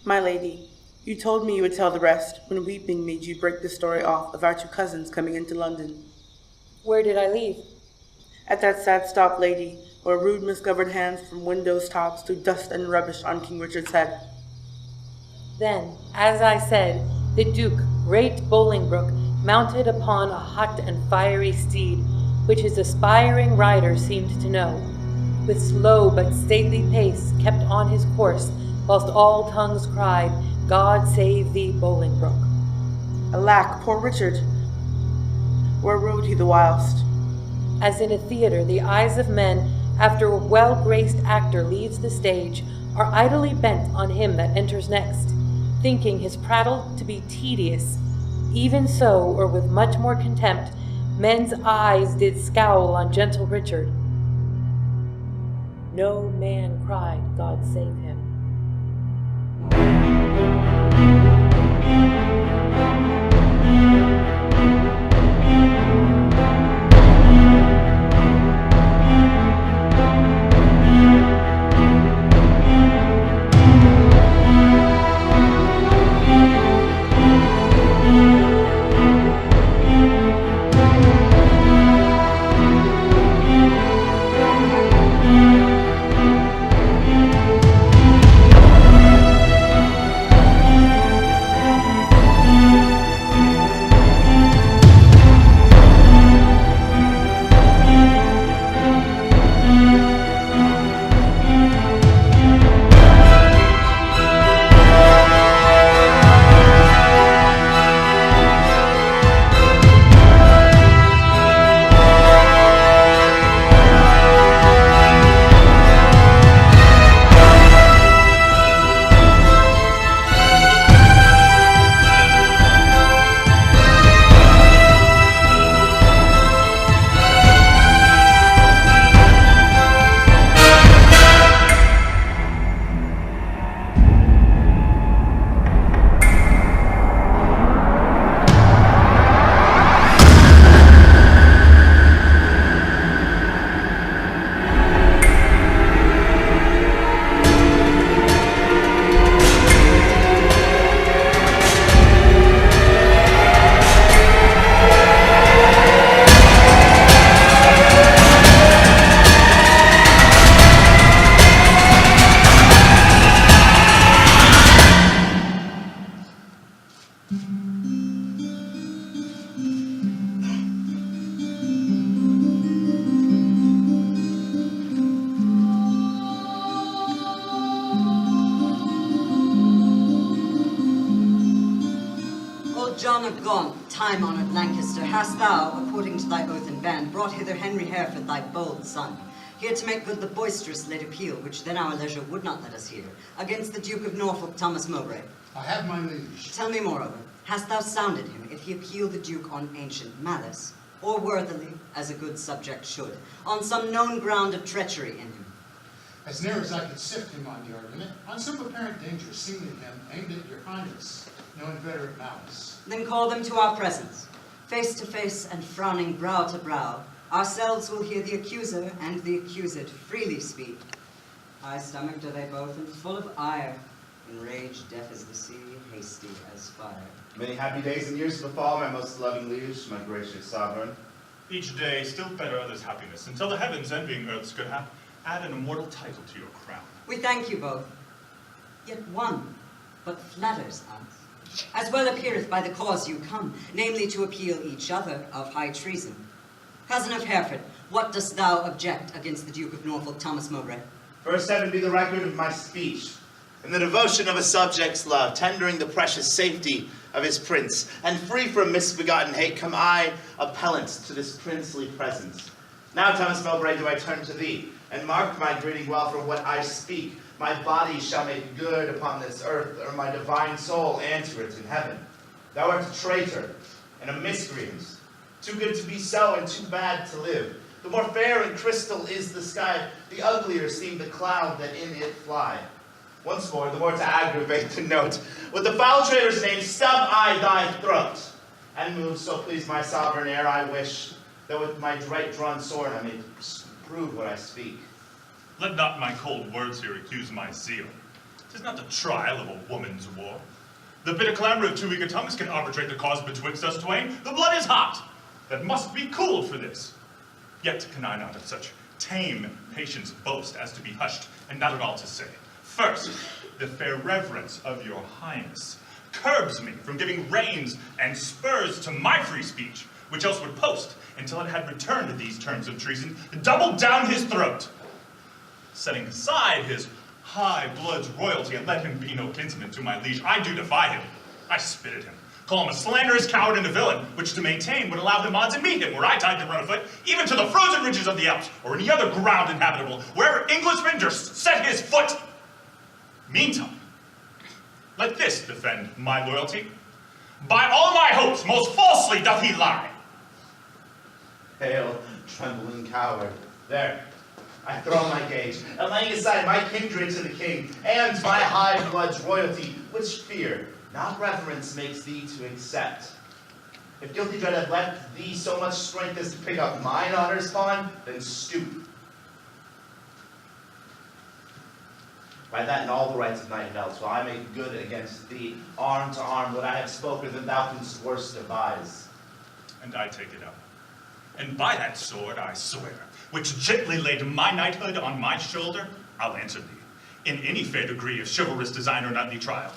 My lady, you told me you would tell the rest when weeping made you break the story off of our two cousins coming into London. Where did I leave? At that sad stop, lady, where rude misgoverned hands from windows tops threw dust and rubbish on King Richard's head. Then, as I said, the Duke, great Bolingbroke, mounted upon a hot and fiery steed, which his aspiring rider seemed to know, with slow but stately pace kept on his course, whilst all tongues cried, God save thee, Bolingbroke. Alack, poor Richard! Where rode he the whilst? As in a theatre, the eyes of men, after a well-graced actor leaves the stage, are idly bent on him that enters next, thinking his prattle to be tedious. Even so, or with much more contempt, men's eyes did scowl on gentle Richard. No man cried, God save him. John of Gaunt, time-honoured Lancaster, hast thou, according to thy oath and band, brought hither Henry Hereford, thy bold son, here to make good the boisterous late appeal, which then our leisure would not let us hear, against the Duke of Norfolk, Thomas Mowbray? I have my liege. Tell me moreover, hast thou sounded him if he appeal the Duke on ancient malice, or worthily, as a good subject should, on some known ground of treachery in him? As near as I could sift him on the argument, on some apparent danger seen in him aimed at your highness, no inveterate malice. Then call them to our presence. Face to face and frowning brow to brow, ourselves will hear the accuser and the accused freely speak. High-stomached are they both and full of ire, enraged, deaf as the sea, hasty as fire. Many happy days and years befall, my most loving liege, my gracious sovereign. Each day still better others' happiness, until the heavens, envying earth's good hap, add an immortal title to your crown. We thank you both. Yet one but flatters us, as well appeareth by the cause you come, namely to appeal each other of high treason. Cousin of Hereford, what dost thou object against the Duke of Norfolk, Thomas Mowbray? First heaven be the record of my speech, in the devotion of a subject's love, tendering the precious safety of his prince, and free from misbegotten hate, come I, appellant to this princely presence. Now, Thomas Mowbray, do I turn to thee, and mark my greeting well, for what I speak, my body shall make good upon this earth, or my divine soul answer it in heaven. Thou art a traitor, and a miscreant, too good to be so, and too bad to live. The more fair and crystal is the sky, the uglier seem the cloud that in it fly. Once more, the more to aggravate the note, with the foul traitor's name stub I thy throat, and move, so please my sovereign ere I wish, that with my right drawn sword I may prove what I speak. Let not my cold words here accuse my zeal. 'Tis not the trial of a woman's war. The bitter clamor of two eager tongues can arbitrate the cause betwixt us twain. The blood is hot, that must be cooled for this. Yet can I not of such tame patience boast as to be hushed, and not at all to say. First, the fair reverence of your highness curbs me from giving reins and spurs to my free speech, which else would post, until it had returned these terms of treason, doubled down his throat. Setting aside his high blood's royalty, and let him be no kinsman to my liege, I do defy him. I spit at him, call him a slanderous coward and a villain, which to maintain would allow them odds and meet him, were I tied to run afoot, even to the frozen ridges of the Alps, or any other ground inhabitable, wherever Englishman durst set his foot. Meantime, let this defend my loyalty. By all my hopes, most falsely doth he lie. Hail, trembling coward. There, I throw my gage, and laying aside my kindred to the king, and my high blood's royalty, which fear, not reverence, makes thee to accept. If guilty dread have left thee so much strength as to pick up mine honor's pawn, then stoop. By that and all the rights of knight and else will I make good against thee, arm to arm, what I have spoken than thou canst worse devise. And I take it up. And by that sword I swear, which gently laid my knighthood on my shoulder, I'll answer thee, in any fair degree of chivalrous design or knightly trial.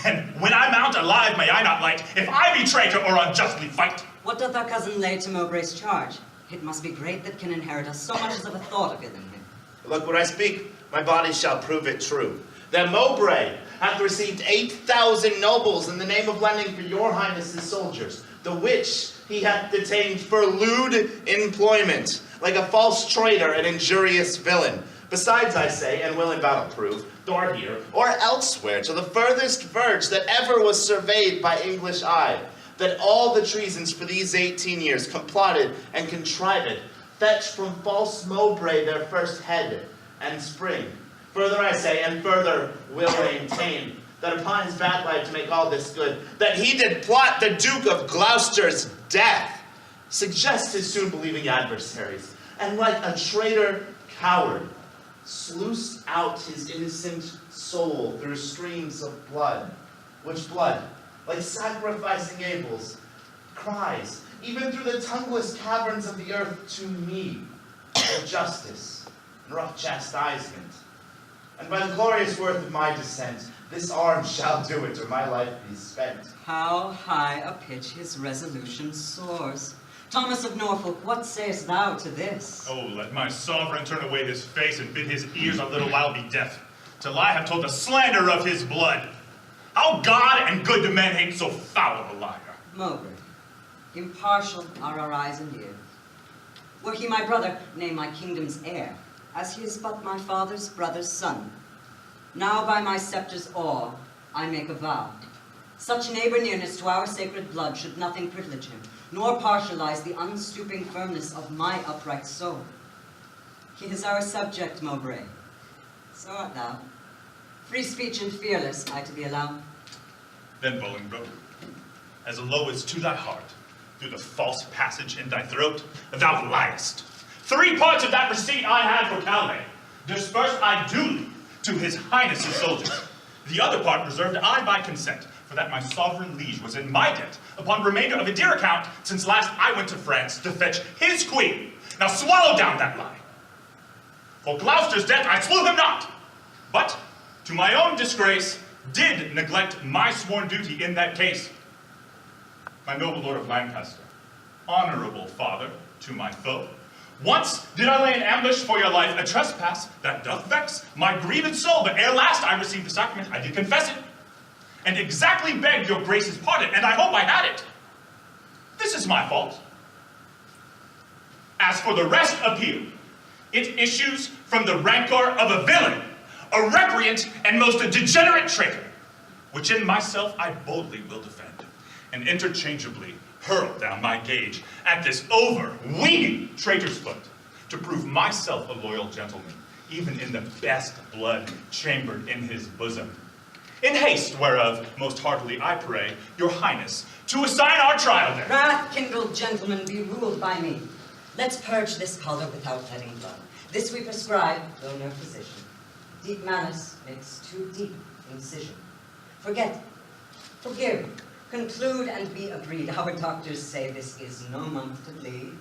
And when I mount alive may I not light, if I be traitor or unjustly fight. What doth our cousin lay to Mowbray's charge? It must be great that can inherit us so much as of a thought of it in him. Look, when I speak, my body shall prove it true. That Mowbray hath received 8,000 nobles in the name of lending for your highness's soldiers, the which he hath detained for lewd employment, like a false traitor and injurious villain. Besides, I say, and will in battle prove, or here, or elsewhere, to the furthest verge that ever was surveyed by English eye, that all the treasons for these 18 years complotted and contrived, fetched from false Mowbray their first head and spring. Further I say, and further will maintain, that upon his bad life to make all this good, that he did plot the Duke of Gloucester's death, suggest his soon-believing adversaries, and like a traitor coward, sluice out his innocent soul through streams of blood, which blood, like sacrificing Abel's, cries, even through the tongueless caverns of the earth, to me, for justice and rough chastisement. And by the glorious worth of my descent, this arm shall do it, or my life be spent. How high a pitch his resolution soars. Thomas of Norfolk, what sayest thou to this? Oh, let my sovereign turn away his face and bid his ears a little while be deaf, till I have told the slander of his blood. How God and good men hate so foul a liar. Mowbray, impartial are our eyes and ears. Were he my brother, nay, my kingdom's heir, as he is but my father's brother's son. Now by my scepter's awe, I make a vow. Such neighbor nearness to our sacred blood should nothing privilege him, nor partialize the unstooping firmness of my upright soul. He is our subject, Mowbray. So art thou. Free speech and fearless, I to thee allow. Then, Bolingbroke, as low as to thy heart, through the false passage in thy throat, thou liest. 3 parts of that receipt I had for Calais, dispersed I duly to his highness's soldiers. The other part reserved I by consent, for that my sovereign liege was in my debt, upon remainder of a dear account, since last I went to France to fetch his queen. Now swallow down that lie. For Gloucester's death I slew him not, but, to my own disgrace, did neglect my sworn duty in that case. My noble lord of Lancaster, honorable father to my foe, once did I lay in ambush for your life a trespass that doth vex my grieved soul, but ere last I received the sacrament, I did confess it, and exactly begged your grace's pardon, and I hope I had it. This is my fault. As for the rest appeal, it issues from the rancor of a villain, a recreant and most degenerate traitor, which in myself I boldly will defend, and interchangeably hurl down my gage at this overweening traitor's foot, to prove myself a loyal gentleman, even in the best blood chambered in his bosom. In haste whereof, most heartily I pray, your highness, to assign our trial there. Wrath-kindled gentlemen, be ruled by me. Let's purge this color without letting blood. This we prescribe, though no physician. Deep malice makes too deep incision. Forget, forgive, conclude and be agreed. Our doctors say this is no month to bleed.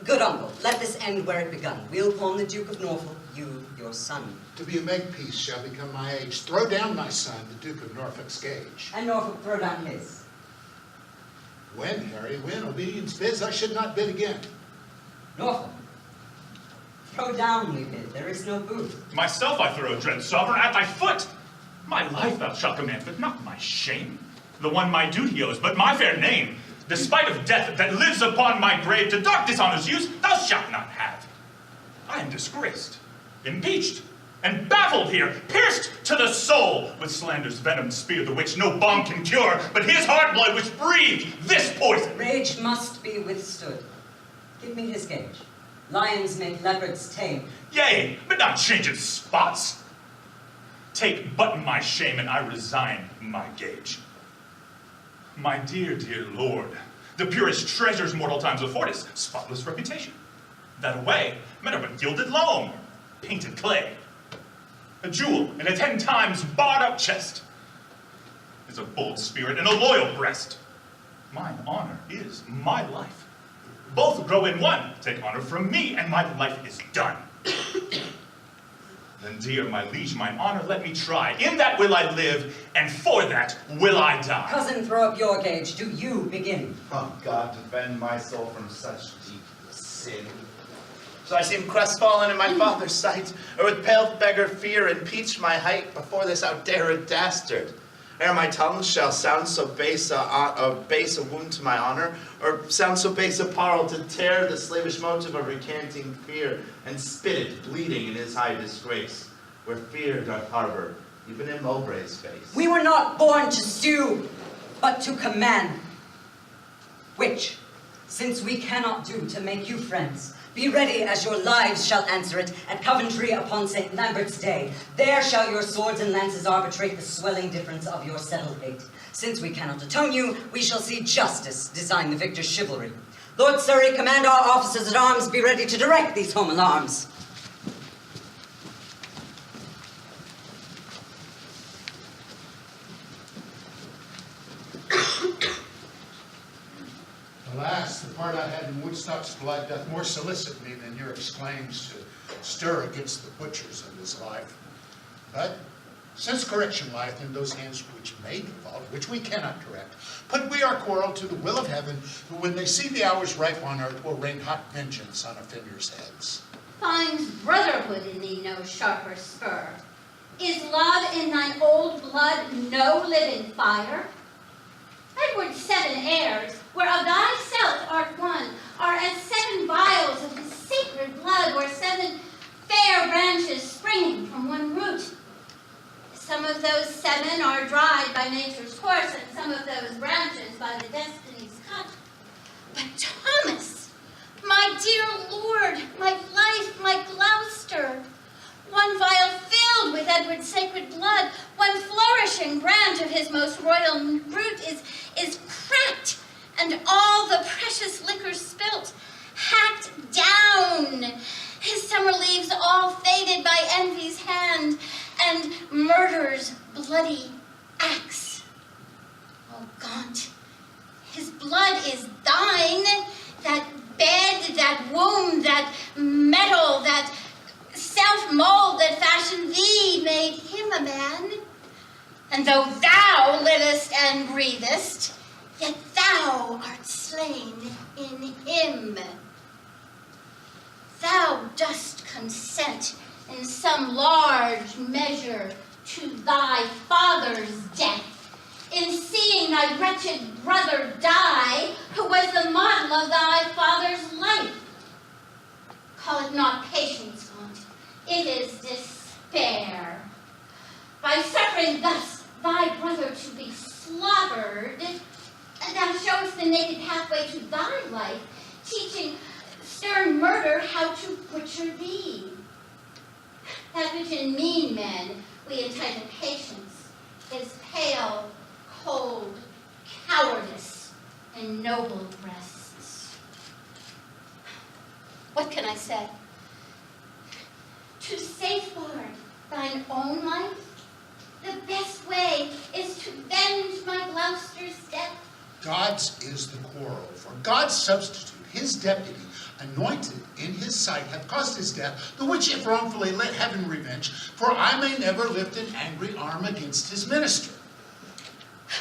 Good uncle, let this end where it begun. We'll pawn the Duke of Norfolk, you, your son. To be a makepeace shall become my age. Throw down my son, the Duke of Norfolk's gage. And Norfolk throw down his. When, Harry, when obedience bids, I should not bid again. Norfolk, throw down we bid, there is no booth. Myself I throw, dread sovereign, at thy foot. My life thou shalt command, but not my shame. The one my duty owes, but my fair name. Despite of death that lives upon my grave, to dark dishonor's use thou shalt not have. I am disgraced, impeached, and baffled here, pierced to the soul with slander's venom spear, the which no balm can cure, but his heart blood which breathed this poison. Rage must be withstood. Give me his gage. Lions make leopards tame. Yea, but not change its spots. Take but my shame, and I resign my gage. My dear, dear lord, the purest treasures mortal times afford us, spotless reputation. That away, men are but gilded loam, painted clay. A jewel in a 10 times barred up chest is a bold spirit and a loyal breast. Mine honor is my life. Both grow in one. Take honor from me, and my life is done. Then, dear my liege, mine honor let me try. In that will I live, and for that will I die. Cousin, throw up your gage. Do you begin? Oh, God, defend my soul from such deep sin. Shall I seem crestfallen in my father's sight, or with pale beggar fear impeach my height before this outdared dastard? Ere my tongue shall sound so base a wound to my honor, or sound so base a parle to tear the slavish motive of recanting fear, and spit it bleeding in his high disgrace, where fear doth harbor, even in Mowbray's face. We were not born to sue, but to command. Which, since we cannot do to make you friends, be ready as your lives shall answer it at Coventry upon St. Lambert's Day. There shall your swords and lances arbitrate the swelling difference of your settled hate. Since we cannot atone you, we shall see justice design the victor's chivalry. Lord Surrey, command our officers at arms, be ready to direct these home alarms. Alas, the part I had in Woodstock's blood doth more solicit me than your exclaims to stir against the butchers of his life. But since correction lieth in those hands which made the fault, which we cannot correct, put we our quarrel to the will of heaven, who when they see the hours ripe on earth will rain hot vengeance on offenders' heads. Finds brotherhood in thee no sharper spur? Is love in thine old blood no living fire? Edward's 7 heirs, whereof thyself art one, are as 7 vials of his sacred blood, or 7 fair branches springing from one root. Some of those 7 are dried by nature's course, and some of those branches by the destiny's cut. But Thomas, my dear lord, my life, my Gloucester, one vial filled with Edward's sacred blood, one flourishing branch of his most royal root is cracked, and all the precious liquor spilt, hacked down, his summer leaves all faded by envy's hand, and murder's bloody axe. Oh, Gaunt, his blood is thine, that bed, that womb, that metal, that self-mold that fashioned thee made him a man. And though thou livest and breathest, yet thou art slain in him. Thou dost consent in some large measure to thy father's death, in seeing thy wretched brother die, who was the model of thy father's life. Call it not patience, Gaunt, it is despair. By suffering thus thy brother to be slaughtered, thou showest the naked pathway to thy life, teaching stern murder how to butcher thee. That which in mean men we entitle patience is pale, cold cowardice in noble breasts. What can I say? To safeguard thine own life? The best way is to venge my Gloucester's death. God's is the quarrel, for God's substitute, his deputy, anointed in his sight, hath caused his death, the which if wrongfully let heaven revenge, for I may never lift an angry arm against his minister.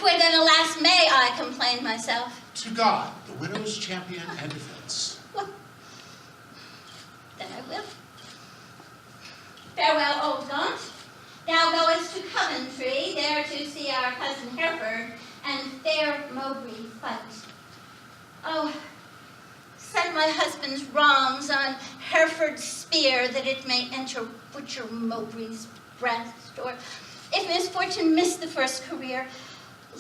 Where then, alas, may I complain myself? To God, the widow's champion and defense. Well, then I will. Farewell, old Gaunt. Thou goest to Coventry, there to see our cousin Hereford and fair Mowbray fight. Oh, set my husband's wrongs on Hereford's spear, that it may enter butcher Mowbray's breast, or if misfortune miss the first career,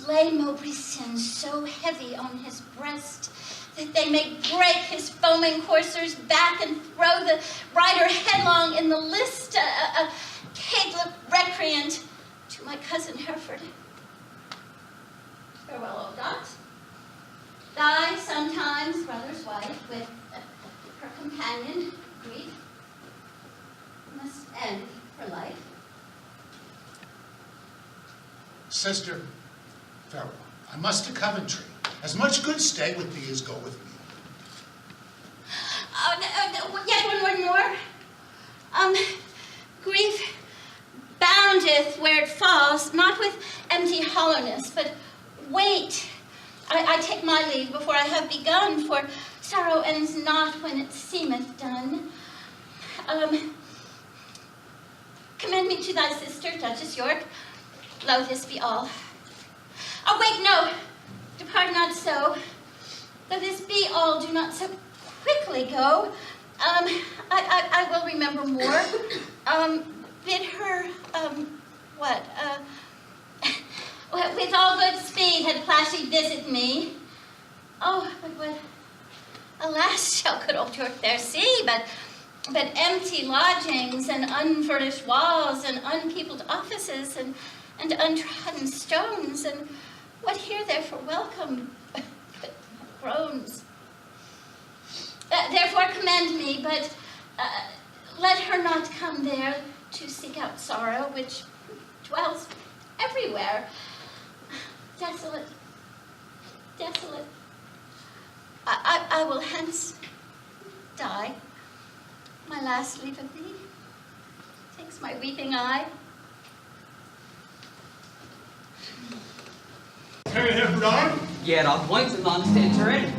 lay Mowbray's sins so heavy on his breast that they may break his foaming courser's back and throw the rider headlong in the list, a caitiff recreant to my cousin Hereford. Farewell, old Gaunt. Thy sometimes brother's wife, with her companion, grief, must end her life. Sister, farewell. I must to Coventry. As much good stay with thee as go with me. Oh, yet one word more. Grief boundeth where it falls, not with empty hollowness, but weight. I take my leave before I have begun, for sorrow ends not when it seemeth done. Commend me to thy sister, Duchess York. Lo, this be all. Oh, wait, no. Depart not so. Though this be all, do not so quickly go. I will remember more. Bid her, with all good speed had Plashy visit me. Oh, but what, alas, shall good old York there see, but empty lodgings and unfurnished walls and unpeopled offices and untrodden stones, and what here therefore welcome but groans. Therefore commend me, but let her not come there to seek out sorrow, which dwells everywhere. Desolate, desolate. I will hence die. My last leave of thee takes my weeping eye. Harry Hereford armed? Yet on points of lungs to enter in.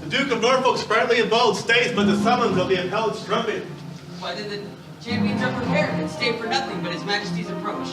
The Duke of Norfolk sprightly and bold stays but the summons of the appellate's trumpet. Why did the champions are prepared and stay for nothing but his majesty's approach?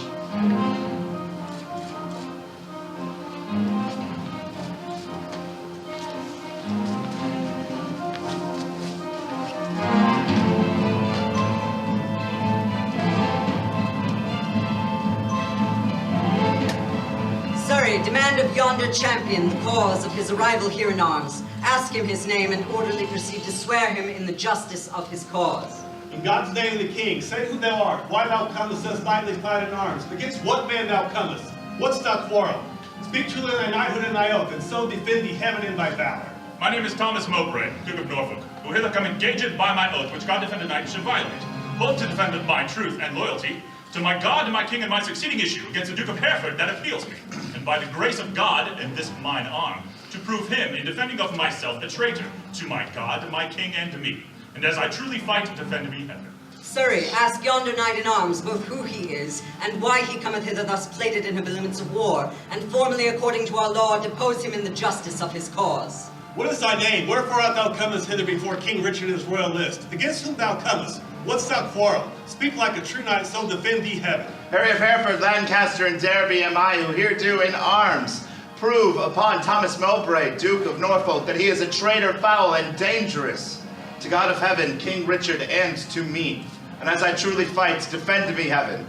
Surrey, demand of yonder champion the cause of his arrival here in arms. Ask him his name and orderly proceed to swear him in the justice of his cause. In God's name and the king, say who thou art, why thou comest thus lightly clad in arms, against what man thou comest, what's thy quarrel? Speak truly thy knighthood and thy oath, and so defend thee heaven in thy valor. My name is Thomas Mowbray, Duke of Norfolk, who hither come engaged by my oath, which God defended knight should violate, both to defend my truth and loyalty, to my God and my king and my succeeding issue against the Duke of Hereford that appeals me, and by the grace of God and this mine arm, to prove him in defending of myself the traitor to my God, my king, and to me, and as I truly fight to defend me heaven. Surrey, ask yonder knight in arms both who he is, and why he cometh hither thus plated in habiliments of war, and formally according to our law depose him in the justice of his cause. What is thy name? Wherefore art thou comest hither before King Richard and his royal list? Against whom thou comest? What's thy quarrel? Speak like a true knight, so defend thee heaven. Harry of Hereford, Lancaster, and Derby am I, who here do in arms prove upon Thomas Mowbray, Duke of Norfolk, that he is a traitor foul and dangerous to God of heaven, King Richard, and to me. And as I truly fight, defend me heaven.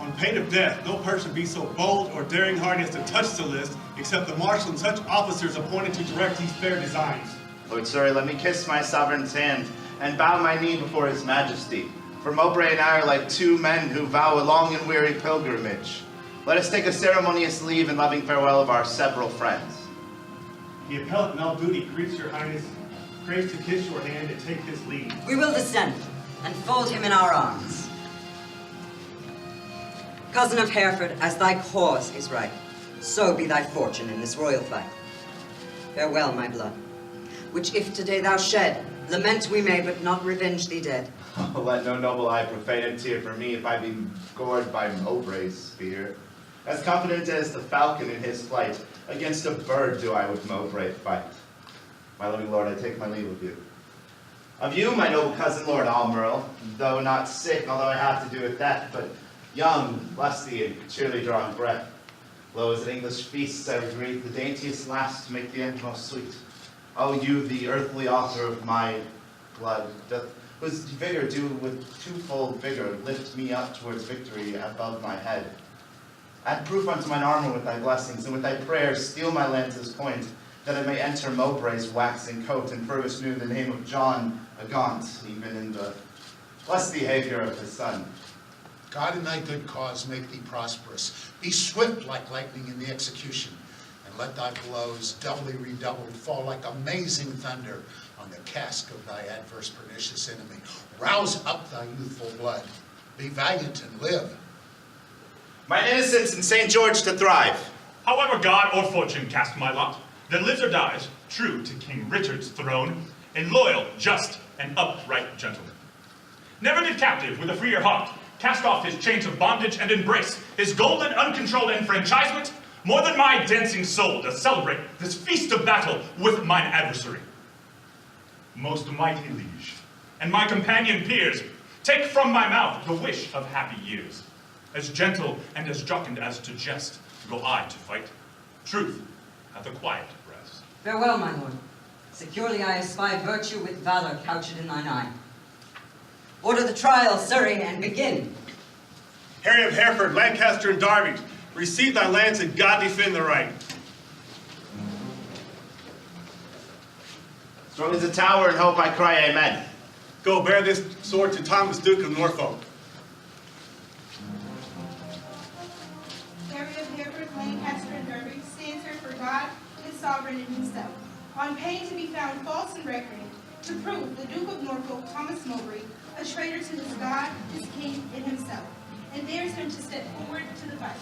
On pain of death, no person be so bold or daring hearty as to touch the list, except the marshal and such officers appointed to direct these fair designs. Lord Surrey, let me kiss my sovereign's hand and bow my knee before his majesty. For Mowbray and I are like two men who vow a long and weary pilgrimage. Let us take a ceremonious leave and loving farewell of our several friends. The appellate in all duty greets your highness, craves to kiss your hand and take his leave. We will descend and fold him in our arms. Cousin of Hereford, as thy cause is right, so be thy fortune in this royal fight. Farewell, my blood, which if today thou shed, lament we may, but not revenge thee dead. Oh, let no noble eye profane a tear for me if I be gored by Mowbray's spear. As confident as the falcon in his flight, against a bird do I with Mowbray fight. My loving lord, I take my leave of you. Of you, my noble cousin, Lord Almerle, though not sick, although I have to do with death, but young, lusty, and cheerily drawing breath. Lo, as at English feasts I would greet the daintiest last to make the end most sweet. O you, the earthly author of my blood, whose vigor do with twofold vigor lift me up towards victory above my head. Add proof unto mine armor with thy blessings, and with thy prayers steal my lance's point, that I may enter Mowbray's waxing coat, and further new the name of John a gaunt, even in the blessed behavior of his son. God in thy good cause make thee prosperous. Be swift like lightning in the execution, and let thy blows, doubly redoubled, fall like amazing thunder on the casque of thy adverse pernicious enemy. Rouse up thy youthful blood. Be valiant and live. Mine innocence in St. George to thrive. However God or fortune cast my lot, that lives or dies, true to King Richard's throne, a loyal, just, and upright gentleman. Never did captive with a freer heart cast off his chains of bondage and embrace his golden, uncontrolled enfranchisement, more than my dancing soul does celebrate this feast of battle with mine adversary. Most mighty liege, and my companion peers, take from my mouth the wish of happy years. As gentle and as jocund as to jest, go I to fight. Truth hath a quiet rest. Farewell, my lord. Securely I espy virtue with valor couched in thine eye. Order the trial, Surrey, and begin. Harry of Hereford, Lancaster, and Derby, receive thy lance and God defend the right. Strong as a tower in hope I cry amen. Go bear this sword to Thomas, Duke of Norfolk. Harry of Hereford, Lancaster, and Derby stands here for God, his sovereign, and himself, on pain to be found false and recreant, to prove the Duke of Norfolk, Thomas Mowbray, a traitor to his God, his king, and himself, and dares him to step forward to the fight.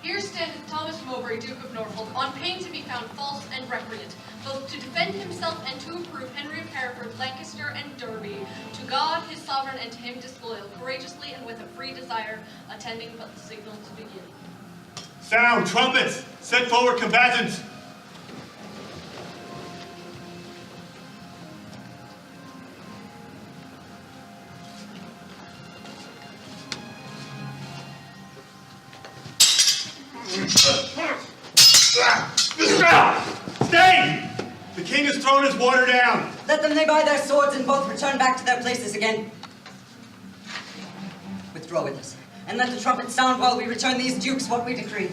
Here standeth Thomas Mowbray, Duke of Norfolk, on pain to be found false and recreant, both to defend himself and to approve Henry of Hereford, Lancaster, and Derby, to God his sovereign and to him disloyal, courageously and with a free desire, attending but the signal to begin. Sound, trumpets! Set forward combatants! Stay! The king has thrown his water down. Let them lay by their swords and both return back to their places again. Withdraw with us, and let the trumpet sound while we return these dukes what we decree.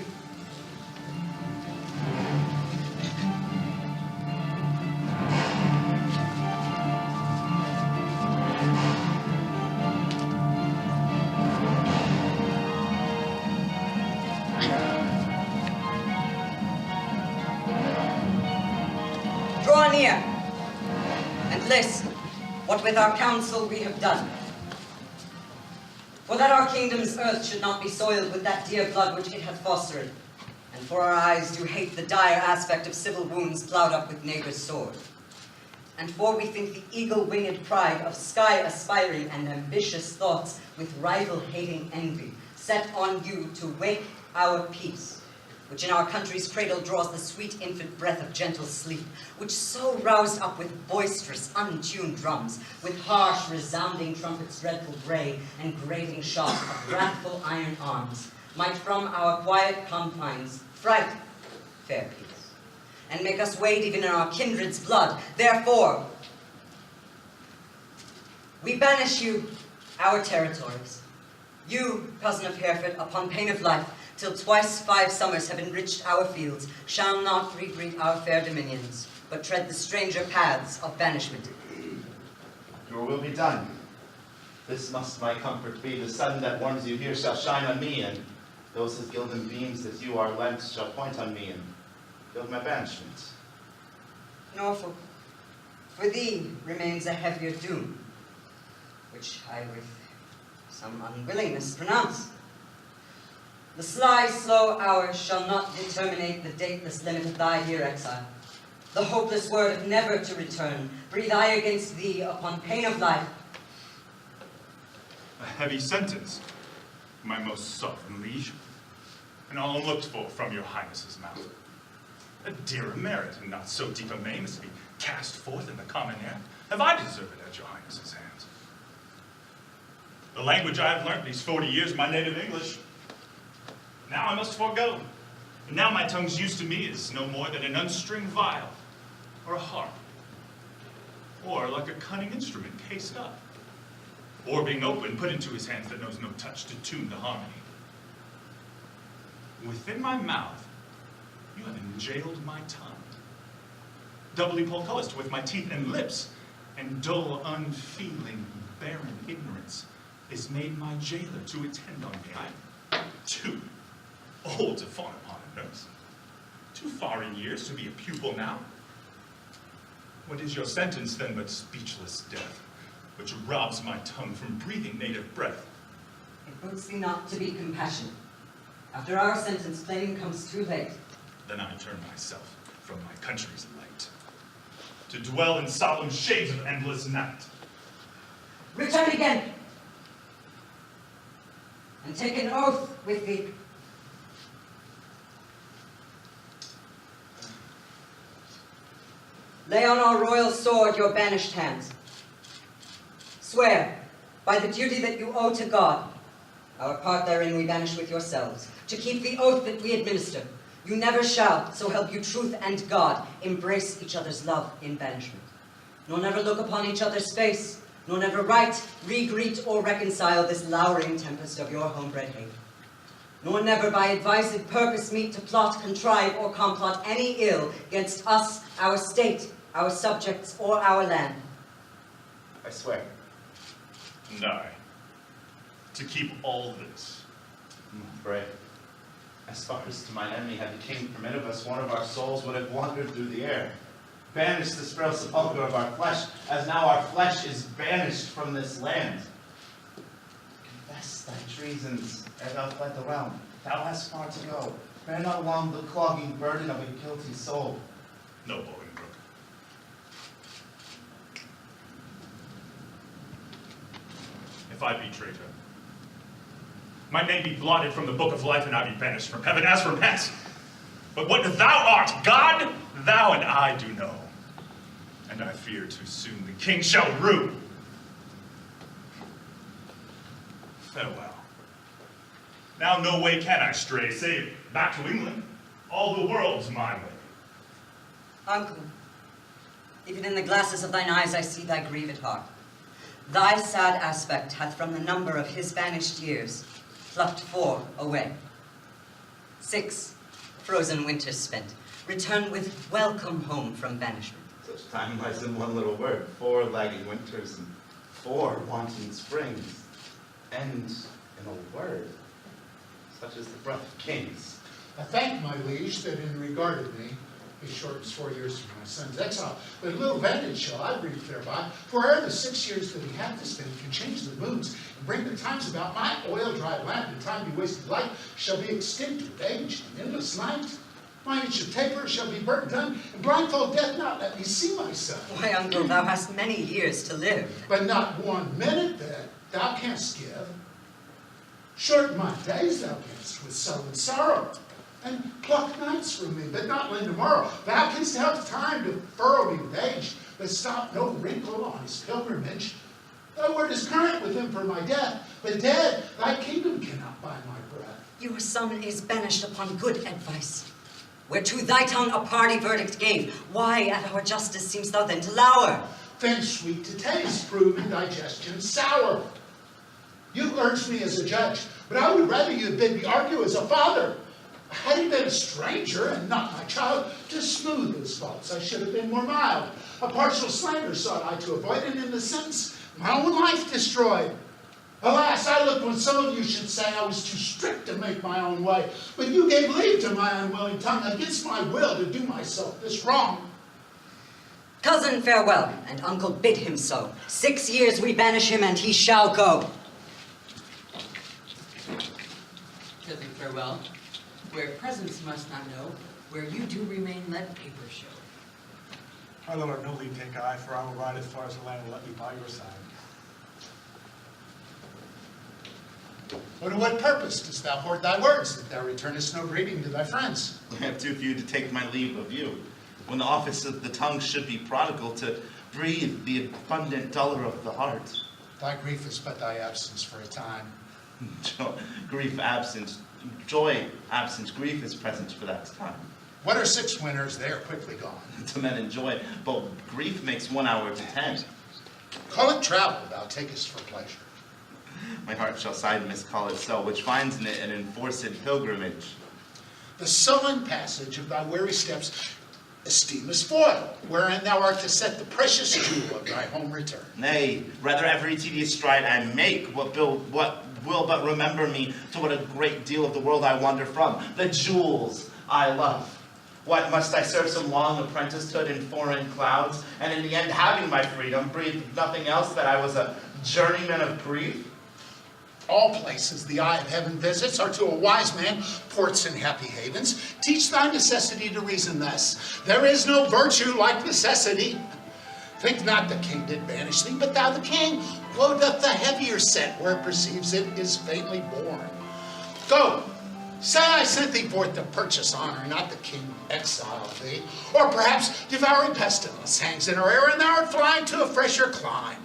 Draw near, and listen what with our counsel we have done. For that our kingdom's earth should not be soiled with that dear blood which it hath fostered, and for our eyes do hate the dire aspect of civil wounds ploughed up with neighbour's sword. And for we think the eagle-winged pride of sky-aspiring and ambitious thoughts with rival-hating envy set on you to wake our peace, which in our country's cradle draws the sweet infant breath of gentle sleep, which so roused up with boisterous, untuned drums, with harsh, resounding trumpets' dreadful bray, and grating shock of wrathful iron arms, might from our quiet confines fright fair peace, and make us wade even in our kindred's blood. Therefore, we banish you our territories. You, cousin of Hereford, upon pain of life, till twice 5 summers have enriched our fields, shall not regreet our fair dominions, but tread the stranger paths of banishment. Your will be done. This must my comfort be. The sun that warms you here shall shine on me, and those his gilden beams that you are lent shall point on me and build my banishment. Norfolk, for thee remains a heavier doom, which I with some unwillingness pronounce. The sly, slow hours shall not determinate the dateless limit of thy dear exile. The hopeless word of never to return, breathe I against thee upon pain of life. A heavy sentence, my most sovereign liege, and all unlooked for from your highness's mouth. A dearer merit, and not so deep a maim as to be cast forth in the common air, have I deserved at your highness's hands. The language I have learnt these 40 years, my native English, now I must forego. And now my tongue's use to me is no more than an unstringed viol, or a harp, or like a cunning instrument cased up, or being open, put into his hands that knows no touch to tune the harmony. Within my mouth, you have enjailed my tongue, doubly portcullised with my teeth and lips, and dull, unfeeling, barren ignorance is made my jailer to attend on me. I'm too old to fawn upon a nurse, too far in years to be a pupil now. What is your sentence then but speechless death, which robs my tongue from breathing native breath? It boots thee not to be compassionate. After our sentence, flame comes too late. Then I turn myself from my country's light, to dwell in solemn shades of endless night. Return again, and take an oath with thee. Lay on our royal sword your banished hands. Swear, by the duty that you owe to God, our part therein we banish with yourselves, to keep the oath that we administer. You never shall, so help you truth and God, embrace each other's love in banishment, nor never look upon each other's face, nor never write, re-greet, or reconcile this lowering tempest of your homebred hate, nor never by advised purpose meet to plot, contrive, or complot any ill against us, our state, our subjects, or our land. I swear. And I, to keep all this. Pray. As far as to mine enemy, had the king permitted us, one of our souls would have wandered through the air. Banished the frail sepulchre of our flesh, as now our flesh is banished from this land. Confess thy treasons, ere thou fled the realm. Thou hast far to go. Bear not long the clogging burden of a guilty soul. No, Bolingbroke. If I be traitor, my name be blotted from the book of life, and I be banished from heaven as from hence. But what thou art, God, thou and I do know. And I fear too soon the king shall rue. Farewell. Now no way can I stray, save back to England. All the world's my way. Uncle, even in the glasses of thine eyes I see thy grieved heart. Thy sad aspect hath from the number of his banished years plucked 4 away. 6 frozen winters spent, return with welcome home from banishment. Such time lies in one little word. 4 lagging winters and 4 wanton springs. End in a word, such as the breath of kings. I thank my liege that in regard of me, he shortens 4 years from my son's exile, but little vantage shall I reap thereby, for ere the 6 years that he hath to spend can change the moons and bring the times about, my oil-dry lamp and time be wasted light shall be extinct with age and endless night. Mine inch of taper shall be burnt done, and blindfold death not let me see my son. Why, uncle, thou hast many years to live. But not 1 minute that thou canst give. Short my days thou canst with sullen sorrow, and pluck nights from me, but not lend tomorrow. Thou canst have time to furrow me with age, but stop no wrinkle on his pilgrimage. Thy word is current with him for my death, but dead, thy kingdom cannot buy my breath. Your son is banished upon good advice, whereto thy tongue a party verdict gave. Why at our justice seemst thou then to lour? Then sweet to taste, prove in digestion sour. You urged me as a judge, but I would rather you had bid me argue as a father. Had he been a stranger and not my child, to smooth his faults I should have been more mild. A partial slander sought I to avoid, and in the sentence my own life destroyed. Alas, I looked when some of you should say I was too strict to make my own way, but you gave leave to my unwilling tongue against my will to do myself this wrong. Cousin, farewell, and uncle bid him so. 6 years we banish him, and he shall go. to thee farewell. Where presence must not know, where you do remain, let paper show. My lord, no leave take I, for I will ride as far as the land and let me by your side. But to what purpose dost thou hoard thy words, that thou returnest no greeting to thy friends? I have too few to take my leave of you, when the office of the tongue should be prodigal to breathe the abundant dolour of the heart. Thy grief is but thy absence for a time. Grief absent, joy absent, grief is present for that time. What are 6 winters? They are quickly gone. To men enjoy, but grief makes 1 hour to 10. Call it travel, thou takest for pleasure. My heart shall side miscall it so, which finds in it an enforced pilgrimage. The sullen passage of thy weary steps esteem as foil, wherein thou art to set the precious jewel of thy home return. Nay, rather every tedious stride I make, what will but remember me to what a great deal of the world I wander from, the jewels I love. What, must I serve some long apprenticeship in foreign clouds, and in the end, having my freedom, breathe nothing else that I was a journeyman of grief? All places the eye of heaven visits are to a wise man ports and happy havens. Teach thy necessity to reason thus. There is no virtue like necessity. Think not the king did banish thee, but thou the king. Woe doth the heavier set where perceives it is faintly born. Go, say I sent thee forth to purchase honor, not the king exile thee. Or perhaps devouring pestilence hangs in our air, and thou art flying to a fresher clime.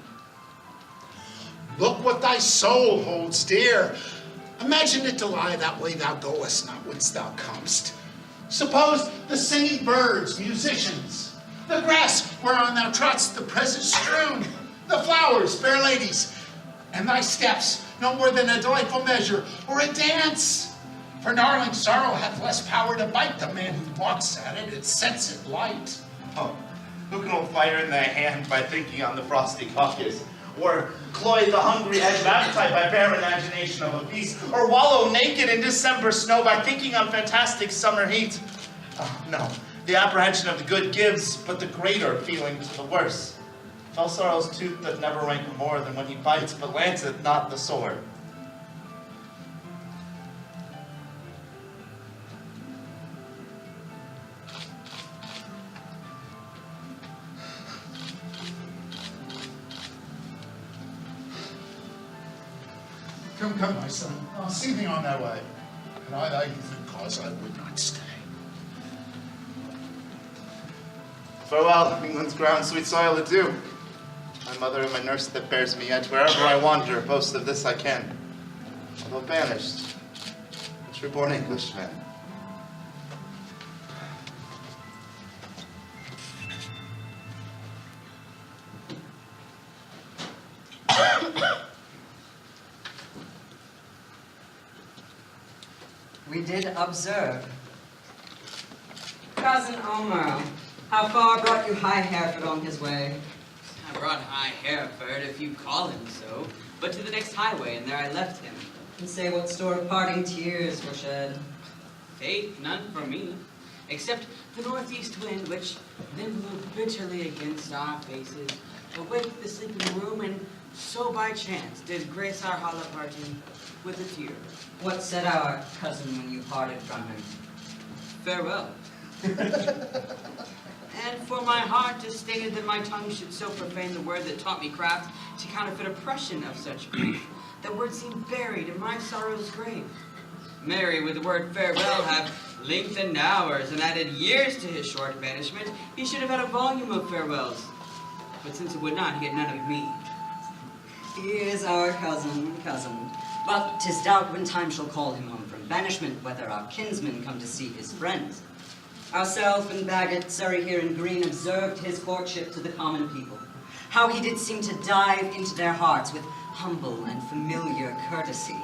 Look what thy soul holds dear. Imagine it to lie that way thou goest, not whence thou comest. Suppose the singing birds, musicians, the grass whereon thou trott'st the present strewn, the flowers, fair ladies, and thy steps no more than a delightful measure or a dance. For gnarling sorrow hath less power to bite the man who walks at it, it sets it light. Oh, who can hold fire in thy hand by thinking on the frosty caucus? Or cloy the hungry edge of appetite by bare imagination of a feast? Or wallow naked in December snow by thinking on fantastic summer heat? Oh, no, the apprehension of the good gives but the greater feeling to the worse. Fell sorrow's tooth that never rank more than when he bites, but lanceth not the sword. Come, my son. I'll see thee on thy way. And I thy heathen cause I would not stay. Farewell, England's ground, sweet soil, adieu. My mother and my nurse that bears me, yet wherever I wander, boast of this I can. Although banished, a true-born Englishman. We did observe. Cousin Omer, how far brought you High Hereford on his way? I brought High Hereford, if you call him so, but to the next highway, and there I left him. And say what store of parting tears were shed. Faith, none for me, except the northeast wind, which then blew bitterly against our faces, awaked the sleeping room, and so by chance did grace our hollow parting with a tear. What said our cousin when you parted from him? Farewell. And for my heart disdained that my tongue should so profane the word that taught me craft to counterfeit oppression of such grief. That word seemed buried in my sorrow's grave. Mary with the word farewell have lengthened hours and added years to his short banishment. He should have had a volume of farewells. But since it would not, he had none of me. He is our cousin. But 'tis doubt when time shall call him home from banishment, whether our kinsmen come to see his friends. Ourself and Bagot, Surrey here in green, observed his courtship to the common people. How he did seem to dive into their hearts with humble and familiar courtesy,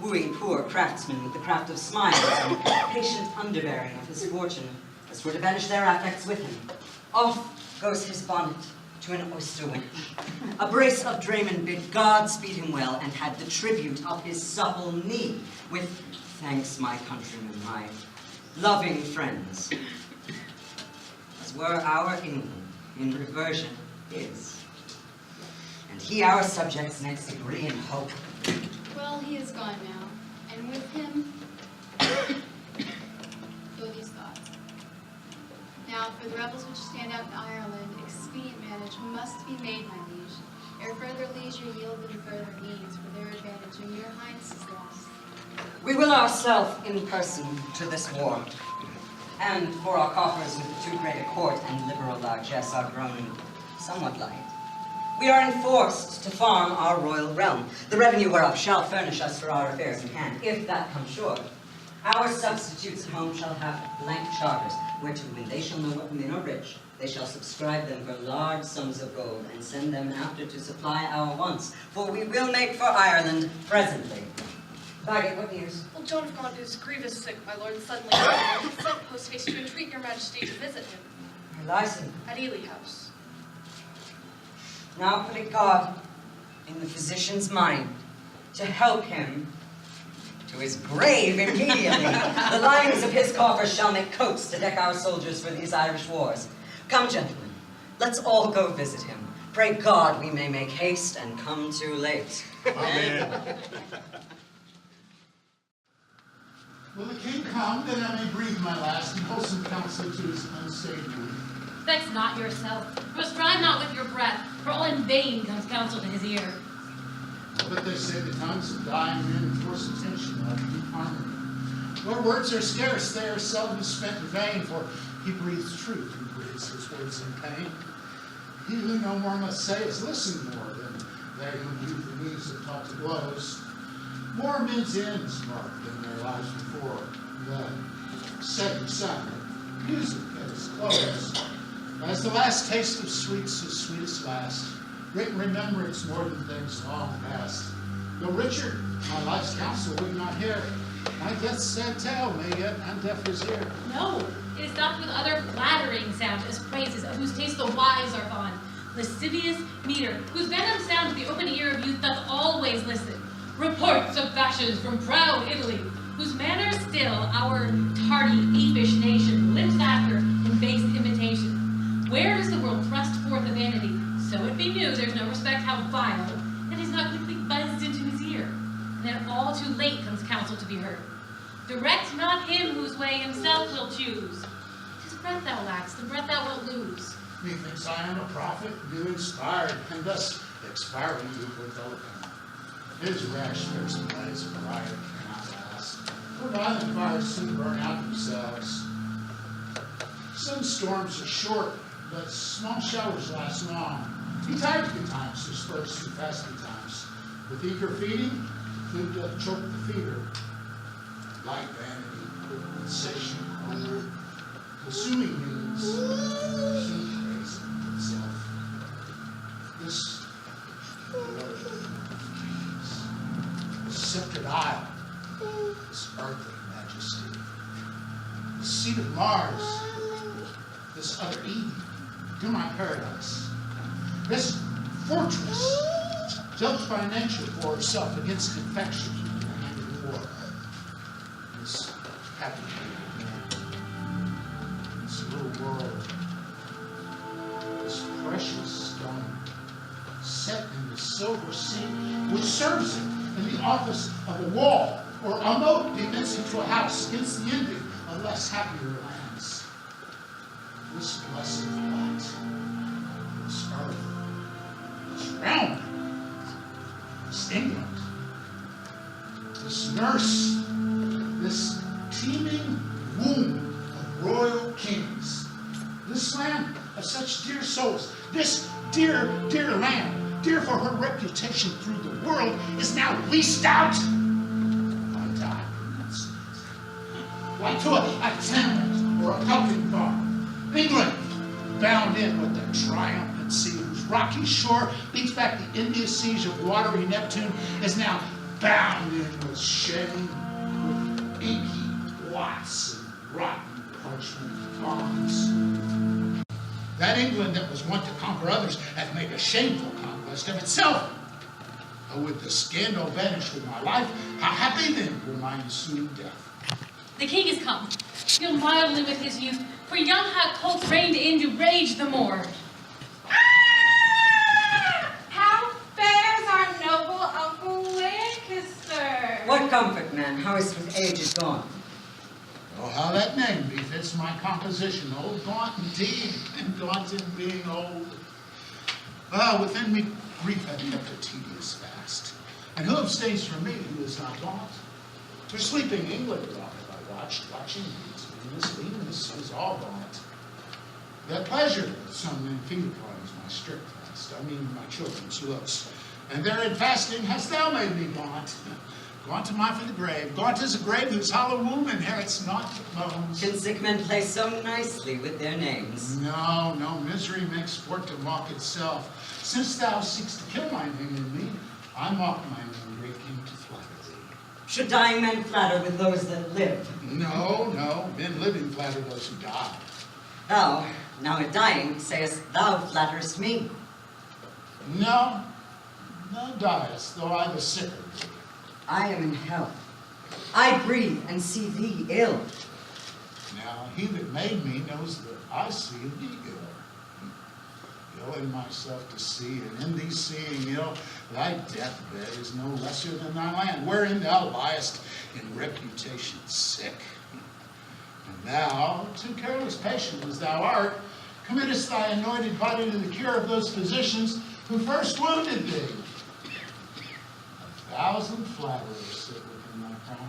wooing poor craftsmen with the craft of smiles and patient underbearing of his fortune, as for to banish their affects with him. Off goes his bonnet to an oyster wench. A brace of draymen bid God speed him well, and had the tribute of his supple knee, with thanks, my countrymen, my loving friends, as were our England in reversion is. And he our subjects next agree in hope. Well, he is gone now, and with him rebels which stand out in Ireland, expedient manage must be made, my liege. Ere further leisure yield them further needs, for their advantage in your highness's loss. We will ourselves in person to this war. And for our coffers with too great a court and liberal largesse are grown somewhat light. We are enforced to farm our royal realm, the revenue whereof shall furnish us for our affairs in hand, if that come short. Our substitutes at home shall have blank charters, whereto when they shall know what men are rich, they shall subscribe them for large sums of gold, and send them after to supply our wants, for we will make for Ireland presently. Bagot, what news? Well, Joan of Gaunt is grievous sick, my lord, suddenly died, and sent post-haste to entreat your majesty to visit him. He lies at Ely House. Now put it God in the physician's mind to help him to his grave immediately. The linings of his coffers shall make coats to deck our soldiers for these Irish wars. Come, gentlemen, let's all go visit him. Pray God we may make haste and come too late. Amen. Will the king come, that I may breathe my last and wholesome counsel to his unsaved youth? Vex not yourself, for strive not with your breath, for all in vain comes counsel to his ear. But they say the tongues of dying men enforce attention like deep harmony. Where words are scarce, they are seldom spent in vain, for he breathes truth who breathes his words in pain. He who no more must say is listen more than they whom youth and ease have taught to gloze. More men's ends mark than their lives before. The setting sun, music at its close. As the last taste of sweets is sweetest last, written remembrance more than things long past. Though Richard, my life's counsel, would not hear, my death's sad tale may yet undeaf his ear. No, it is not with other flattering sound as praises, of whose taste the wise are fond. Lascivious meter, whose venom sound to the open ear of youth doth always listen. Reports of fashions from proud Italy, whose manners still our tardy, apish nation limps after in base imitation. Where does the world thrust forth a vanity, so it be new there's no respect how vile, that is not quickly buzzed into his ear, and then all too late comes counsel to be heard. Direct not him whose way himself will choose. 'Tis breath thou lackst, and breath thou wilt lose. Methinks I am a prophet, new inspired, and thus expiring youth with open. His rash fierce blaze for fire cannot last, for violent fires soon burn out themselves. Some storms are short, but small showers last long. He tired good times disperse through fasting times. With eager feeding, food doth choke the feeder. Light vanity, insatiate hunger, consuming means, heat raising itself. This sceptred isle, this earthly majesty, the seat of Mars, this other Eden, to my paradise. This fortress, built by nature for herself against infection and the hand of war. This happy man, this little world, this precious stone, set in the silver sea, which serves it in the office of a wall or a moat immense into a house against the envy of less happier lands. This blessed light, this earth, this realm, this England, this nurse, this teeming womb of royal kings, this land of such dear souls, this dear, dear land, dear for her reputation through the world, is now leased out by diamonds. Like to a tenement or a pumpkin farm. England, bound in with the triumphant sea, whose rocky shore beats back the India siege of watery Neptune, is now bound in with shame, with inky blots and rotten parchment bonds. That England that was wont to conquer others hath made a shameful conquest of itself. Oh, would the scandal vanish with my life, how happy then were my ensuing death. The king is come. Deal mildly with his youth, for young hot colts reined in to rage the more. How fares our noble Uncle Lancaster? What comfort, man? How is his age is gone? Oh, how that name befits my composition. Old Gaunt indeed, and Gaunt in being old. Ah, within me grief hath kept a tedious fast. And who abstains from me who is not gaunt? To sleeping England long have I watched, watching Venus is all gaunt. That pleasure that some men feed upon is my strict fast, I mean my children's looks. And therein fasting hast thou made me gaunt. Gaunt am I for the grave. Gaunt is a grave whose hollow womb inherits not the bones. Can sick men play so nicely with their names? No, no, misery makes sport to mock itself. Since thou seekst to kill my name in me, I mock my name, great king, to flatter thee. Should dying men flatter with those that live? No, no, men living flatter those who die. Thou, now at dying, sayest thou flatterest me. No, thou diest, though I the sicker be. I am in health. I breathe and see thee ill. Now, he that made me knows that I see thee ill. Ill in myself to see, and in thee seeing ill, thy deathbed is no lesser than thy land, wherein thou liest in reputation sick. And thou, too careless patient as thou art, committest thy anointed body to the cure of those physicians who first wounded thee. 1,000 flatterers sit within thy crown,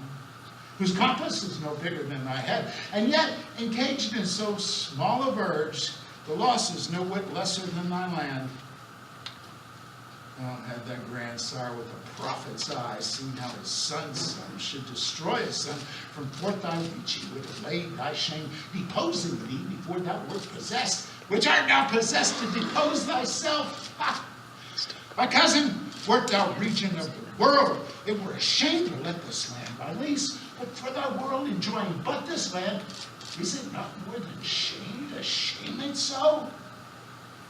whose compass is no bigger than thy head, and yet encaged in so small a verge, the loss is no whit lesser than thy land. Oh, had that grandsire with a prophet's eye seen how his son's son should destroy his son, from forth thy reach he would have laid thy shame, deposing thee before thou wert possessed, which art now possessed to depose thyself. Ha! My cousin, wert thou regent of the world, it were a shame to let this land by lease, but for thy world enjoying but this land, is it not more than shame to shame it so?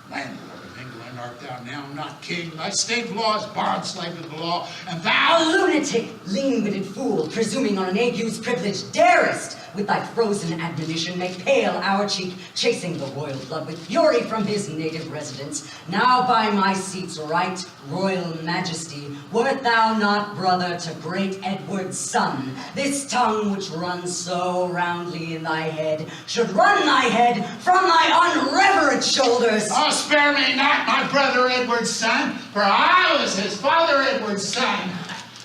Landlord of England, art thou now not king? Thy state law is bond slave to the law, and thou— A lunatic, lean-witted fool, presuming on an ague's privilege, darest with thy frozen admonition make pale our cheek, chasing the royal blood with fury from his native residence. Now by my seat's right, royal majesty, wert thou not brother to great Edward's son, this tongue which runs so roundly in thy head should run thy head from thy unreverent shoulders. Oh, spare me not, my brother Edward's son, for I was his father Edward's son.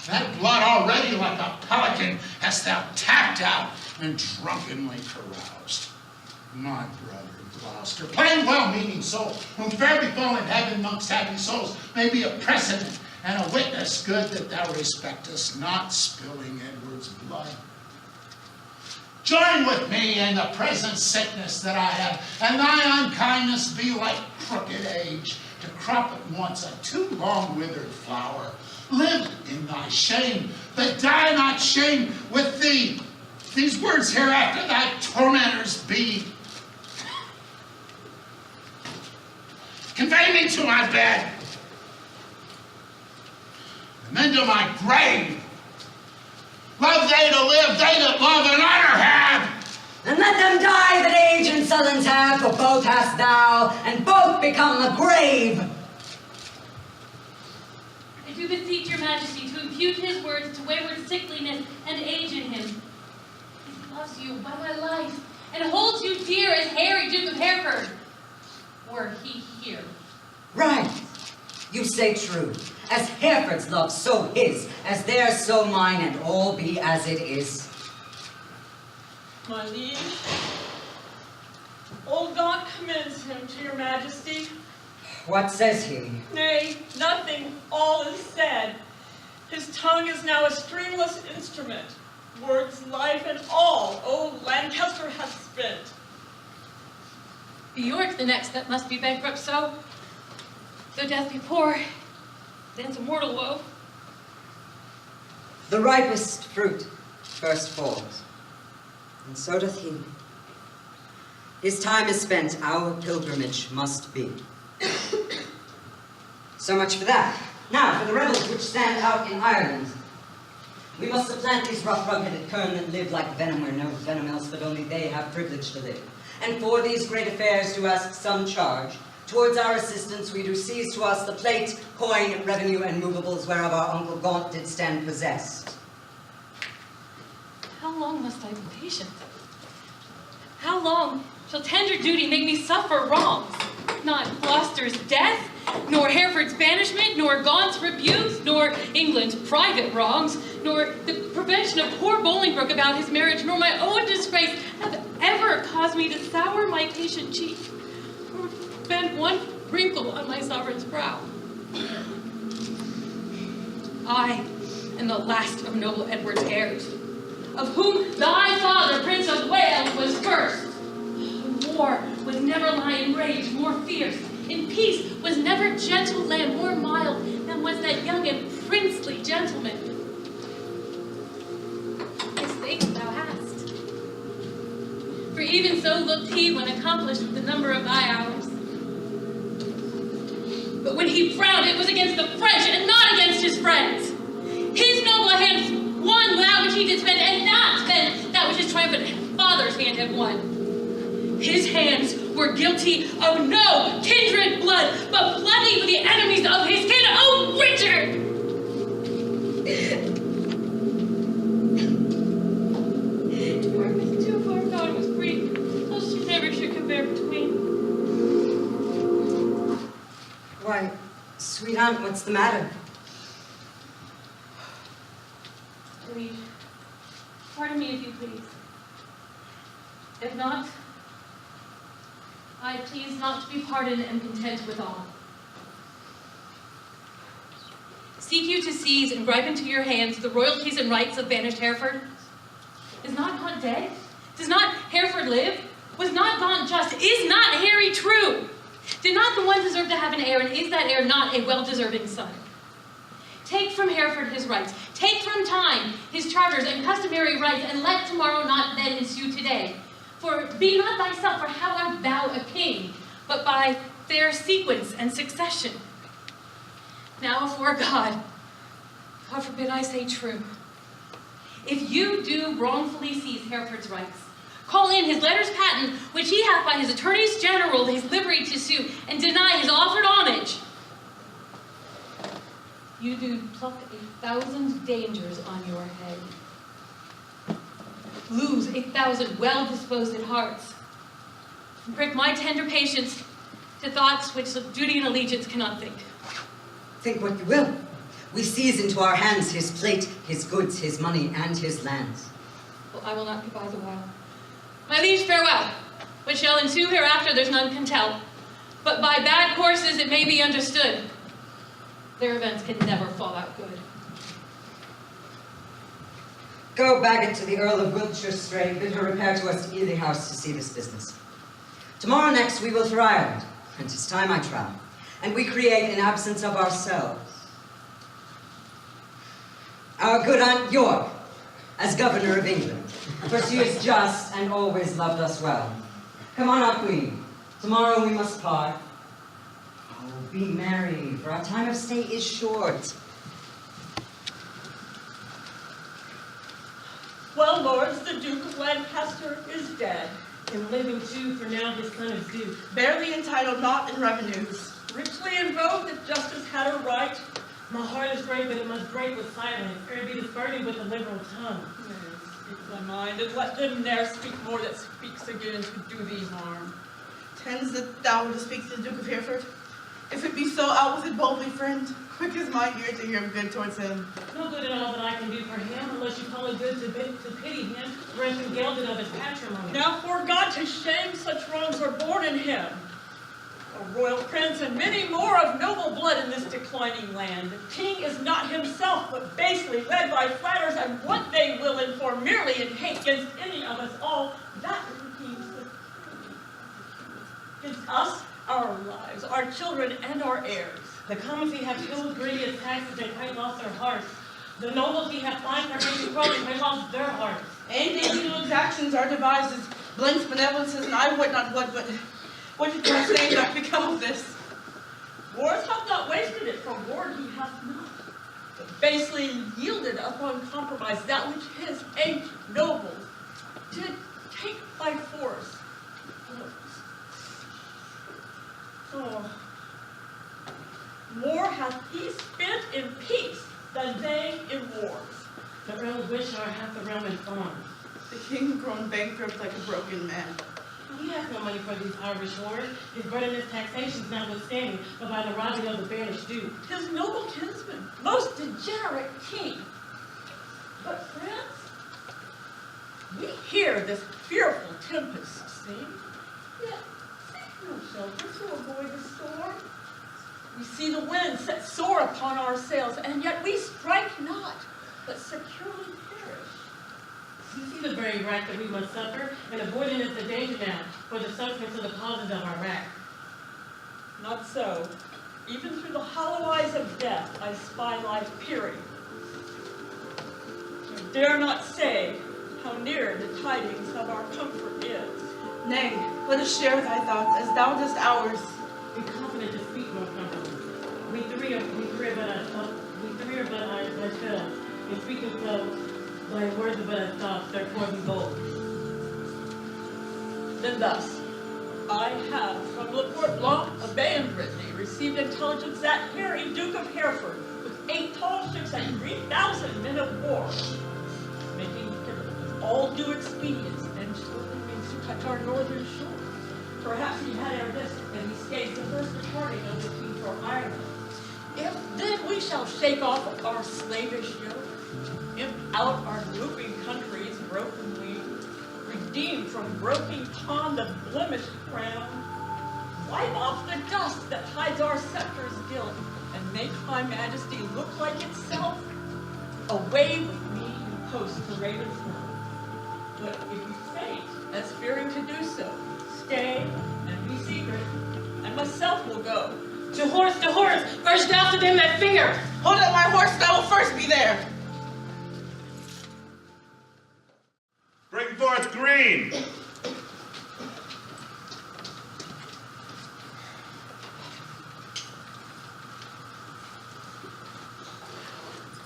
That blood already like a pelican hast thou tapped out and drunkenly caroused. My brother Gloucester, plain well-meaning soul, whom fair befallen heaven amongst happy souls may be a precedent and a witness good that thou respectest not spilling Edward's blood. Join with me in the present sickness that I have, and thy unkindness be like crooked age, to crop at once a too long withered flower. Live in thy shame, but die not shame with thee. These words hereafter thy tormentors be. Convey me to my bed, and then to my grave. Love they to live, they that love and honor have. And let them die that age and sullens have, for both hast thou, and both become the grave. I do beseech your majesty to impute his words to wayward sickliness and age in him. He loves you by my life, and holds you dear as Harry, Duke of Hereford, were he here. Right. You say true. As Hereford's love, so his. As theirs, so mine, and all be as it is. My liege, old Gaunt commends him to your majesty. What says he? Nay, nothing. All is said. His tongue is now a stringless instrument. Words, life, and all old Lancaster hath spent. Be York the next that must be bankrupt so. Though death be poor, then's a mortal woe. The ripest fruit first falls, and so doth he. His time is spent, our pilgrimage must be. So much for that. Now, for the rebels which stand out in Ireland. We must supplant these rough, rugged kern that live like venom where no venom else, but only they have privilege to live. And for these great affairs do ask some charge. Towards our assistance we do seize to us the plate, coin, revenue, and movables whereof our uncle Gaunt did stand possessed. How long must I be patient? How long shall tender duty make me suffer wrongs? Not Gloucester's death, nor Hereford's banishment, nor Gaunt's rebukes, nor England's private wrongs, nor the prevention of poor Bolingbroke about his marriage, nor my own disgrace have ever caused me to sour my patient cheek, or bend one wrinkle on my sovereign's brow. I am the last of noble Edward's heirs, of whom thy father, Prince of Wales, was first. War was never lion rage more fierce. In peace was never gentle land more mild than was that young and princely gentleman. This thing thou hast. For even so looked he when accomplished with the number of thy hours. But when he frowned, it was against the French and not against his friends. His noble hands won that which he did spend, and not spend that which his triumphant father's hand had won. His hands were guilty of no kindred blood, but bloody with the enemies of his kin. Oh, Richard! Where was too far God was free, till she never should compare between. Why, sweet aunt, what's the matter? Liege, pardon me if you please. If not, I please not to be pardoned and content with all. Seek you to seize and gripe into your hands the royalties and rights of banished Hereford? Is not Gaunt dead? Does not Hereford live? Was not Gaunt just? Is not Harry true? Did not the one deserve to have an heir, and is that heir not a well-deserving son? Take from Hereford his rights. Take from time his charters and customary rights, and let tomorrow not then ensue today. For be not thyself, for how art thou a king, but by fair sequence and succession. Now afore God forbid I say true, if you do wrongfully seize Hereford's rights, call in his letters patent, which he hath by his attorneys general his liberty to sue, and deny his offered homage, you do pluck 1,000 dangers on your head. Lose 1,000 well-disposed hearts, and prick my tender patience to thoughts which duty and allegiance cannot think. Think what you will. We seize into our hands his plate, his goods, his money, and his lands. Well, I will not be by the while. My liege, farewell. What shall ensue hereafter, there's none can tell. But by bad courses it may be understood, their events can never fall out good. Go back to the Earl of Wiltshire's stray, bid her repair to us to Ely House to see this business. Tomorrow next we will for Ireland, and 'tis time I trow, and we create in absence of ourselves our good Aunt York as Governor of England, for she is just and always loved us well. Come on, our Queen, tomorrow we must part. Oh, be merry, for our time of stay is short. Well, lords, the Duke of Lancaster is dead. And living too, for now his son is due. Barely entitled not in revenues. Richly in vogue that justice had a right. My heart is great, but it must break with silence, ere it be disburdened with a liberal tongue. Yes, speak thy mind, and let them ne'er speak more that speaks again to do thee harm. Tends that thou wouldst speak to the Duke of Hereford? If it be so, out with it boldly, friend. Quick is my ear to hear good towards him. No good at all that I can do for him, unless you call it good to pity him, ransom gelded of his patrimony. Now for God to shame such wrongs are born in him. A royal prince and many more of noble blood in this declining land. The king is not himself, but basely led by flatterers, and what they will inform merely in hate against any of us all, that repeats against us, our lives, our children, and our heirs. The commons have killed grievous taxes and quite lost their hearts. The nobles have fined for making fraud and quite lost their hearts. And illegal exactions are devised as blinks benevolences, and I would not what did you say not become of this? Wars hath not wasted it, for war he hath not, but basely yielded upon compromise that which his ancient nobles did take by force. Oh. More hath he spent in peace than they in wars. The Earl of Wishart hath the realm in arms. The king grown bankrupt like a broken man. He has no money for these Irish wars, his burdenous taxations notwithstanding, but by the robbing of the banished Duke. His noble kinsman, most degenerate king. But France, we hear this fearful tempest sing, yet seek no shelter to avoid the storm. We see the wind set sore upon our sails, and yet we strike not, but securely perish. You see the very wrack that we must suffer, and avoiding is the danger now, for the substance of the causes of our wrack. Not so. Even through the hollow eyes of death, I spy life peering. I dare not say how near the tidings of our comfort is. Nay, let us share thy thoughts as thou dost ours. Be confident to speak more comfortably. We three are but ourselves, and speaking so, thy words are but as thoughts, therefore be bold. Then thus, I have from Le Port Blanc of Bay in Brittany received intelligence that Harry, Duke of Hereford, with 8 tall ships and 3,000 men of war, making with all due expedience and shortly means to touch our northern shore. Perhaps he had ere this, and he stays the first departing of the king for Ireland. If then we shall shake off our slavish yoke, imp out our drooping country's broken wing, redeem from broken con the blemished crown, wipe off the dust that hides our scepter's guilt, and make my majesty look like itself, away with me in post to Ravensworth. But if you faint, as fearing to do so, stay and be secret, and myself will go. To horse, urged after them that fear. Hold up my horse, thou will first be there. Bring forth green.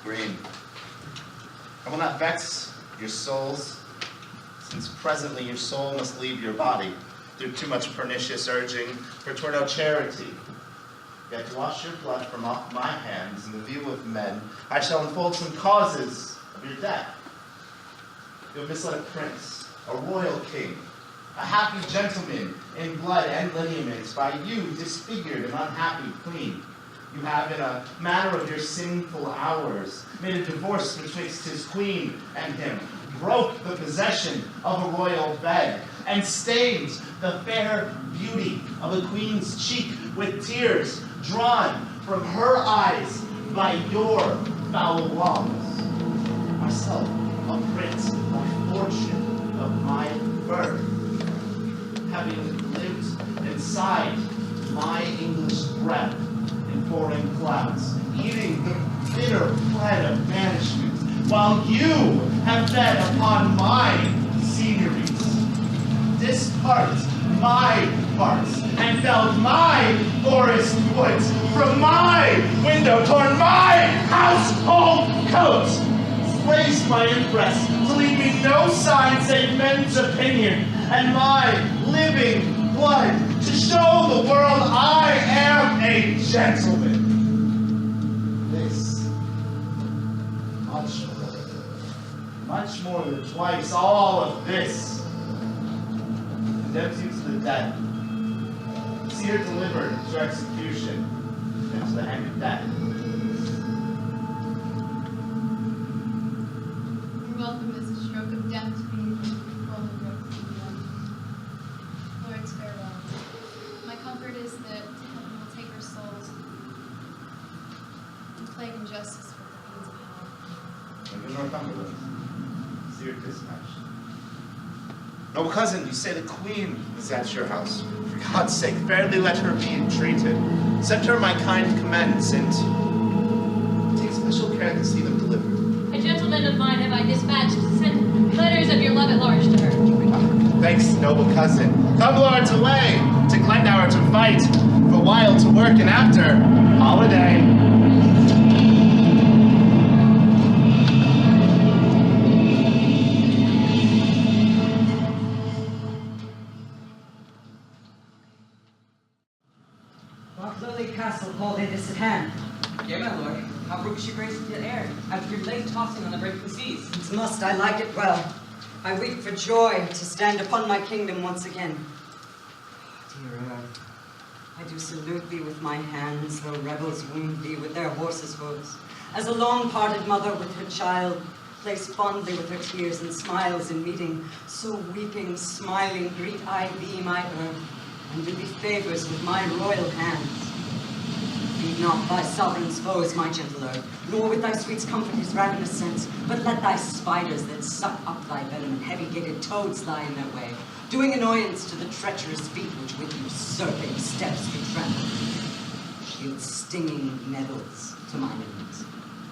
Green. I will not vex your souls, since presently your soul must leave your body through too much pernicious urging for toward no charity. Yet to wash your blood from off my hands in the view of men, I shall unfold some causes of your death. You have misled a prince, a royal king, a happy gentleman in blood and lineaments, by you disfigured an unhappy queen. You have, in a matter of your sinful hours, made a divorce betwixt his queen and him, broke the possession of a royal bed, and stained the fair beauty of a queen's cheek with tears drawn from her eyes by your foul laws. Myself, a prince by fortune of my birth, having lived inside my English breath in foreign clouds, eating the bitter bread of banishment, while you have fed upon my sceneries, dispart my parts, and felled my forest woods, from my window torn my household coats, raised my impress to leave me no sign save men's opinion, and my living blood to show the world I am a gentleman. This, much more than twice all of this, condemns you to the death. See her delivered to execution and to the hand of death. Your welcome is a stroke of death to me from Bolingbroke. Lords, farewell. My comfort is that heaven will take our souls and plague injustice with the means of hell. And good Northumberland, see your dispatch. Noble cousin, you say the queen is at your house. For God's sake, fairly let her be entreated. Send her my kind commends, and take special care to see them delivered. A gentleman of mine have I dispatched to send letters of your love at large to her. Thanks, noble cousin. Come, lords, away to Glendower to fight, for a while to work, and after holiday. Castle called in this at hand. Yea, my lord. How brooks your grace into the air, after your late tossing on the breaking seas? Since must I like it well. I weep for joy to stand upon my kingdom once again. Dear earth, I do salute thee with my hands, though rebels wound thee with their horses' hooves. As a long-parted mother with her child, plays fondly with her tears and smiles in meeting, so weeping, smiling, greet I thee, my earth, and do thee favors with my royal hands. Feed not thy sovereign's foes, my gentle earth, nor with thy sweets comfort his ravenous sense, but let thy spiders that suck up thy venom and heavy-gated toads lie in their way, doing annoyance to the treacherous feet which with usurping steps do trample. Shield stinging nettles to mine enemies,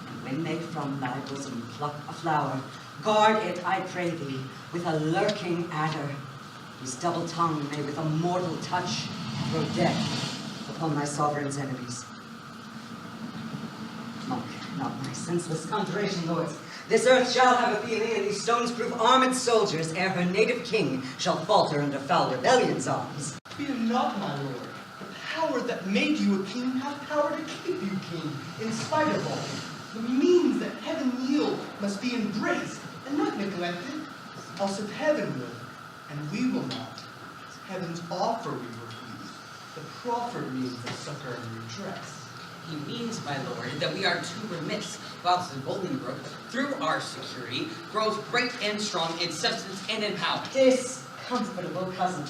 and when they from thy bosom pluck a flower, guard it, I pray thee, with a lurking adder, whose double tongue may with a mortal touch throw death upon thy sovereign's enemies. Mock not my senseless conjuration, lords. This earth shall have a feeling, and these stones prove armed soldiers, ere her native king shall falter under foul rebellion's arms. Fear not, my lord. The power that made you a king hath power to keep you king, in spite of all. The means that heaven yield must be embraced, and not neglected. Else if heaven will, and we will not, heaven's offer we refuse. The proffered means of succor and redress. He means, my lord, that we are too remiss, whilst the Bolingbroke, through our security, grows great and strong in substance and in power. Discomfortable cousin,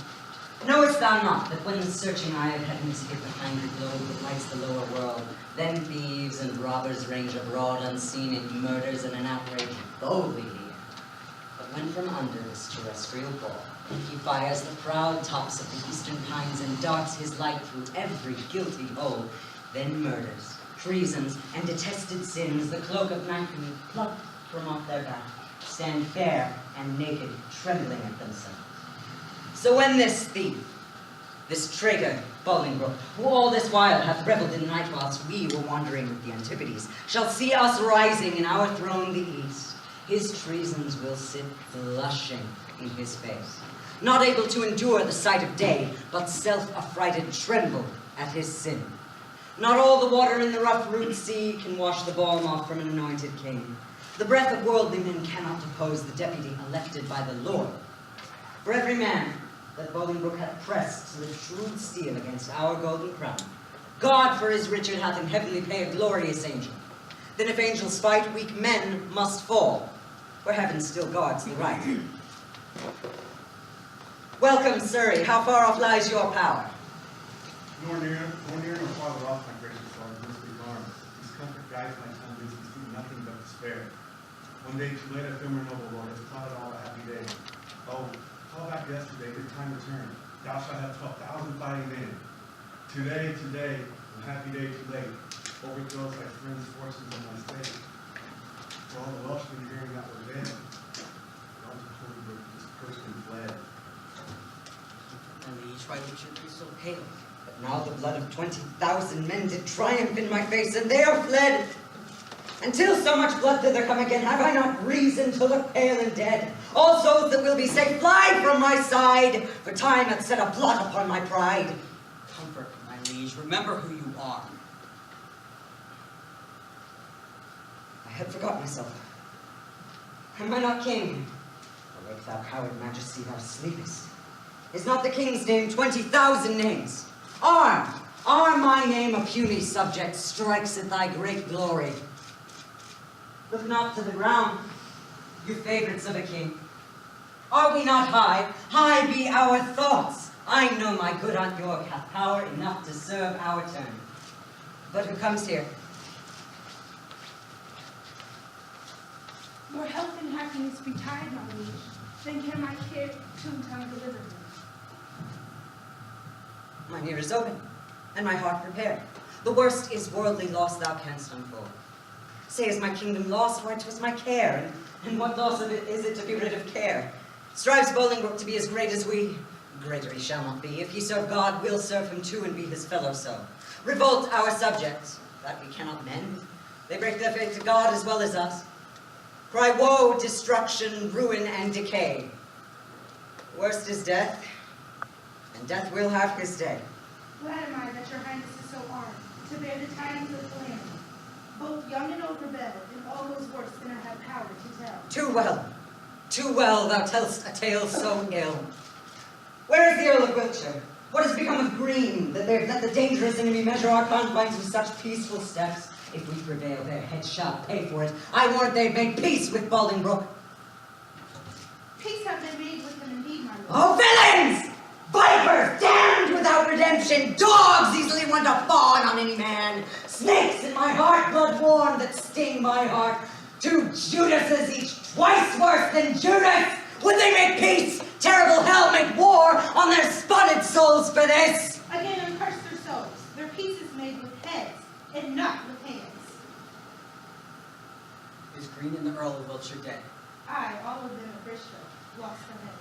knowest thou not that when the searching eye of heaven is hid behind the globe that lights the lower world, then thieves and robbers range abroad unseen in murders and in outrage boldly near. But when from under this terrestrial ball he fires the proud tops of the eastern pines and darts his light through every guilty hole, then murders, treasons, and detested sins, the cloak of night being plucked from off their back, stand fair and naked, trembling at themselves. So when this thief, this traitor, Bolingbroke, who all this while hath revelled in the night whilst we were wandering with the Antipodes, shall see us rising in our throne the east, his treasons will sit blushing in his face, not able to endure the sight of day, but self-affrighted tremble at his sin. Not all the water in the rough-root sea can wash the balm off from an anointed king. The breath of worldly men cannot depose the deputy elected by the Lord. For every man that Bolingbroke hath pressed to the shrewd steel against our golden crown, God for his Richard hath in heavenly pay a glorious angel. Then if angels fight, weak men must fall, for heaven still guards the right. Welcome, Surrey. How far off lies your power? Nor near nor farther off, my gracious lord, must be armed. His comfort guides my tongue, bids me see nothing but despair. One day too late, I feel my noble lord has plotted all a happy day. Oh, call back yesterday, his time returned. Thou shalt have 12,000 fighting men. Today, a happy day too late, overthrows thy friends' fortunes on my state. For all the Welshmen hearing that were dead, all the Bolingbroke dispersed and fled. And each why we should be so pale. But now the blood of 20,000 men did triumph in my face, and they are fled. Until so much blood thither come again, have I not reason to look pale and dead? All souls that will be safe, fly from my side, for time hath set a blot upon my pride. Comfort, my liege, remember who you are. I had forgot myself. Am I not king? Awake, thou coward majesty, thou sleepest. Is not the king's name 20,000 names? Arm! Arm my name, a puny subject, strikes at thy great glory. Look not to the ground, you favorites of a king. Are we not high? High be our thoughts. I know my good Aunt York hath power enough to serve our turn. But who comes here? More health and happiness betide, my liege, then can my care tomb tongue deliver me. Mine ear is open, and my heart prepared. The worst is worldly loss thou canst unfold. Say, is my kingdom lost? Why, 'twas my care, and what loss of it is it to be rid of care? Strives Bolingbroke to be as great as we? Greater he shall not be. If he serve God, we'll serve him too, and be his fellow so. Revolt our subjects, that we cannot mend. They break their faith to God as well as us. Cry woe, destruction, ruin, and decay. Worst is death, and death will have his day. Glad am I that your highness is so armed, to bear the tidings of calamity. Both young and old rebel, and all goes worse than I have power to tell. Too well. Too well thou tell'st a tale so ill. Where is the Earl of Wiltshire? What has become of Green, that they've let the dangerous enemy measure our confines with such peaceful steps? If we prevail, their heads shall pay for it. I warrant they've made peace with Bolingbroke. Peace have they made with them indeed, my lord. Oh, villains! Vipers, damned without redemption! Dogs easily want to fawn on any man! Snakes in my heart, blood warm, that sting my heart! 2 Judases, each twice worse than Judas! Would they make peace? Terrible hell make war on their spotted souls for this! Again, uncurse their souls. Their peace is made with heads, and not with hands. Is Green and the Earl of Wiltshire dead? Aye, all of them at Bristol lost their heads.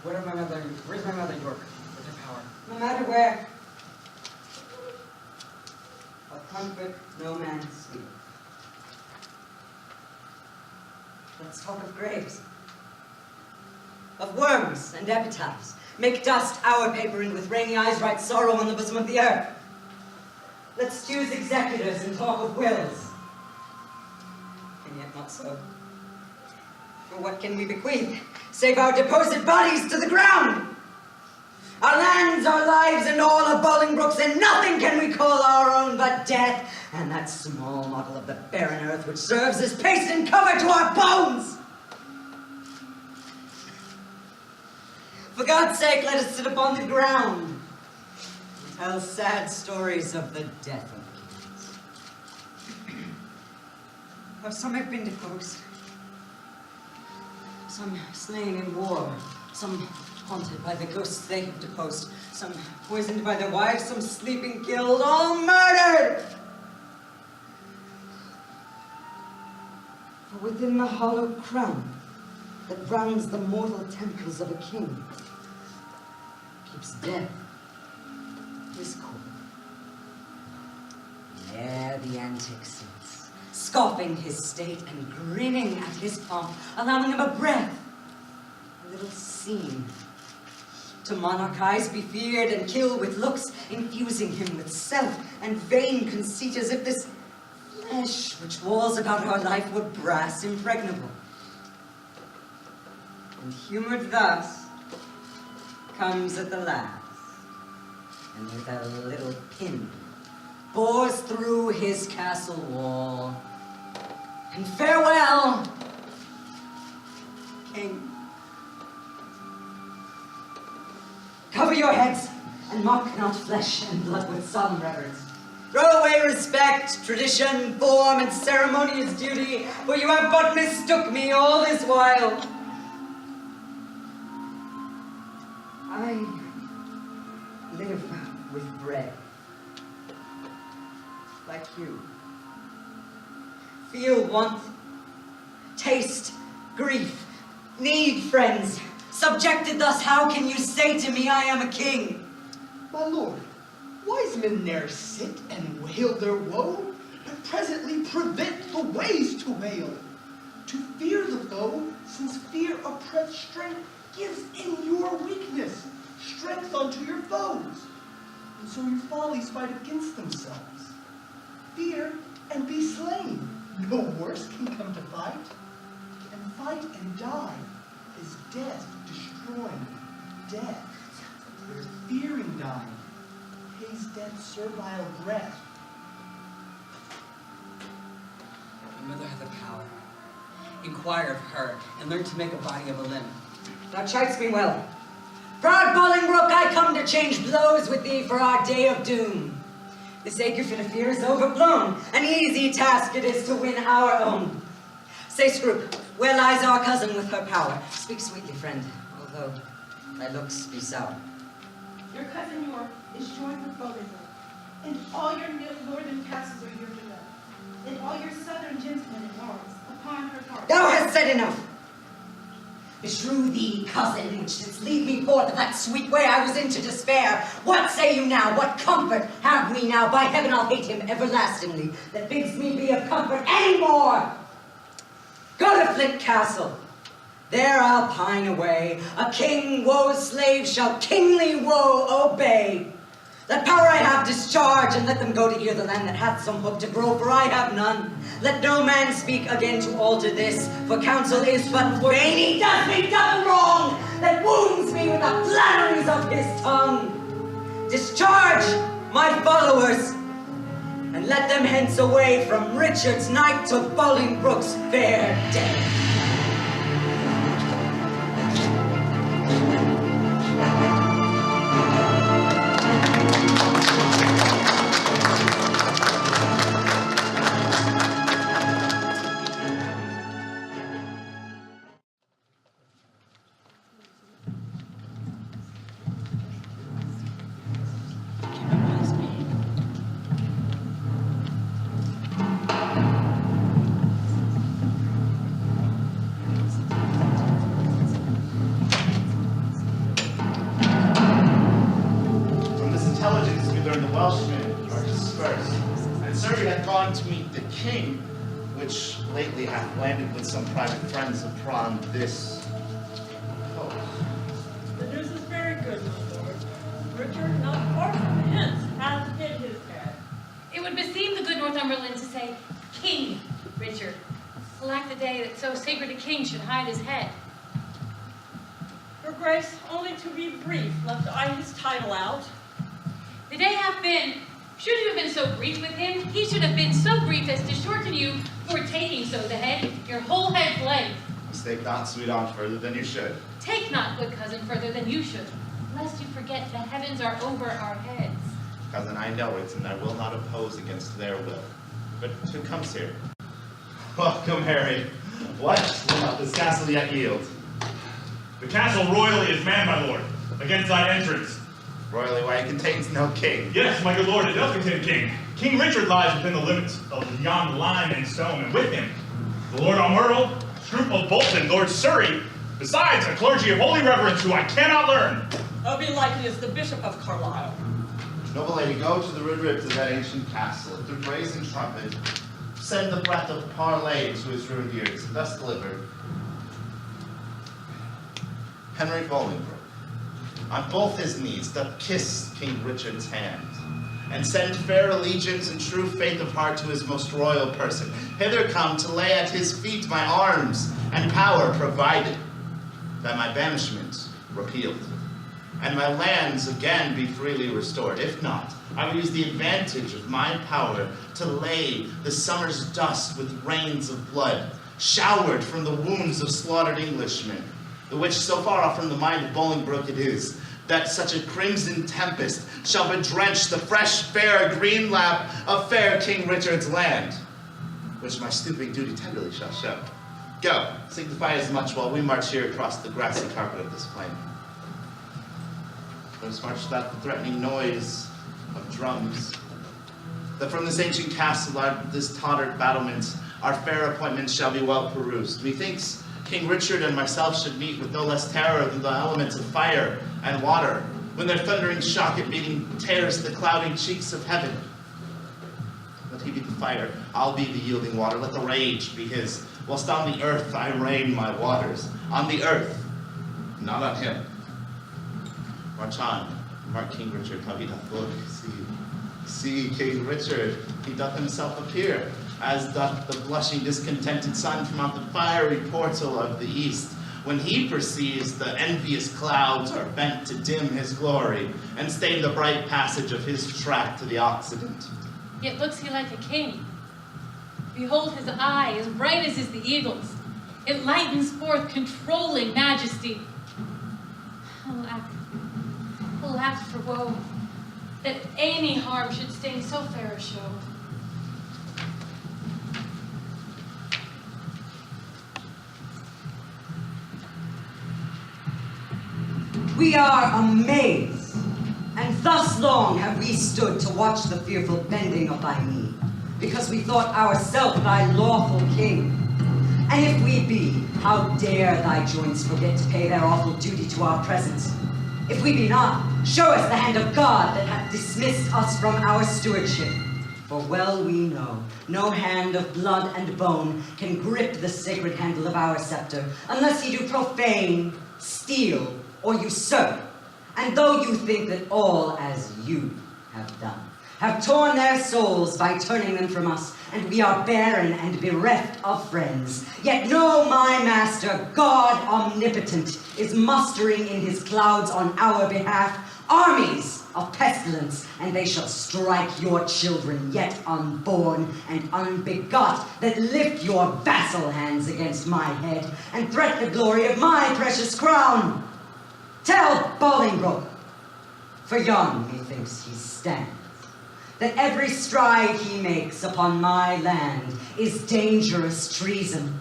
Where's my mother York with her power? No matter where. Of comfort no man speak. Let's talk of graves. Of worms and epitaphs. Make dust our paper, and with rainy eyes write sorrow on the bosom of the earth. Let's choose executors and talk of wills. And yet not so. For what can we bequeath, save our deposed bodies to the ground? Our lands, our lives, and all of Bolingbroke's, and nothing can we call our own but death, and that small model of the barren earth which serves as paste and cover to our bones. For God's sake, let us sit upon the ground and tell sad stories of the death of kings. For some have been deposed, some slain in war, some haunted by the ghosts they have deposed, some poisoned by their wives, some sleeping killed, all murdered! For within the hollow crown that rounds the mortal temples of a king keeps death his core. There the antic sits, scoffing his state and grinning at his pomp, allowing him a breath, a little scene. To monarch eyes be feared and kill with looks, infusing him with self and vain conceit, as if this flesh which walls about our life were brass impregnable. And humored thus, comes at the last, and with a little pin bores through his castle wall. And farewell, King. Cover your heads, and mock not flesh and blood with solemn reverence. Throw away respect, tradition, form, and ceremonious duty, for you have but mistook me all this while. I live with bread, like you. Feel want, taste grief, need friends. Subjected thus, how can you say to me I am a king? My lord, wise men ne'er sit and wail their woe, but presently prevent the ways to wail. To fear the foe, since fear oppressed strength gives in your weakness strength unto your foes, and so your follies fight against themselves. Fear and be slain, no worse can come to fight, and fight and die is death destroying death, where fearing dying pays death's servile breath. My mother hath a power. Inquire of her, and learn to make a body of a limb. Thou chidest me well. Proud Bolingbroke, I come to change blows with thee for our day of doom. This ache you finna fear is overblown. An easy task it is to win our own. Say, Scroop, where lies our cousin with her power? Speak sweetly, friend, although thy looks be sour. Your cousin York is joined with Bolingbroke, and all your northern castles are here below, and all your southern gentlemen in arms upon her part. Thou hast said enough. Beshrew thee, cousin, which didst lead me forth of that sweet way I was in to despair. What say you now? What comfort have we now? By heaven, I'll hate him everlastingly, that bids me be of comfort any more. Go to Flint Castle. There I'll pine away. A king woe's slave shall kingly woe obey. That power I have discharge, and let them go to hear the land that hath some hope to grow, for I have none. Let no man speak again to alter this, for counsel is but vain. He does me double wrong, that wounds me with the flatteries of his tongue. Discharge my followers, and let them hence away from Richard's night to Bolingbroke's fair day. Lately hath landed with some private friends upon this coast. The news is very good, my lord. Richard, not far from hence, hath hid his head. It would beseem the good Northumberland to say, King Richard. Alack the day that so sacred a king should hide his head. Your grace, only to be brief, left I his title out. The day hath been, should you have been so brief with him, he should have been so brief as to shorten you for taking so the head, your whole head's length. Mistake not, sweet aunt, further than you should. Take not, good cousin, further than you should, lest you forget the heavens are over our heads. Cousin, I know it, and I will not oppose against their will. But who comes here? Welcome, Harry. What will not this castle yet yield? The castle royally is manned, my lord, against thy entrance. Royally, why it contains no king. Yes, my good lord, it does contain a king. King Richard lies within the limits of yon lime and stone, and with him, the Lord Almerle, Scroop of Bolton, Lord Surrey, besides a clergy of holy reverence who I cannot learn. I'll be likely as the Bishop of Carlisle. Noble lady, go to the rude ribs of that ancient castle, and through brazen trumpet, send the breath of parley to his ruined ears, and thus deliver Henry Bolingbroke, on both his knees, doth kiss King Richard's hand, and send fair allegiance and true faith of heart to his most royal person, hither come to lay at his feet my arms and power provided, that my banishment repealed, and my lands again be freely restored. If not, I will use the advantage of my power to lay the summer's dust with rains of blood, showered from the wounds of slaughtered Englishmen, the which so far off from the mind of Bolingbroke it is, that such a crimson tempest shall bedrench the fresh, fair, green lap of fair King Richard's land, which my stooping duty tenderly shall show. Go, signify as much while we march here across the grassy carpet of this plain. Let us march without the threatening noise of drums, that from this ancient castle, this tottered battlement, our fair appointments shall be well perused. Methinks King Richard and myself should meet with no less terror than the elements of fire and water, when their thundering shock at meeting tears the cloudy cheeks of heaven. Let he be the fire, I'll be the yielding water, let the rage be his, whilst on the earth I rain my waters. On the earth, not on him. March on, mark King Richard, how he doth look, see King Richard, he doth himself appear, as doth the blushing discontented sun from out the fiery portal of the east, when he perceives the envious clouds are bent to dim his glory, and stain the bright passage of his track to the Occident. Yet looks he like a king. Behold his eye, as bright as is the eagle's. It lightens forth controlling majesty. Alack for woe, that any harm should stain so fair a show. We are amazed, and thus long have we stood to watch the fearful bending of thy knee, because we thought ourselves thy lawful king. And if we be, how dare thy joints forget to pay their awful duty to our presence? If we be not, show us the hand of God that hath dismissed us from our stewardship. For well we know, no hand of blood and bone can grip the sacred handle of our scepter, unless he do profane, steal, or usurp. And though you think that all as you have done, have torn their souls by turning them from us, and we are barren and bereft of friends. Yet know my master, God omnipotent, is mustering in his clouds on our behalf armies of pestilence, and they shall strike your children yet unborn and unbegot, that lift your vassal hands against my head and threat the glory of my precious crown. Tell Bolingbroke, for young methinks he stands, that every stride he makes upon my land is dangerous treason.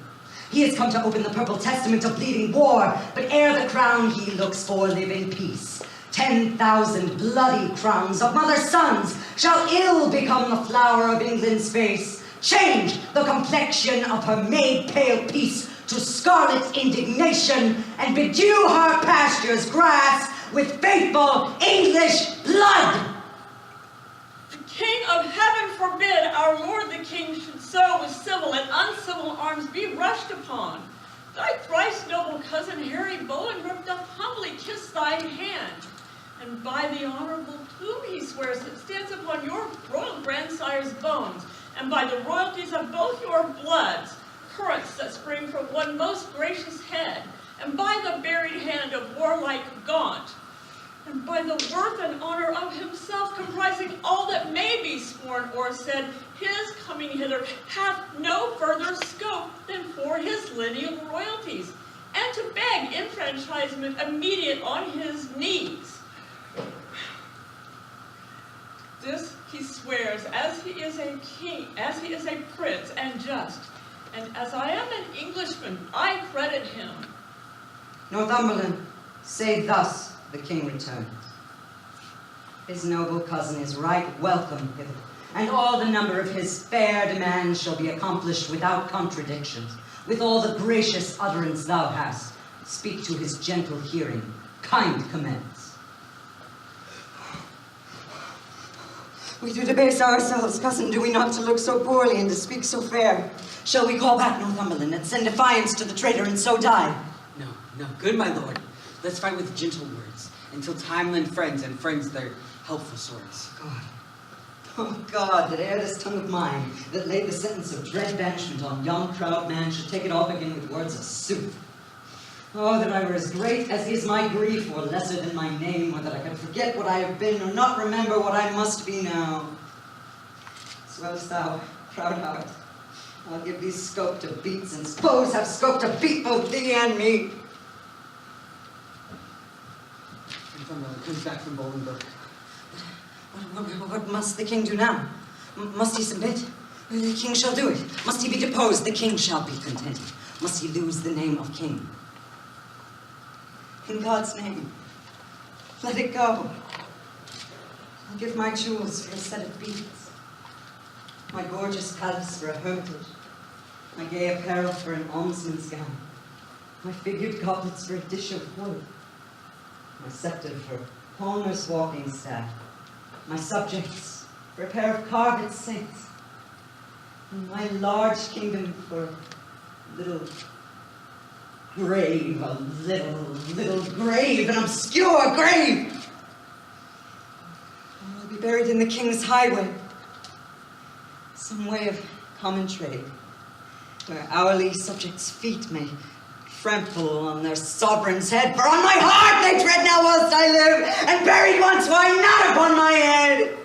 He has come to open the purple testament of bleeding war, but ere the crown he looks for live in peace. 10,000 bloody crowns of mother sons shall ill become the flower of England's face, change the complexion of her maid pale peace to scarlet indignation, and bedew her pastures grass with faithful English blood. The King of heaven forbid our Lord the King should so with civil and uncivil arms be rushed upon. Thy thrice noble cousin Harry Bolingbroke doth humbly kiss thine hand, and by the honorable plume he swears that stands upon your royal grandsire's bones, and by the royalties of both your bloods, currents that spring from one most gracious head, and by the buried hand of warlike Gaunt, and by the worth and honor of himself, comprising all that may be sworn or said, his coming hither hath no further scope than for his lineal royalties, and to beg enfranchisement immediate on his knees. This he swears, as he is a king, as he is a prince and just, and as I am an Englishman, I credit him. Northumberland, say thus the king returns. His noble cousin is right welcome hither, and all the number of his fair demands shall be accomplished without contradictions. With all the gracious utterance thou hast, speak to his gentle hearing, kind commands. We do debase ourselves, cousin, do we not, to look so poorly and to speak so fair? Shall we call back Northumberland and send defiance to the traitor and so die? No, no, good my lord. Let's fight with gentle words, until time lend friends and friends their helpful swords. God. Oh God, that ere this tongue of mine, that laid the sentence of dread banishment on yon proud man, should take it off again with words of sooth. Oh, that I were as great as is my grief, or lesser than my name, or that I could forget what I have been, or not remember what I must be now. Swellest thou, proud heart, I'll give thee scope to beats, and foes have scope to beat both thee and me. Northumberland comes back from Bolingbroke. What must the king do now? Must he submit? The king shall do it. Must he be deposed? The king shall be contented. Must he lose the name of king? In God's name, let it go. I'll give my jewels for a set of beads, my gorgeous palace for a hermitage, my gay apparel for an almsman's gown, my figured goblets for a dish of wood, my scepter for Palmer's walking staff, my subjects for a pair of carved saints, and my large kingdom for a little grave, a little grave, an obscure grave. I'll be buried in the king's highway, some way of common trade, where hourly subjects' feet may trample on their sovereign's head, for on my heart they tread now whilst I live, and buried once, why not upon my head?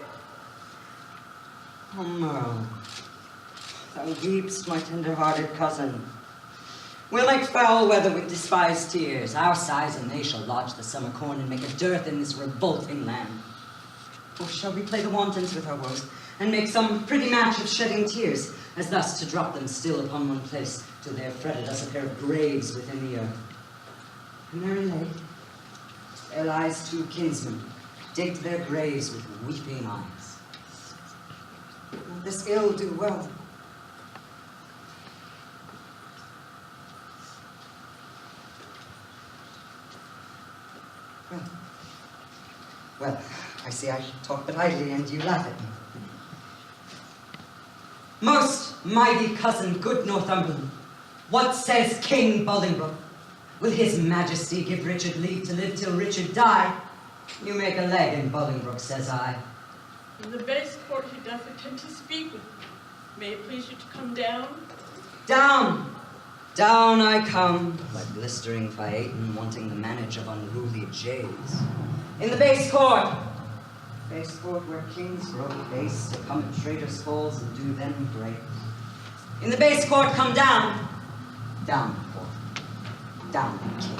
Oh, Merle, thou weep'st, my tender-hearted cousin. We'll make foul weather with despised tears. Our sighs and they shall lodge the summer corn and make a dearth in this revolting land. Or shall we play the wantons with our woes, and make some pretty match of shedding tears, as thus to drop them still upon one place, till they have fretted us a pair of graves within the earth? And there lay, there lies two kinsmen, digged their graves with weeping eyes. Will this ill do well? Well, I see I talk but idly, and you laugh at me. Most mighty cousin, good Northumberland, what says King Bolingbroke? Will his majesty give Richard leave to live till Richard die? You make a leg in Bolingbroke, says I. In the base court he doth intend to speak with me. May it please you to come down? Down! Down I come, like blistering Phaeton wanting the manage of unruly jays. In the base court where kings grow base, to come at traitors' falls and do them break. In the base court come down, down the court, down the king,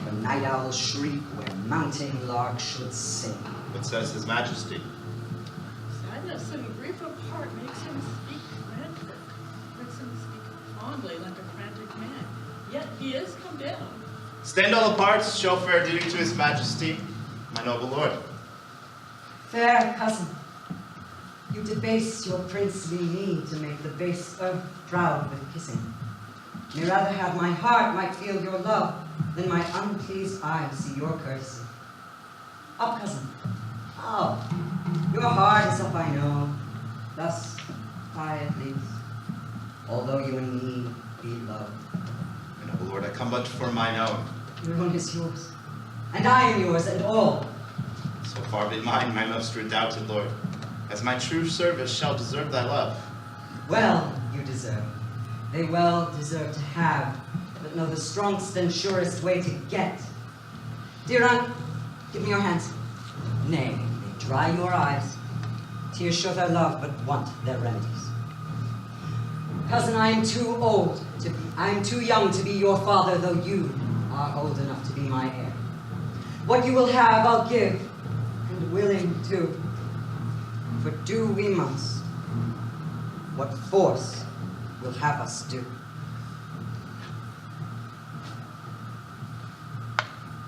where night owls shriek, where mounting lark should sing. What says his majesty? Sadness and grief of heart makes him speak frantic, makes him speak fondly like a frantic man. Yet he is come down. Stand all apart, show fair duty to his majesty, my noble lord. Fair cousin, you debase your princely knee to make the base earth proud with kissing. May rather have my heart might feel your love than my unpleased eyes see your courtesy. Up, cousin, up. Your heart is up, I know. Thus, I at least, although you in me be loved. My noble lord, I come but for mine own. Your own is yours, and I am yours, and all. So far be mine, my most redoubted lord, as my true service shall deserve thy love. Well you deserve. They well deserve to have, but know the strongest and surest way to get. Dear aunt, give me your hands. Nay, they dry your eyes. Tears show their love, but want their remedies. Cousin, I am too young to be your father, though you are old enough to be my heir. What you will have, I'll give, and willing too. For do we must what force will have us do.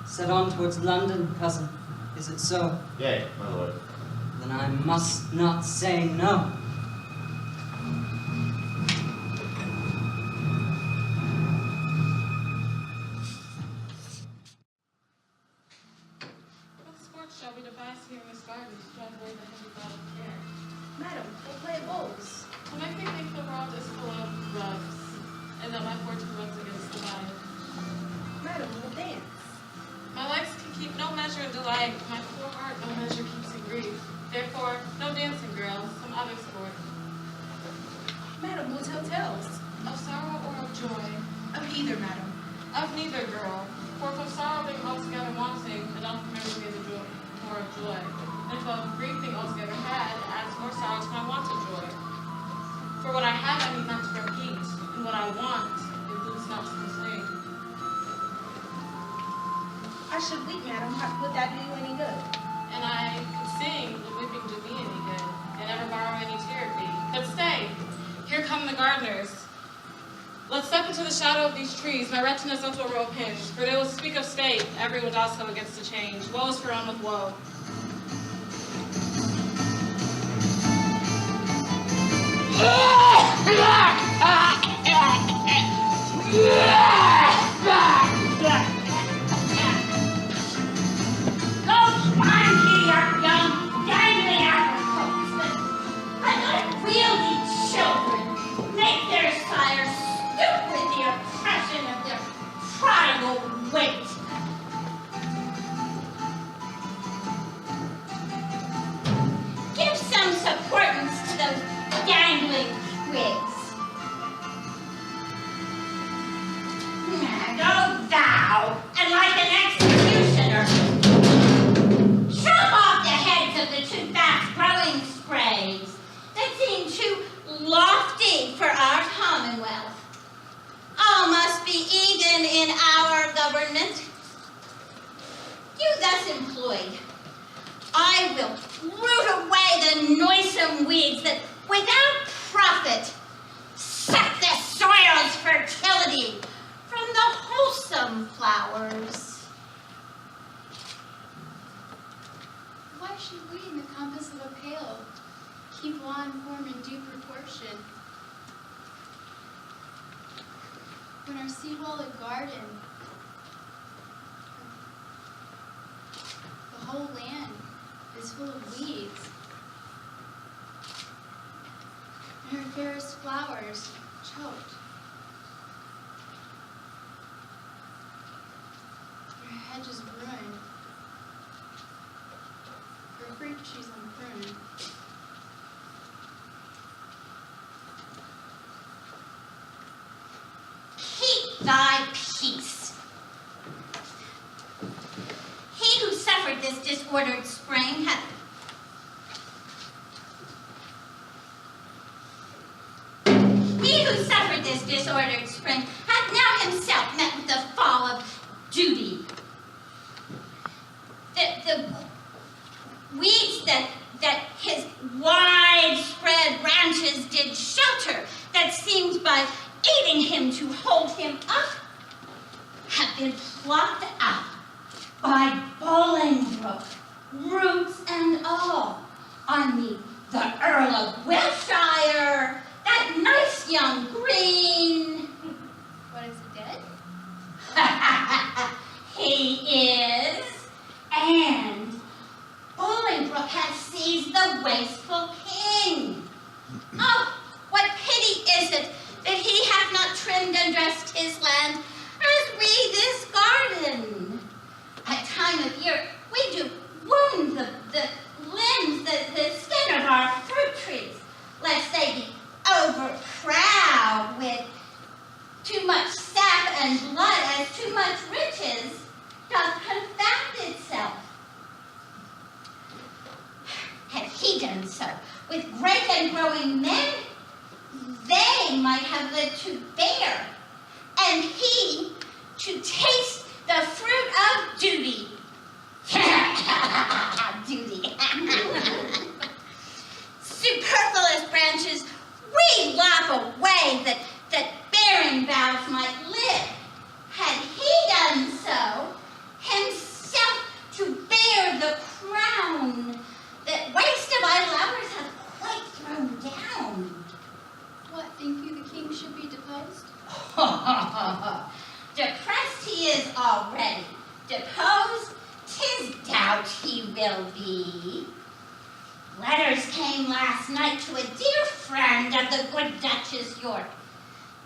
Set on towards London, cousin, is it so? Yea, my lord. Then I must not say no. Shall we devise here in this garden to drive away the heavy thought of care? Madam, we'll play bowls. When I think the world is full of rugs, and that my fortune runs against the tide. Madam, we'll dance. My legs can keep no measure in delight, my poor heart no measure keeps in grief. Therefore, no dancing, girls, some other sport. Madam, we'll tell tales. Of sorrow or of joy? Of either, madam. Of neither, girl. For if of sorrow being altogether wanting, it often remembers me the joy. More of joy. And if of grief being altogether had, it adds more sorrow to my want of joy. For what I have I need not to repeat, and what I want, it lose not to complain. I should weep, madam. Would that do you any good? And I could sing, would weeping do me any good, and never borrow any tear of thee. But stay, here come the gardeners. Let's step into the shadow of these trees, my retinas unto a row of hinge, for they will speak of state, every would also against the change. Woe is for one with woe. Unwieldy children make their sires stoop with the oppression of their prodigal weight. Give some supportance to those dangling twigs. Go thou, and like an executioner, chop off the heads of the too fast-growing sprays that seem too lofty for our commonwealth. All must be even in our government. You thus employed, I will root away the noisome weeds that without profit sap the soil's fertility from the wholesome flowers. Why should we, in the compass of a pail, keep law and form in due proportion? When our seawall-lit garden, the whole land is full of weeds, and her fairest flowers choked. Her hedges ruined, her free trees unpruned. Keep thy peace. He who suffered this disordered spring hath disordered spring hath now himself met with the fall of duty. The weeds that his widespread branches did shelter, that seemed by aiding him to hold him up, have been plucked out by Bolingbroke, roots and all, on the Earl of Wiltshire, that nice young green. What, is he dead? He is, and Bolingbroke has seized the wasteful king. Oh, what pity is it that he hath not trimmed and dressed his land as we this garden. At time of year, we do wound the limbs, the skin of our fruit trees, lest they be overcrowded with too much sap and blood, as too much riches doth confound itself. Had he done so with great and growing men, they might have lived to bear, and he to taste the fruit of duty. Duty. Superfluous branches we lop away that bearing boughs might live. Had he done so, himself to bear the crown that waste of idle hours hath quite thrown down. What, think you the king should be deposed? Depressed he is already. Deposed, 'tis doubt he will be. Letters came last night to a dear friend of the good Duchess York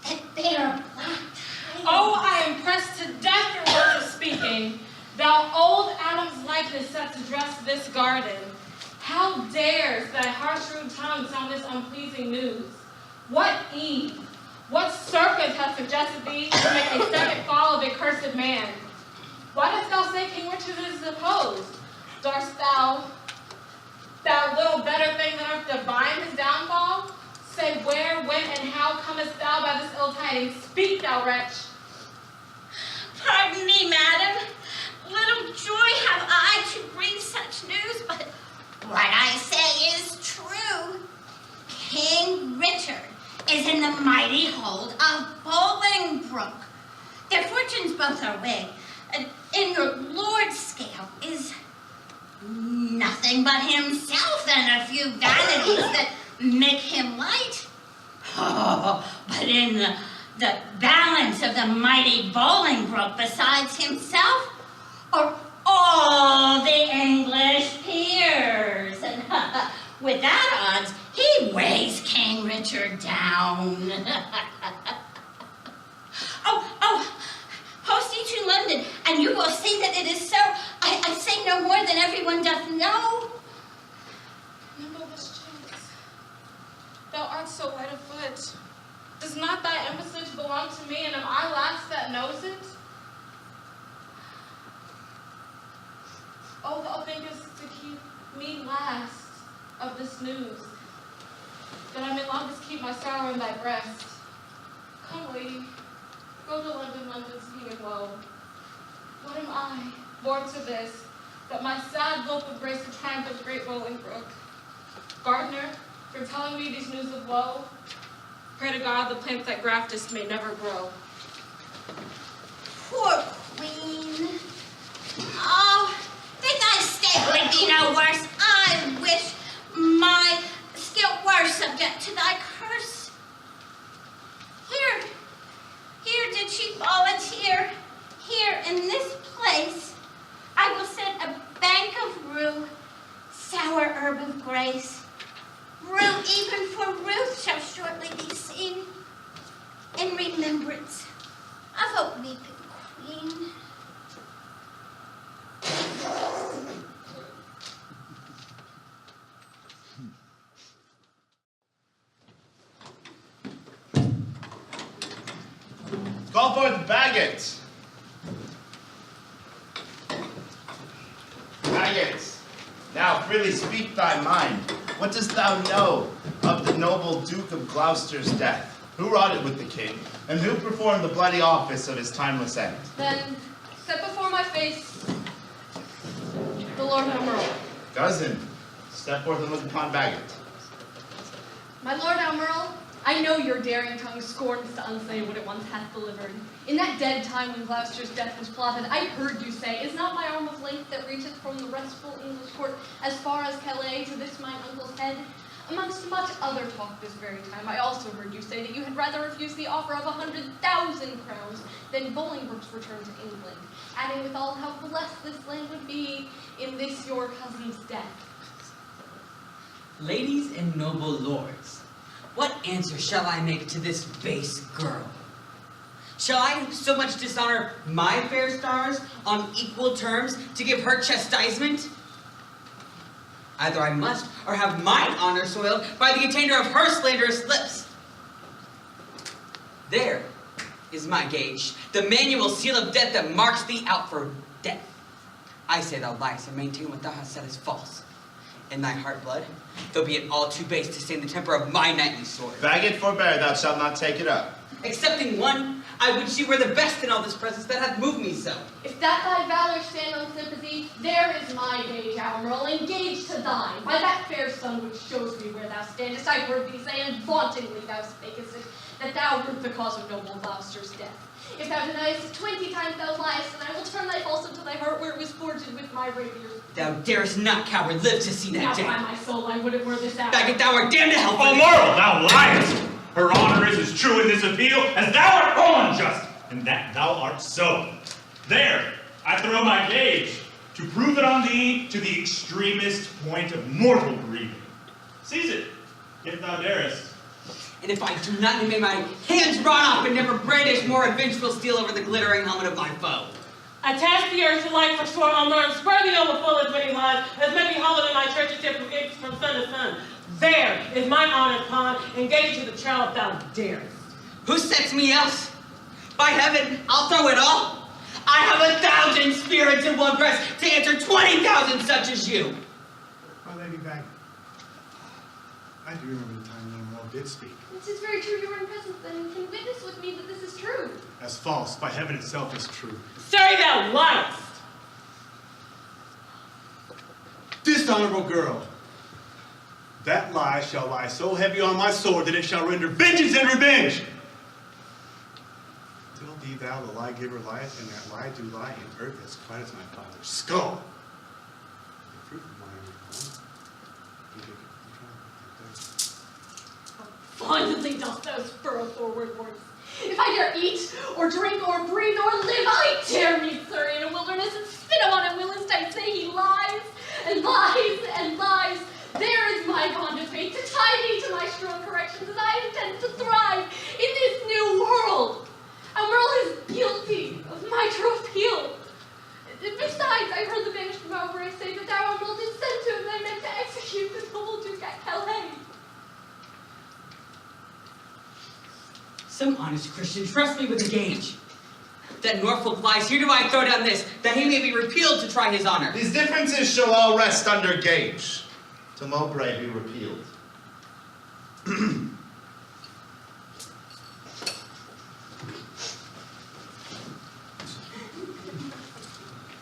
that bear black tidings. Oh, I am pressed to death your words of speaking. Thou old Adam's likeness set to dress this garden. How dares thy harsh rude tongue sound this unpleasing news? What Eve, what serpent hath suggested thee to make a second fall of a cursed man? Why dost thou say King Richard is deposed? Darst thou little better thing than earth divine his downfall? Say where, when, and how comest thou by this ill tidings? Speak, thou wretch. Pardon me, madam. Little joy have I to bring such news, but what I say is true. King Richard is in the mighty hold of Bolingbroke. Their fortunes both are weighed. In your lord's scale is nothing but himself and a few vanities that make him light. Oh, but in the balance of the mighty Bolingbroke, besides himself, are all the English peers. And with that odds, he weighs King Richard down. Oh, post ye to London, and you will see that it is so. I say no more than everyone doth know. Remember this chance. Thou art so light of foot. Does not thy embassage belong to me, and am I last that knows it? Oh, thou thinkest to keep me last of this news, that I may longest keep my sorrow in thy breast. Come, lady, go to London, London's king of woe. What am I, born to this, that my sad look would grace the triumph of great Bolingbroke? Gardener, for telling me these news of woe, pray to God the plants that graftest may never grow. Poor queen. Oh, think thy state would be no worse. I wish my skill were subject to thy curse. Here did she volunteer. Here in this place, I will set a bank of rue, sour herb of grace. Rue even for Ruth shall shortly be seen, in remembrance of a weeping queen. Call forth Bagot. Bagot, now freely speak thy mind. What dost thou know of the noble Duke of Gloucester's death? Who wrought it with the king, and who performed the bloody office of his timeless end? Then set before my face the Lord Admiral. Cousin, step forth and look upon Bagot. My Lord Admiral, I know your daring tongue scorns to unsay what it once hath delivered. In that dead time when Gloucester's death was plotted, I heard you say, is not my arm of length that reacheth from the restful English court as far as Calais to this mine uncle's head? Amongst much other talk this very time, I also heard you say that you had rather refuse the offer of 100,000 crowns than Bolingbroke's return to England, adding withal how blessed this land would be in this your cousin's death. Ladies and noble lords, what answer shall I make to this base girl? Shall I so much dishonor my fair stars on equal terms to give her chastisement? Either I must, or have mine honor soiled by the attainder of her slanderous lips. There is my gage, the manual seal of death that marks thee out for death. I say thou liest, and maintain what thou hast said is false. In thy heart blood, though be it all too base to stain the temper of my knightly sword. Bagot, forbear, thou shalt not take it up. Excepting one, I would she were the best in all this presence that hath moved me so. If that thy valor stand on sympathy, there is my gage, Admiral, engaged to thine, by that fair sun which shows me where thou standest. I heard thee say, and vauntingly thou spakest it, that thou wert the cause of noble Gloucester's death. If thou deniest it 20 times thou liest, and I will turn thy false into thy heart where it was forged with my rapier. Thou darest not, coward, live to see that day. Now by my soul, I would it were this hour. Bagot, thou art damned to hell for O Moral, thou liest! Her honor is as true in this appeal as thou art unjust, and that thou art so. There, I throw my gage, to prove it on thee to the extremest point of mortal grieving. Seize it, if thou darest. And if I do not, may my hands run off and never brandish more vengeful steel over the glittering helmet of my foe. I task the earth to light for sore honor, and spur the overfull as many lives as may be hollowed in my churches here from sun to sun. There is my honored pawn, engaged to the child thou darest. Who sets me else? By heaven, I'll throw it all. I have 1,000 spirits in one breast to answer 20,000 such as you. My Lady Bagot, I do remember the time when Earl did speak. This is very true, you were in presence then, and can witness with me that this is true. As false, by heaven itself is true. Sorry thou liest! Dishonorable girl, that lie shall lie so heavy on my sword that it shall render vengeance and revenge. Tell thee thou the lie giver lieth, and that lie do lie in earth as quiet as my father's skull. The proof of my Fondly dost thou spur forward words. If I dare eat, or drink, or breathe, or live, I dare meet Surrey in a wilderness and spit him on a Willist. I say he lies, and lies, and lies. There is my bond of faith to tie me to my strong corrections as I intend to thrive in this new world. Admiral is guilty of my true appeal. Besides, I heard the banished Mowbray say that thou, Admiral, did send to him and meant to execute the noble Duke at Calais. Some honest Christian, trust me with the gage. That Norfolk lies, here do I throw down this, that he may be repealed to try his honor. These differences shall all rest under gage, till Mowbray be repealed.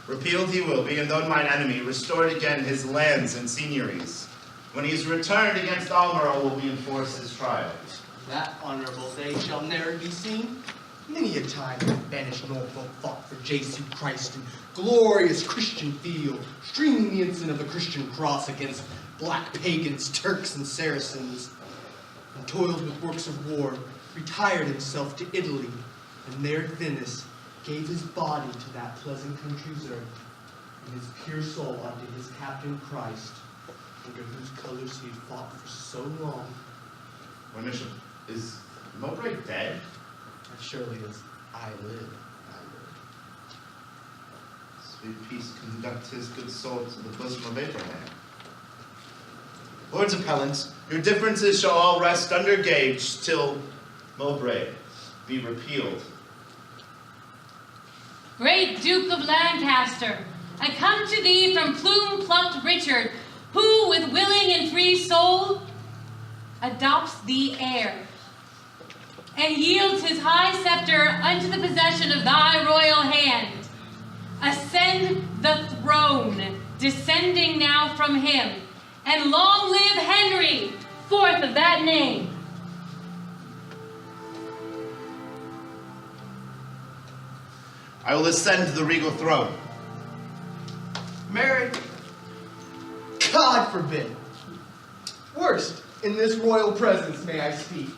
Repealed he will be, and though mine enemy, restored again his lands and seigneuries. When he is returned against Almerle, will be enforced his trials. That honorable day shall ne'er be seen. Many a time that banished Norfolk fought for Jesu Christ in glorious Christian field, streaming the ensign of the Christian cross against black pagans, Turks, and Saracens, and toiled with works of war, retired himself to Italy, and there at Venice gave his body to that pleasant country's earth, and his pure soul unto his captain Christ, under whose colors he had fought for so long. My mission is Mowbray dead? As surely as I live, Sweet peace conduct his good soul to the bosom of Abraham. Lords appellants, your differences shall all rest under gage till Mowbray be repealed. great Duke of Lancaster, I come to thee from plume-plucked Richard, who with willing and free soul adopts thee heir, and yields his high scepter unto the possession of thy royal hand. Ascend the throne, descending now from him, and long live Henry, fourth of that name. I will ascend to the regal throne. Mary, God forbid. Worst, in this royal presence may I speak,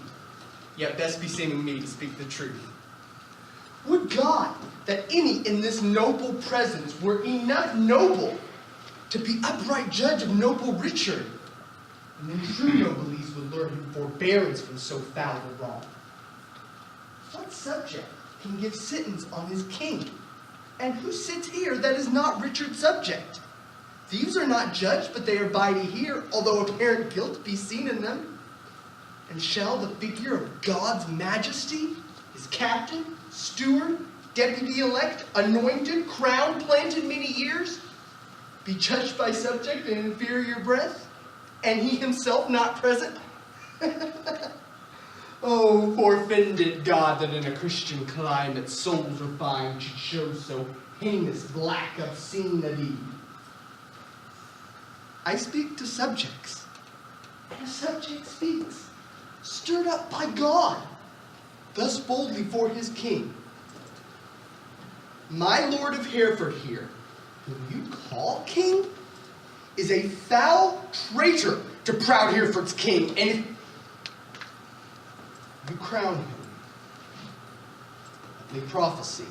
yet best beseeming me to speak the truth. Would God that any in this noble presence were enough noble to be upright judge of noble Richard, and then true noblesse would learn him forbearance from so foul a wrong. What subject can give sentence on his king? And who sits here that is not Richard's subject? Thieves are not judged, but they are biding here, although apparent guilt be seen in them. And shall the figure of God's majesty, his captain, steward, deputy-elect, anointed, crowned, planted many years, be judged by subject in inferior breath, and he himself not present? Oh, forfended God, that in a Christian climate souls refined should show so heinous black obscene a deed. I speak to subjects, and a subject speaks, stirred up by God, thus boldly for his king. My Lord of Hereford here, whom you call king, is a foul traitor to proud Hereford's king, and if you crown him, they prophesy.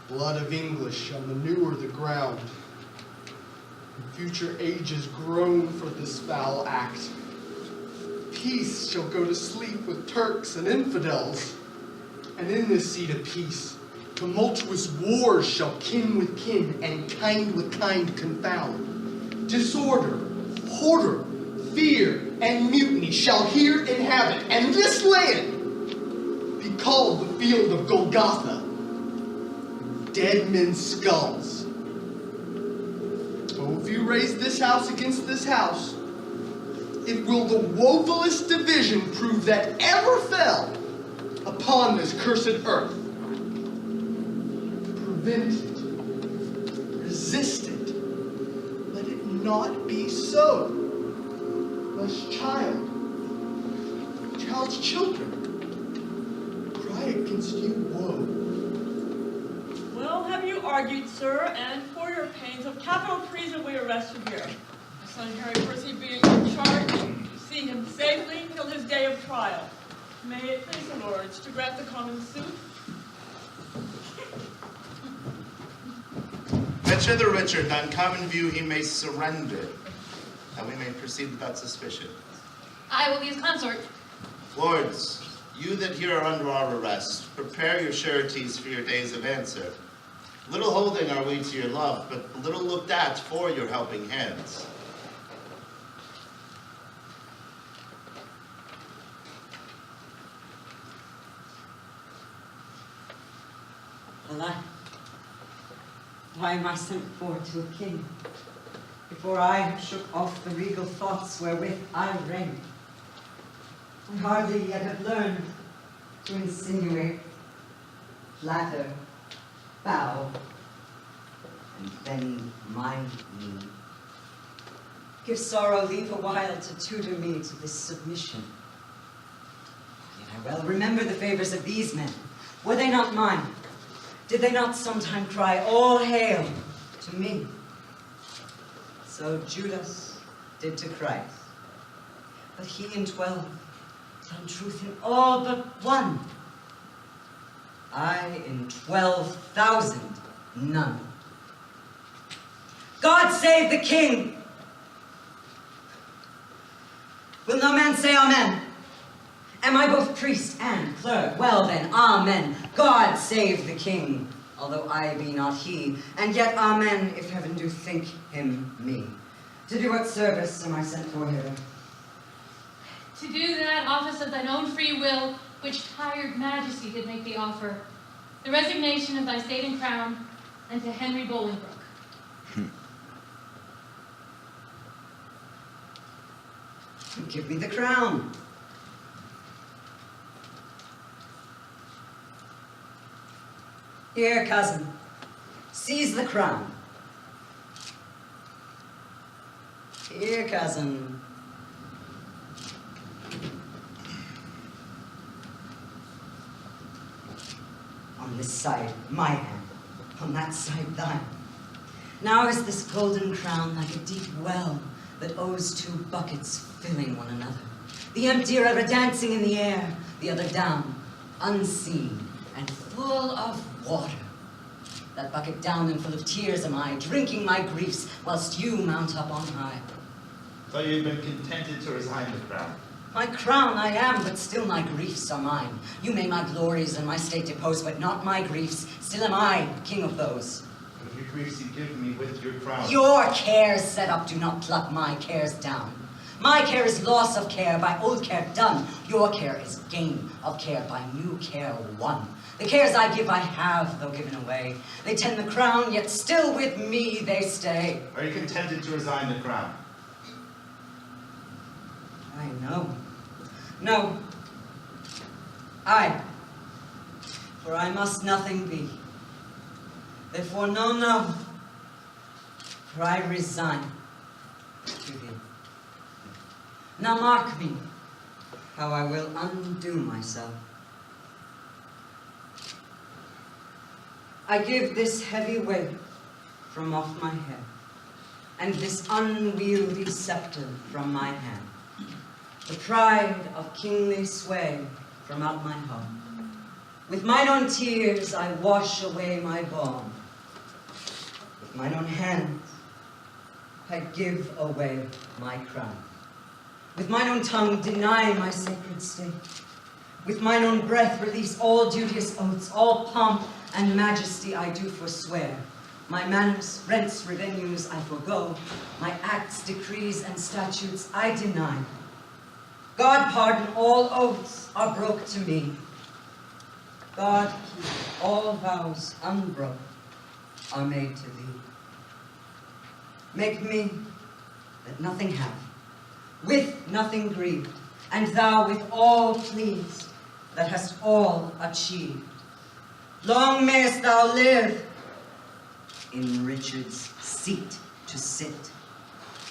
Blood of English shall manure the ground, and future ages groan for this foul act. Peace shall go to sleep with Turks and infidels, and in this seat of peace, tumultuous wars shall kin with kin and kind with kind confound. Disorder, horror, fear, and mutiny shall here inhabit, and this land be called the field of Golgotha, dead men's skulls. Oh, if you raise this house against this house, it will the woefulest division prove that ever fell upon this cursed earth. Prevent it, resist it, let it not be so. Lest child's children, cry against you woe. Well, have you argued, sir, and for your pains of capital treason we arrest you here. My son Harry Percy being in charge, you see him safely till his day of trial. May it please the lords to grant the common suit. Fetch hither Richard, that on common view he may surrender, and we may proceed without suspicion. I will be his consort. Lords, you that here are under our arrest, prepare your sureties for your days of answer. Little holding are we to your love, but little looked at for your helping hands. Well, why am I sent for to a king, before I have shook off the regal thoughts wherewith I reign? I hardly yet have learned to insinuate, flatter, bow, and bend my knee. Give sorrow leave a while to tutor me to this submission. Yet I well remember the favors of these men. Were they not mine? Did they not sometime cry, all hail, to me? So Judas did to Christ. But he in 12 found truth in all but one. I in 12,000, none. God save the king! Will no man say amen? Am I both priest and clerk? Well then, amen. God save the king, although I be not he. And yet amen, if heaven do think him me. To do what service am I sent for hither? To do that office of thine own free will, which tired majesty did make thee offer. the resignation of thy state and crown, and to Henry Bolingbroke. Give me the crown. Here, cousin, seize the crown. Here, cousin. On this side, my hand. On that side, thine. Now is this golden crown like a deep well that owes two buckets filling one another. The emptier ever dancing in the air, the other down, unseen and full of water. That bucket down and full of tears am I, drinking my griefs whilst you mount up on high. So you've been contented to resign the crown? My crown I am, but still my griefs are mine. You may my glories and my state depose, but not my griefs. Still am I, king of those. But if your griefs you give me with your crown. Your cares set up do not pluck my cares down. My care is loss of care by old care done. Your care is gain of care by new care won. The cares I give I have, though given away. They tend the crown, yet still with me they stay. Are you contented to resign the crown? I know. No. I. For I must nothing be. Therefore, no, no. For I resign to thee. Now mark me, how I will undo myself. I give this heavy weight from off my head, and this unwieldy scepter from my hand. The pride of kingly sway from out my heart. With mine own tears I wash away my balm. With mine own hands I give away my crown. With mine own tongue deny my sacred state. With mine own breath release all duteous oaths, all pomp and majesty I do forswear. My manners, rents, revenues I forego. My acts, decrees, and statutes I deny. God pardon all oaths are broke to me. God keep all vows unbroke are made to thee. Make me that nothing have, with nothing grieved, and thou with all pleased, that hast all achieved. Long mayest thou live in Richard's seat to sit,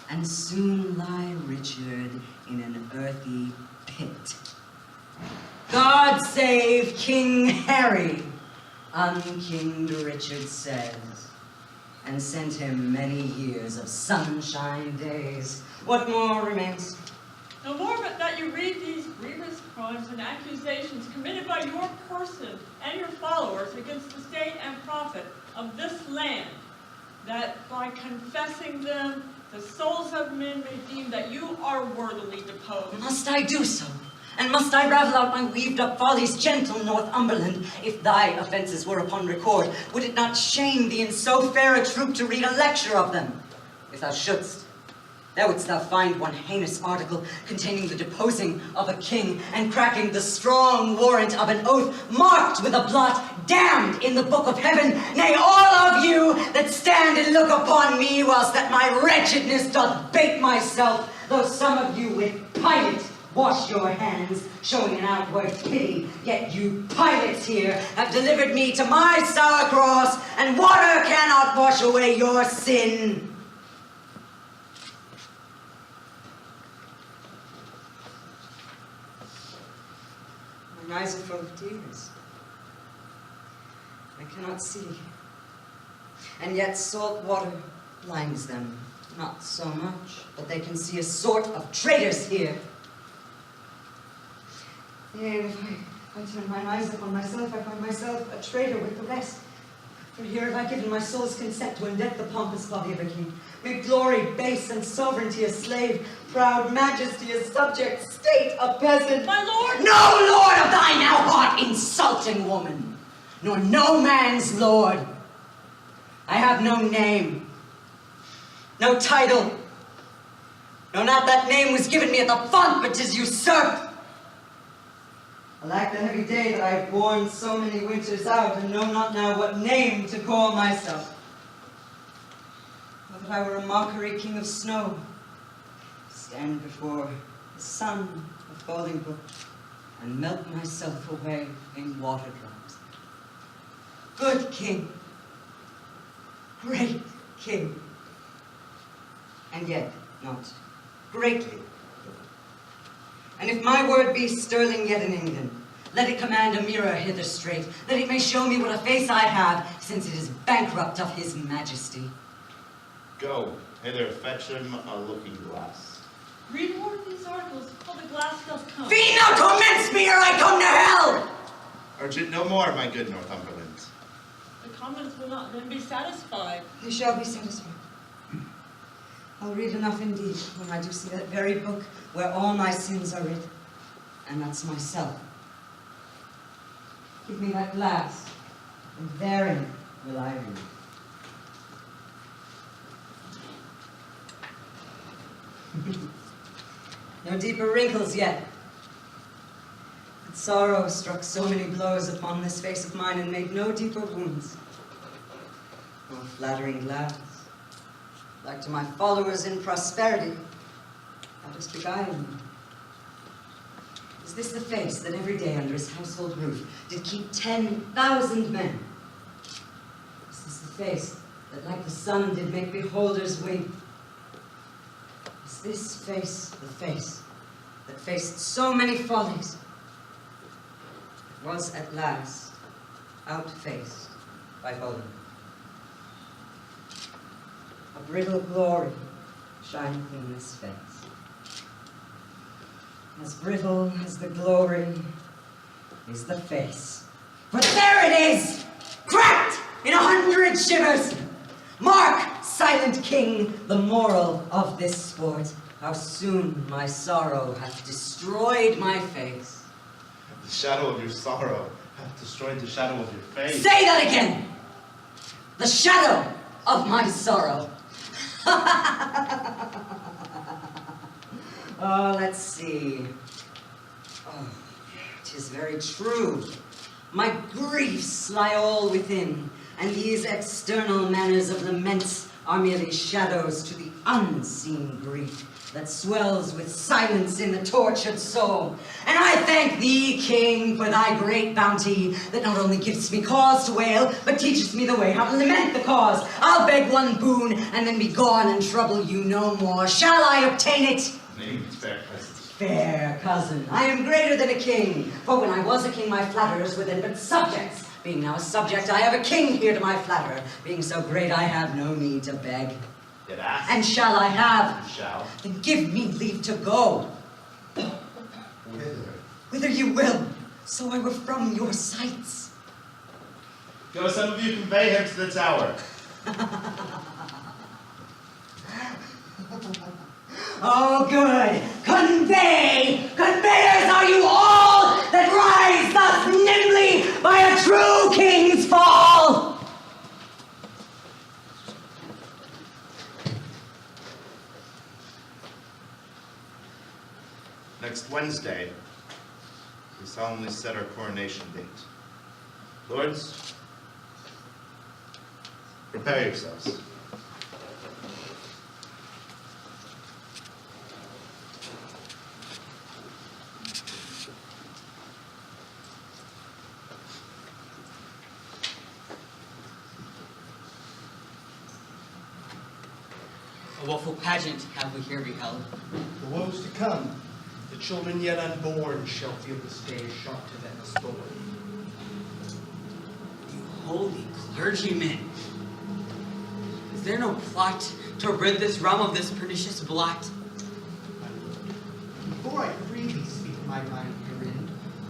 and soon lie Richard in an earthy pit. God save King Harry, unkinged Richard says, and sent him many years of sunshine days. What more remains? No more but that you read these grievous crimes and accusations committed by your person and your followers against the state and profit of this land, that by confessing them, the souls of men may deem that you are worthily deposed. Must I do so? And must I ravel out my weaved-up follies, gentle Northumberland? If thy offences were upon record, would it not shame thee in so fair a troop to read a lecture of them? If thou shouldst, there wouldst thou find one heinous article containing the deposing of a king and cracking the strong warrant of an oath marked with a blot, damned in the book of heaven. Nay, all of you that stand and look upon me whilst that my wretchedness doth bait myself, though some of you with Pilate wash your hands, showing an outward pity, yet you Pilates here have delivered me to my sour cross, and water cannot wash away your sin. My eyes are full of tears. I cannot see. And yet salt water blinds them. Not so much, but they can see a sort of traitors here. Yea, if I turn mine eyes upon myself, I find myself a traitor with the rest. For here have I given my soul's consent to indeck the pompous body of a king, make glory base and sovereignty a slave, proud majesty a subject, state a peasant. My lord! No lord of thine thou art, insulting woman, nor no man's lord. I have no name, no title. No, not that name was given me at the font, but 'tis usurped. Alack the heavy day that I have borne so many winters out, and know not now what name to call myself. Oh, that I were a mockery king of snow, stand before the sun of Bolingbroke, and melt myself away in water drops. Good king, great king, and yet not greatly. And if my word be sterling yet in England, let it command a mirror hither straight, that it may show me what a face I have, since it is bankrupt of his majesty. Go, hither, fetch him a looking glass. Read more of these articles before the glass does come. Be not torments me, or I come to hell! Urge it no more, my good Northumberland. The commons will not then be satisfied. They shall be satisfied. I'll read enough indeed when I do see that very book where all my sins are writ, and that's myself. Give me that glass, and therein will I read. No deeper wrinkles yet. But sorrow struck so many blows upon this face of mine and made no deeper wounds. Oh, flattering glass, like to my followers in prosperity, thou dost beguile me. Is this the face that every day under his household roof did keep 10,000 men? Is this the face that like the sun did make beholders wink? Is this face the face that faced so many follies? It was at last outfaced by Bolingbroke. A brittle glory shineth in this face. As brittle as the glory is the face. But there it is, cracked in 100 shivers. Mark, silent king, the moral of this sport. How soon my sorrow hath destroyed my face. The shadow of your sorrow hath destroyed the shadow of your face. Say that again! The shadow of my sorrow. Oh, let's see. Oh, 'tis very true. My griefs lie all within, and these external manners of lament are merely shadows to the unseen grief that swells with silence in the tortured soul. And I thank thee, king, for thy great bounty, that not only gives me cause to wail, but teaches me the way how to lament the cause. I'll beg one boon, and then be gone and trouble you no more. Shall I obtain it? Name it, fair cousin. Fair cousin, I am greater than a king, for when I was a king my flatterers were then but subjects. Being now a subject, I have a king here to my flatterer. Being so great, I have no need to beg. Yet ask. And shall I have? You shall. Then give me leave to go. Whither? Whither you will, so I were from your sights. Go, some of you convey him to the tower. Oh, good. Convey! Conveyors are you all that rise thus nimbly by a true king's fall! Next Wednesday, we solemnly set our coronation date. Lords, prepare yourselves. A woeful pageant have we here beheld. The woes to come, the children yet unborn shall feel the stave shot to them as thorn. You holy clergymen, is there no plot to rid this realm of this pernicious blot? Before I freely speak my mind herein,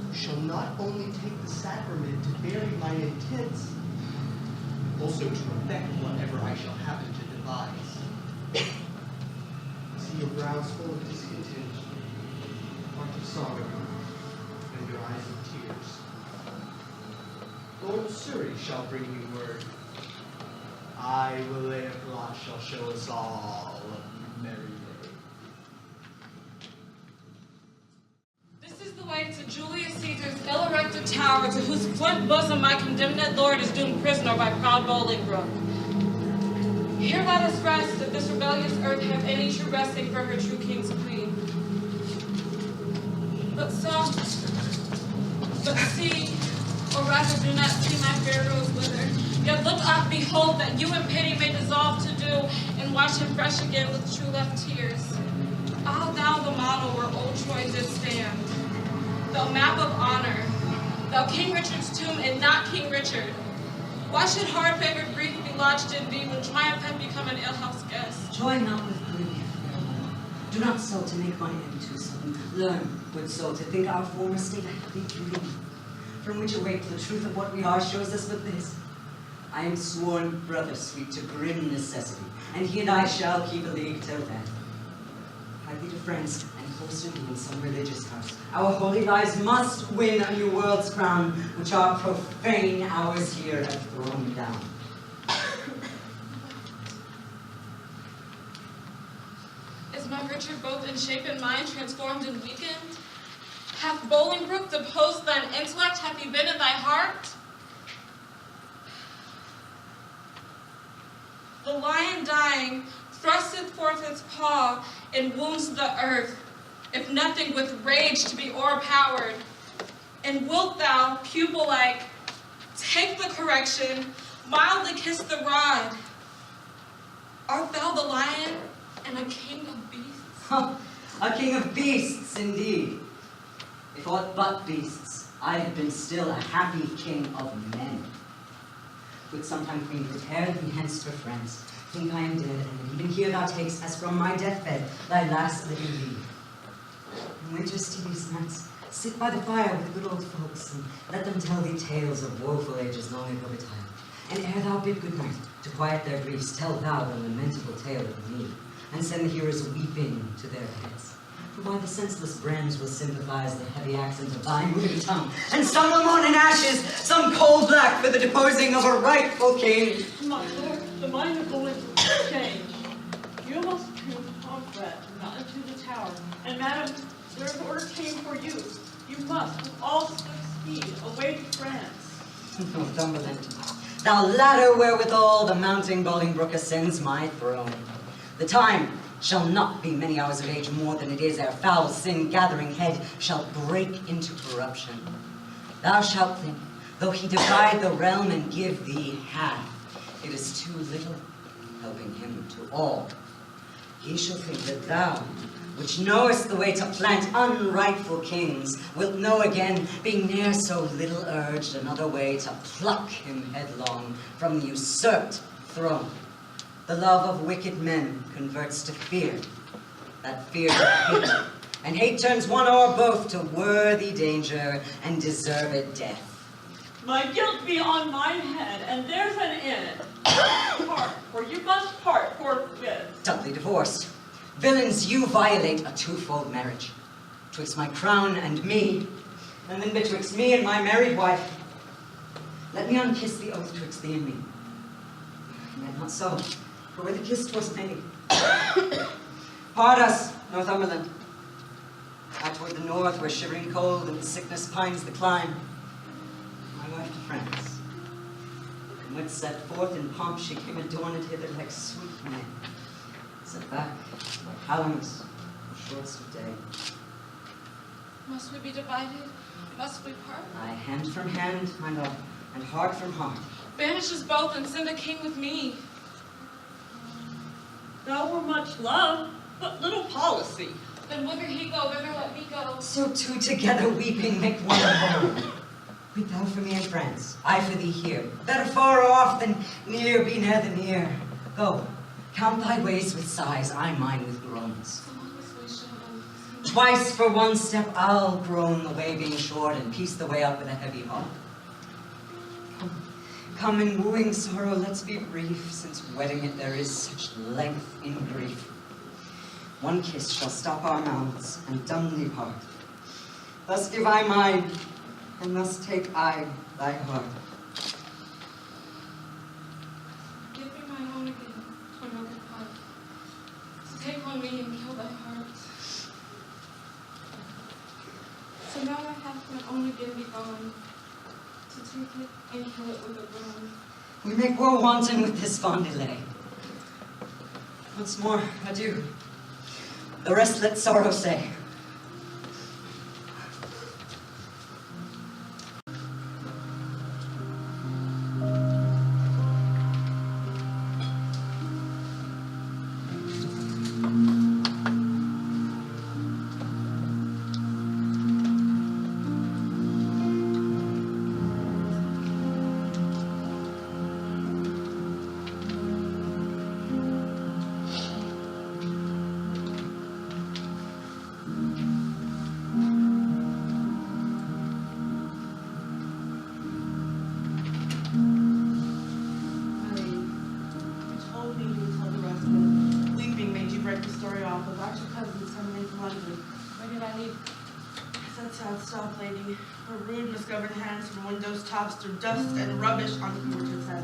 you shall not only take the sacrament to bury my intents, also to effect whatever I shall happen to devise. See your brows full of discontent, heart of sorrow, and your eyes of tears. Lord Surrey shall bring you word. I will lay a plot shall show us all a merry day. This is the way to Julius Caesar's power, to whose flint bosom my condemned lord is doomed prisoner by proud Bolingbroke. Here let us rest, if this rebellious earth have any true resting for her true king's queen. But see, or rather do not see my fair rose wither. Yet look up, behold, that you in pity may dissolve to dew, and wash him fresh again with true left tears. Ah, thou the model where old Troy did stand, thou map of honor, thou King Richard's tomb and not King Richard. Why should hard-favored grief be lodged in thee when triumph had become an ill-house guest? Joy not with grief, fair one. Do not so to make my end too sudden. Learn, good soul, to think our former state a happy dream, from which awake the truth of what we are shows us but this. I am sworn brother sweet to grim necessity, and he and I shall keep a league till death. Hide thee to France, and closer thee in some religious house. Our holy lives must win a new world's crown, which our profane hours here have thrown down. Is my Richard both in shape and mind transformed and weakened? Hath Bolingbroke deposed thine intellect? Hath he been in thy heart? The lion dying thrusteth forth its paw and wounds the earth, if nothing with rage to be o'erpowered. And wilt thou, pupil-like, take the correction, mildly kiss the rod? Art thou the lion and a king of beasts? A king of beasts, indeed. If aught but beasts, I had been still a happy king of men. Would sometime, queen, prepare thee hence for France. Think I am dead, and even here thou takes, as from my deathbed, thy last living leave. In winter's tedious nights, sit by the fire with good old folks, and let them tell thee tales of woeful ages long ago betide. And ere thou bid good night, to quiet their griefs, tell thou the lamentable tale of me, and send the hearers weeping to their beds. For by the senseless brands will sympathize the heavy accent of thy moving tongue, and stumble on in ashes some coal black for the deposing of a rightful king. My lord, the mind of the winds will change. You must prove Pomfret not into the tower. And madam, there is order came for you. You must, with all swift speed, away to France. Northumberland, thou ladder wherewithal the mounting Bolingbroke ascends my throne. The time shall not be many hours of age more than it is ere foul sin gathering head shall break into corruption. Thou shalt think, though he divide the realm and give thee half, it is too little, helping him to all. He shall think that thou, which knowest the way to plant unrightful kings, wilt know again, being ne'er so little urged another way, to pluck him headlong from the usurped throne. The love of wicked men converts to fear, that fear to hate, and hate turns one or both to worthy danger and deserved death. My guilt be on mine head, and there's an end. Part, for you must part forthwith. Doubly divorced. Villains, you violate a twofold marriage. Twixt my crown and me, and then betwixt me and my married wife. Let me unkiss the oath twixt thee and me. Yet not so, for where the kiss 'twas made. Part us, Northumberland. Out toward the north, where shivering cold and sickness pines the clime. My wife to France. And when set forth in pomp, she came adorned hither like sweet May. Set back, like calamus, shorts of day. Must we be divided? Must we part? Aye, hand from hand, my love, and heart from heart. Banish us both and send a king with me. Thou were much loved, but little policy. Then whither he go, thither let me go. So two together weeping make one whole. Weep thou for me in France, I for thee here. Better far off than near be near the near. Go, count thy ways with sighs, I mine with groans. Twice for one step I'll groan, the way being short, and piece the way up with a heavy heart. Come in wooing sorrow, let's be brief, since wedding it there is such length in grief. One kiss shall stop our mouths, and dumbly part. Thus give I mine, and thus take I thy heart. Give me my own again, for no good part. So take on me and kill thy heart. So now I have my own again be gone. to take it and kill it with a groan. We make war wanton with this fond delay. Once more, adieu. The rest let sorrow say. Stop, lady. Her rude, misgoverned hands from windows tops threw dust and rubbish on the portrait's head.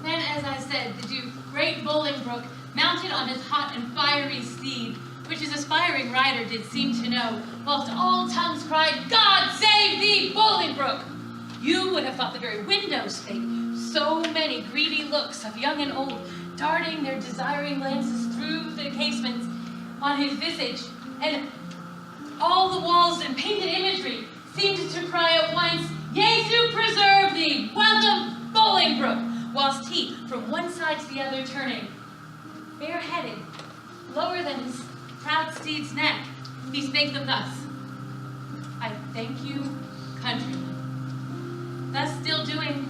Then, as I said, the Duke, great Bolingbroke, mounted on his hot and fiery steed, which his aspiring rider did seem to know, whilst all tongues cried, God save thee, Bolingbroke! You would have thought the very windows spake, so many greedy looks of young and old, darting their desiring glances through the casements on his visage, and all the walls and painted imagery seemed to cry at once, Jesu preserve thee, welcome Bolingbroke, whilst he, from one side to the other turning, bareheaded, lower than his proud steed's neck, he spake them thus, I thank you, countrymen. Thus still doing,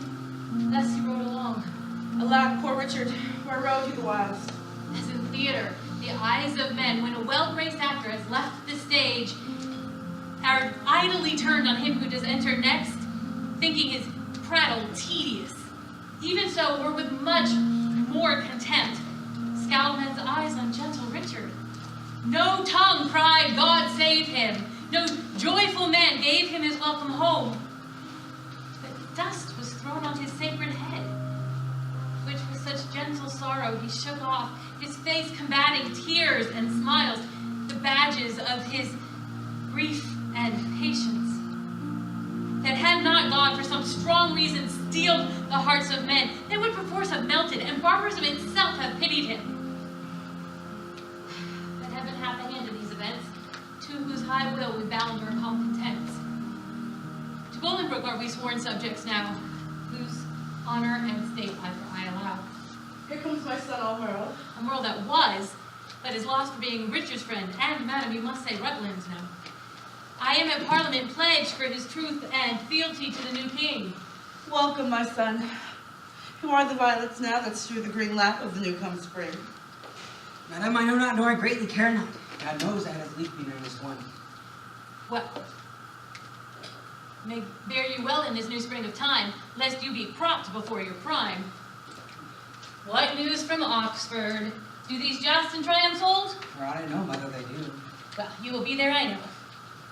thus he rode along. Alack, poor Richard, where rode he the whilst? As in theater, the eyes of men, when a well-graced actor has left the stage, are idly turned on him who does enter next, thinking his prattle tedious. Even so, or with much more contempt, scowl men's eyes on gentle Richard. No tongue cried, God save him. No joyful man gave him his welcome home. But dust was thrown on his sacred head, which with such gentle sorrow he shook off, his face combating tears and smiles, the badges of his grief and patience. That had not God for some strong reason steeled the hearts of men, they would perforce have melted, and barbarism itself have pitied him. But heaven hath a hand in these events, to whose high will we bound our calm contents. To Bolingbroke are we sworn subjects now, whose honor and state I allow. Here comes my son, Almerle. Almerle that was, but is lost for being Richard's friend, and, madam, you must say Rutland's now. I am at Parliament pledged for his truth and fealty to the new king. Welcome, my son. Who are the violets now that strew the green lap of the new-come spring? Madam, I know not, nor I greatly care not. God knows that has leaked me during this one. Well, may bear you well in this new spring of time, lest you be propped before your prime. What news from Oxford? Do these jousts and triumphs hold? For aught I know, mother, they do. Well, you will be there, I know.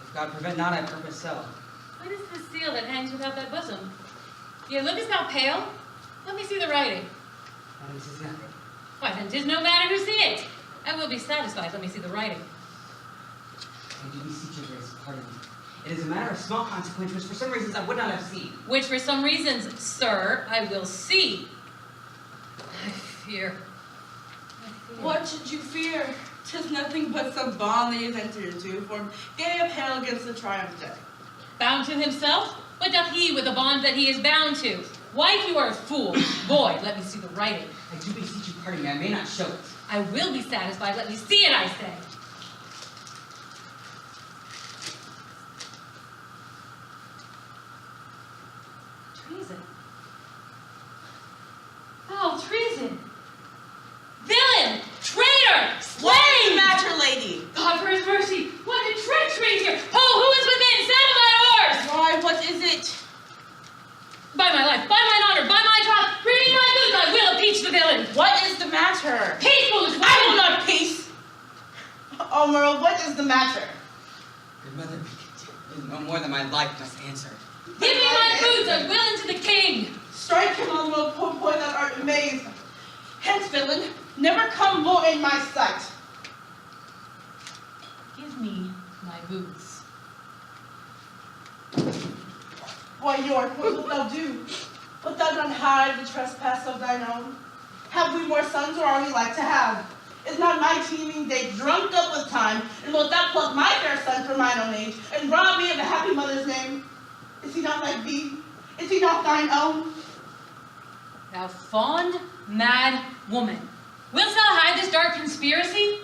If God prevent not, I purpose so. What is this seal that hangs without that bosom? You lookest thou pale? Let me see the writing. Madam, 'tis nothing. Why, then 'tis no matter who see it. I will be satisfied. Let me see the writing. I do beseech your grace, pardon me. It is a matter of small consequence, which for some reasons I would not have seen. Which for some reasons, sir, I will see. I fear. What should you fear? 'Tis nothing but some bond that he has entered into, for gay apparel against the triumph day. Bound to himself? What doth he with the bond that he is bound to? Wife, you are a fool. Boy, let me see the writing. I do beseech you, pardon me, I may not show it. I will be satisfied. Let me see it, I say. Treason. Foul treason. Villain! Traitor! Slave! What's the matter, lady? God for his mercy! What a treachery here! Ho, who is within? Saddle my horse! Why, what is it? By my life, by mine honor, by my troth, bring me my boots, I will impeach the villain! What is the matter? Peacefulness! I will not peace! Oh, Merle, what is the matter? Good mother, be content. No more than my life must answer. Give me my boots, I will into the king! Strike him on the poor boy that art amazed. Hence, villain, never come more in my sight. Give me my boots. Why, York, what wilt thou do? Wilt thou not hide the trespass of thine own? Have we more sons, or are we like to have? Is not my teeming day drunk up with time, and wilt thou pluck my fair son from mine own age, and rob me of a happy mother's name? Is he not like thee? Is he not thine own? Thou fond, mad woman, wilt thou hide this dark conspiracy?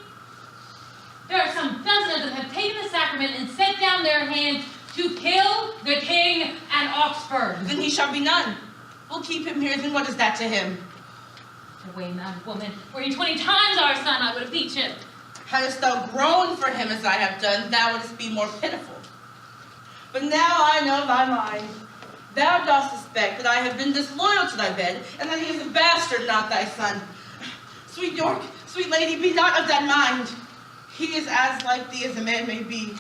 There are some dozen of them have taken the sacrament and set down their hands to kill the king at Oxford. Then he shall be none. We'll keep him here, then what is that to him? Away, mad woman, were he 20 times our son, I would have beat him. Hadst thou groaned for him as I have done, thou wouldst be more pitiful. But now I know thy mind. Thou dost suspect that I have been disloyal to thy bed, and that he is a bastard, not thy son. Sweet York, sweet lady, be not of that mind. He is as like thee as a man may be.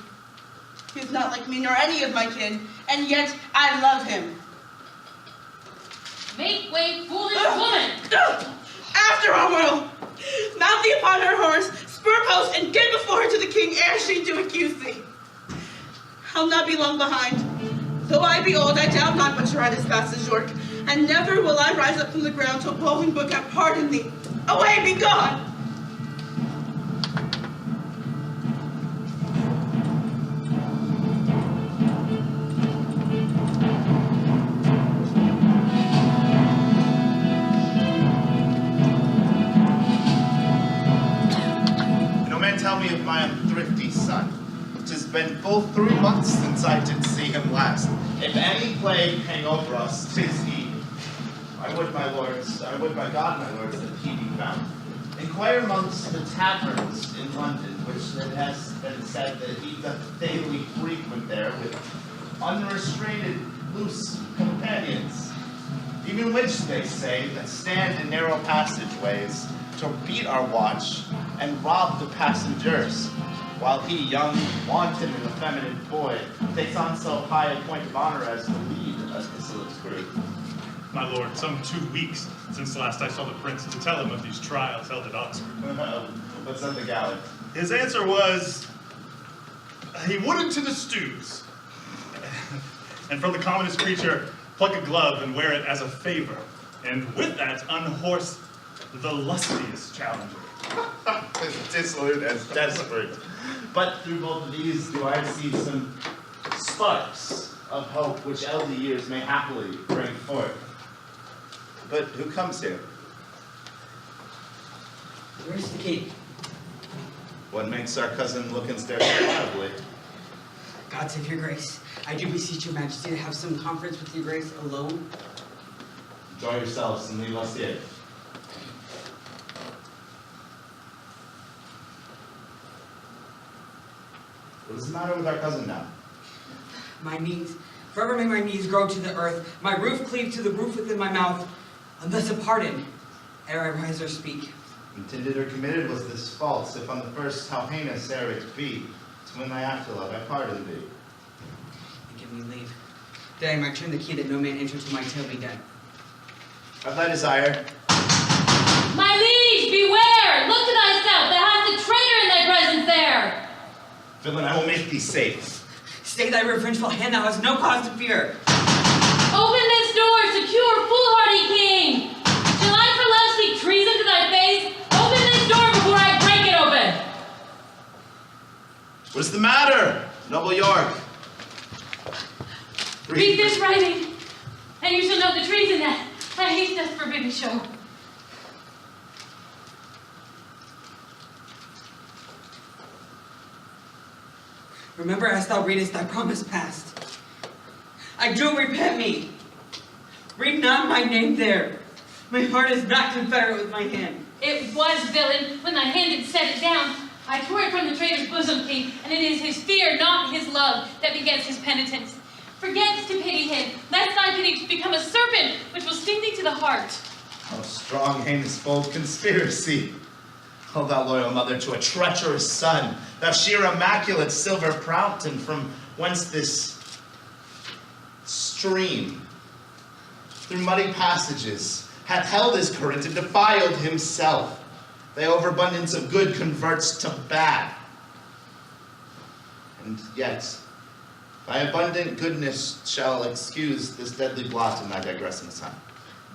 He is not like me, nor any of my kin, and yet I love him. Make way, foolish woman! After our will! Mount thee upon her horse, spur post, and get before her to the king ere she do accuse thee. I'll not be long behind. Though I be old, I doubt not but to ride as fast as York, and never will I rise up from the ground till Bolingbroke have pardoned thee. Away, be gone! Tell me of my unthrifty son. 'Tis been full 3 months since I did see him last. If any plague hang over us, 'tis he. I would, my lords, I would, my God, my lords, that he be found. Inquire amongst the taverns in London, which it has been said that he doth daily frequent there with unrestrained loose companions, even which they say that stand in narrow passageways to beat our watch and rob the passengers, while he, young, wanton, and effeminate boy, takes on so high a point of honor as to lead a dissolute crew. My lord, some 2 weeks since last I saw the prince to tell him of these trials held at Oxford. What's at the galley? His answer was, he wouldn't to the stews. And from the commonest creature, pluck a glove and wear it as a favor, and with that unhorse the lustiest challenger. Dissolute as desperate. But through both of these do I see some sparks of hope which elder years may happily bring forth. But who comes here? Where's the king? What makes our cousin look and stare so wildly? God save your grace. I do beseech your majesty to have some conference with your grace alone. Enjoy yourselves and leave us here. What is the matter with our cousin now? My knees, forever may my knees grow to the earth, my roof cleave to the roof within my mouth, unless a pardon, ere I rise or speak. Intended or committed was this false, if on the first how heinous ere it be, to win thy afterlove I pardon thee. And give me leave, that I might turn the key that no man enter till my tale be done. Have thy desire. My liege, beware! Look to thyself, thou hast a traitor in thy presence there! Villain, I will make thee safe. Stay thy revengeful hand, thou hast no cause to fear. Open this door, secure, foolhardy king! Shall I for love speak treason to thy face? Open this door before I break it open! What is the matter, noble York? Read this writing, and you shall know the treason that I hate doth forbid me show. Remember as thou readest thy promise past. I do repent me. Read not my name there. My heart is not confederate with my hand. It was, villain, when thy hand had set it down. I tore it from the traitor's bosom, king, and it is his fear, not his love, that begets his penitence. Forget to pity him, lest thy pity become a serpent, which will sting thee to the heart. O strong, heinous, bold conspiracy. O thou loyal mother to a treacherous son, thou sheer immaculate silver fountain, from whence this stream, through muddy passages, hath held his current and defiled himself. Thy overabundance of good converts to bad. And yet, Thy abundant goodness shall excuse this deadly blot in thy digressing son.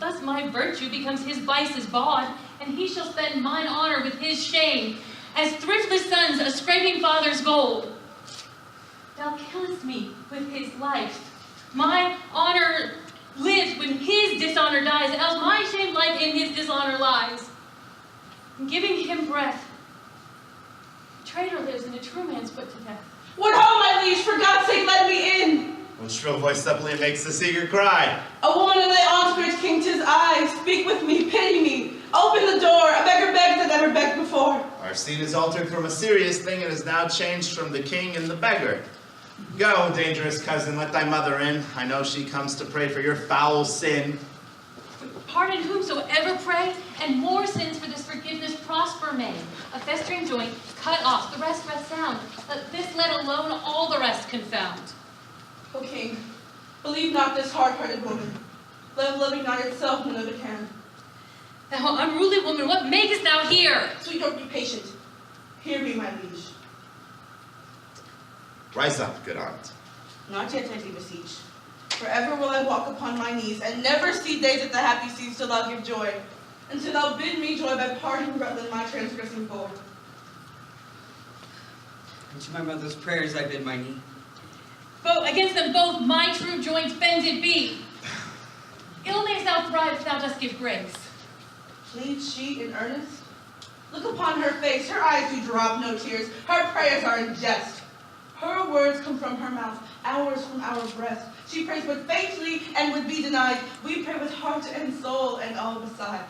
Thus my virtue becomes his vice's bawd, and he shall spend mine honor with his shame, as thriftless sons a scraping father's gold. Thou killest me with his life. My honor lives when his dishonor dies, else my shamed life in his dishonor lies. In giving him breath, a traitor lives and a true man's put to death. What ho, my liege, for God's sake let me in! When shrill voice suppliant makes the seeker cry. A woman in thy arms, king, 'tis I. Speak with me, pity me. Open the door, a beggar begs that never begged before. Our scene is altered from a serious thing and is now changed from the king and the beggar. Go, dangerous cousin, let thy mother in. I know she comes to pray for your foul sin. Pardon whomsoever pray, and more sins for this forgiveness prosper may. A festering joint, cut off, the rest rest sound. Let this let alone all the rest confound. O king, believe not this hard-hearted woman. Love loving not itself none other can. Thou unruly woman, what makest thou here? Sweet York, be patient. Hear me, my liege. Rise up, good aunt. Not yet, I thee beseech. Forever will I walk upon my knees, and never see days at the happy seas till thou give joy, until thou bid me joy by parting rather than my transgressing foe. And to my mother's prayers I bid my knee. Both against them both my true joints bended be. Ill mayst thou thrive if thou dost give grace. Pleads she in earnest? Look upon her face, her eyes do drop no tears, her prayers are in jest. Her words come from her mouth, ours from our breast. She prays but faintly and would be denied. We pray with heart and soul and all beside.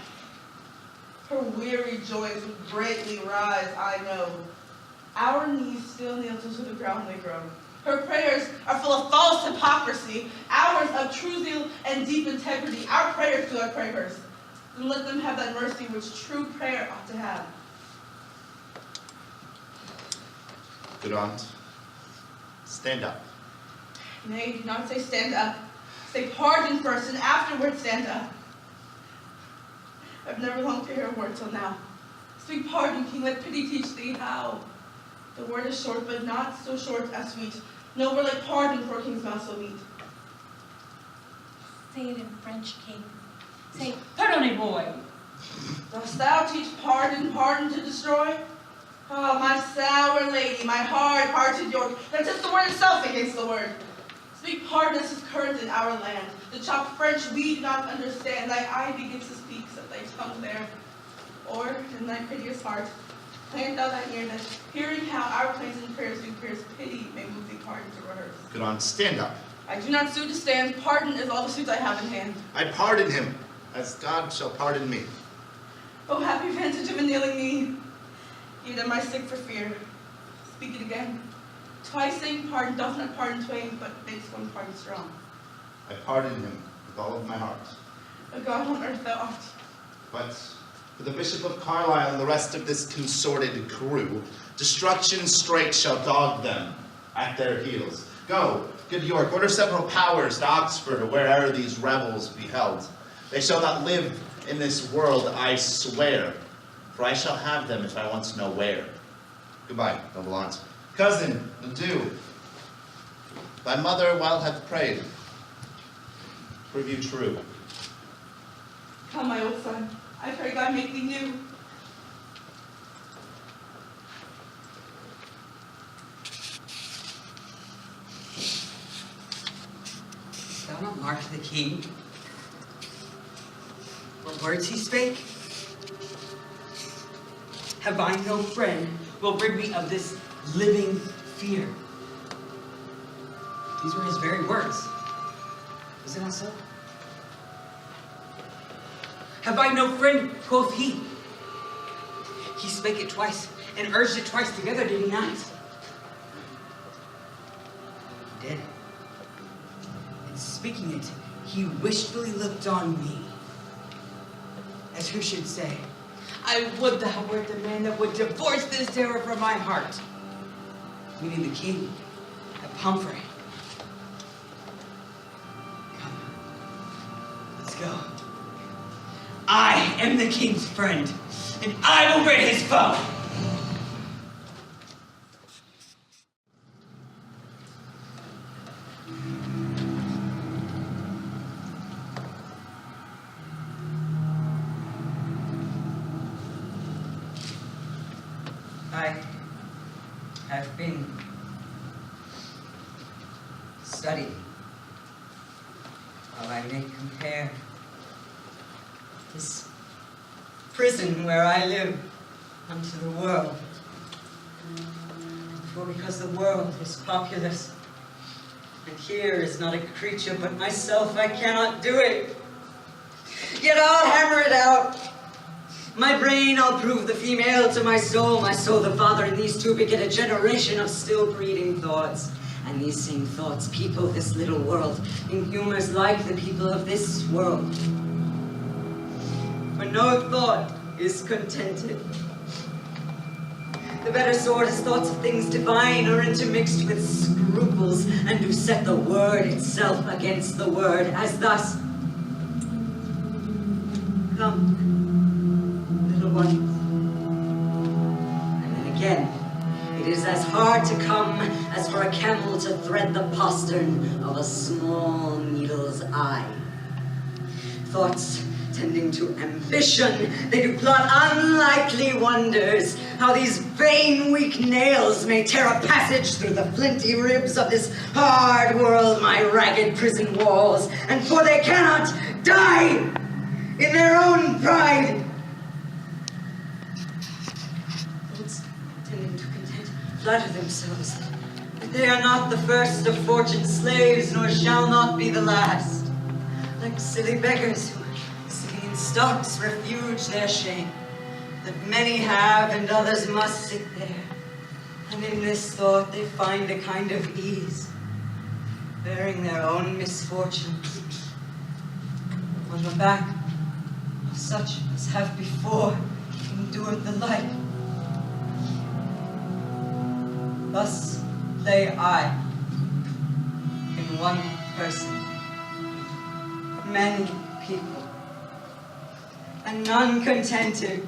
Her weary joys would greatly rise, I know. Our knees still kneel till to the ground they grow. Her prayers are full of false hypocrisy, ours of true zeal and deep integrity. Our prayers do I pray hers. Then let them have that mercy which true prayer ought to have. Good aunt, stand up. Nay, do not say stand up. Say pardon first, and afterward stand up. I've never longed to hear a word till now. Speak pardon, king, let pity teach thee how. The word is short, but not so short as sweet. No word like pardon for a king's mouth so meet. Say it in French, king. Say, pardonnez-moi. Dost thou teach pardon, pardon to destroy? Ah, my sour lady, my hard-hearted York, that is the word itself against the word. Speak pardon as is current in our land. The chopped French we do not understand. Thy eye begins to speak, set thy tongue there. Or, in thy piteous heart, plant thou thine ear that, hearing how our plaints and prayers do pierce pity, may move thee pardon to rehearse. Good aunt, stand up. I do not sue to stand. Pardon is all the suit I have in hand. I pardon him, as God shall pardon me. Oh, happy vantage of a kneeling knee. Yet am I sick for fear. Speak it again. Twice saying pardon doth not pardon twain, but makes one pardon strong. I pardon him with all of my heart. A God on earth thou art. But for the Bishop of Carlisle and the rest of this consorted crew, destruction straight shall dog them at their heels. Go, good York, order several powers to Oxford or where'er these rebels be held. They shall not live in this world, I swear, for I shall have them if I once know where. Goodbye, noble aunt. Cousin, adieu. Thy mother well hath prayed. Prove you true. Come, my old son. I pray God make thee new. Thou not mark the king? What words he spake? Have I no friend will rid me of this living fear? These were his very words. Was it not so? Have I no friend, quoth he. He spake it twice, and urged it twice together, did he not? He did. And speaking it, he wishfully looked on me, as who should say, I would thou wert the man that would divorce this terror from my heart. Meaning the king of Pomfrey. Come, let's go. I am the king's friend, and I will rid his foe. I have been studying how I may compare this prison where I live unto the world. For because the world is populous, and here is not a creature but myself, I cannot do it. Yet I'll hammer it out. My brain I'll prove the female to my soul the father, and these two beget a generation of still breeding thoughts. And these same thoughts people this little world in humors like the people of this world. For no thought is contented. The better sort is thoughts of things divine are intermixed with scruples, and do set the word itself against the word, as thus. Come, little ones. And then again, it is as hard to come as for a camel to thread the postern of a small needle's eye. Thoughts tending to ambition, they do plot unlikely wonders, how these vain weak nails may tear a passage through the flinty ribs of this hard world, my ragged prison walls, and for they cannot die in their own pride. Thoughts tending to content, flatter themselves that they are not the first of fortune's slaves, nor shall not be the last, like silly beggars who in stocks refuge their shame, that many have and others must sit there, and in this thought they find a kind of ease, bearing their own misfortunes on the back of such as have before endured the like. Thus lay I in one person, many people, and none contented.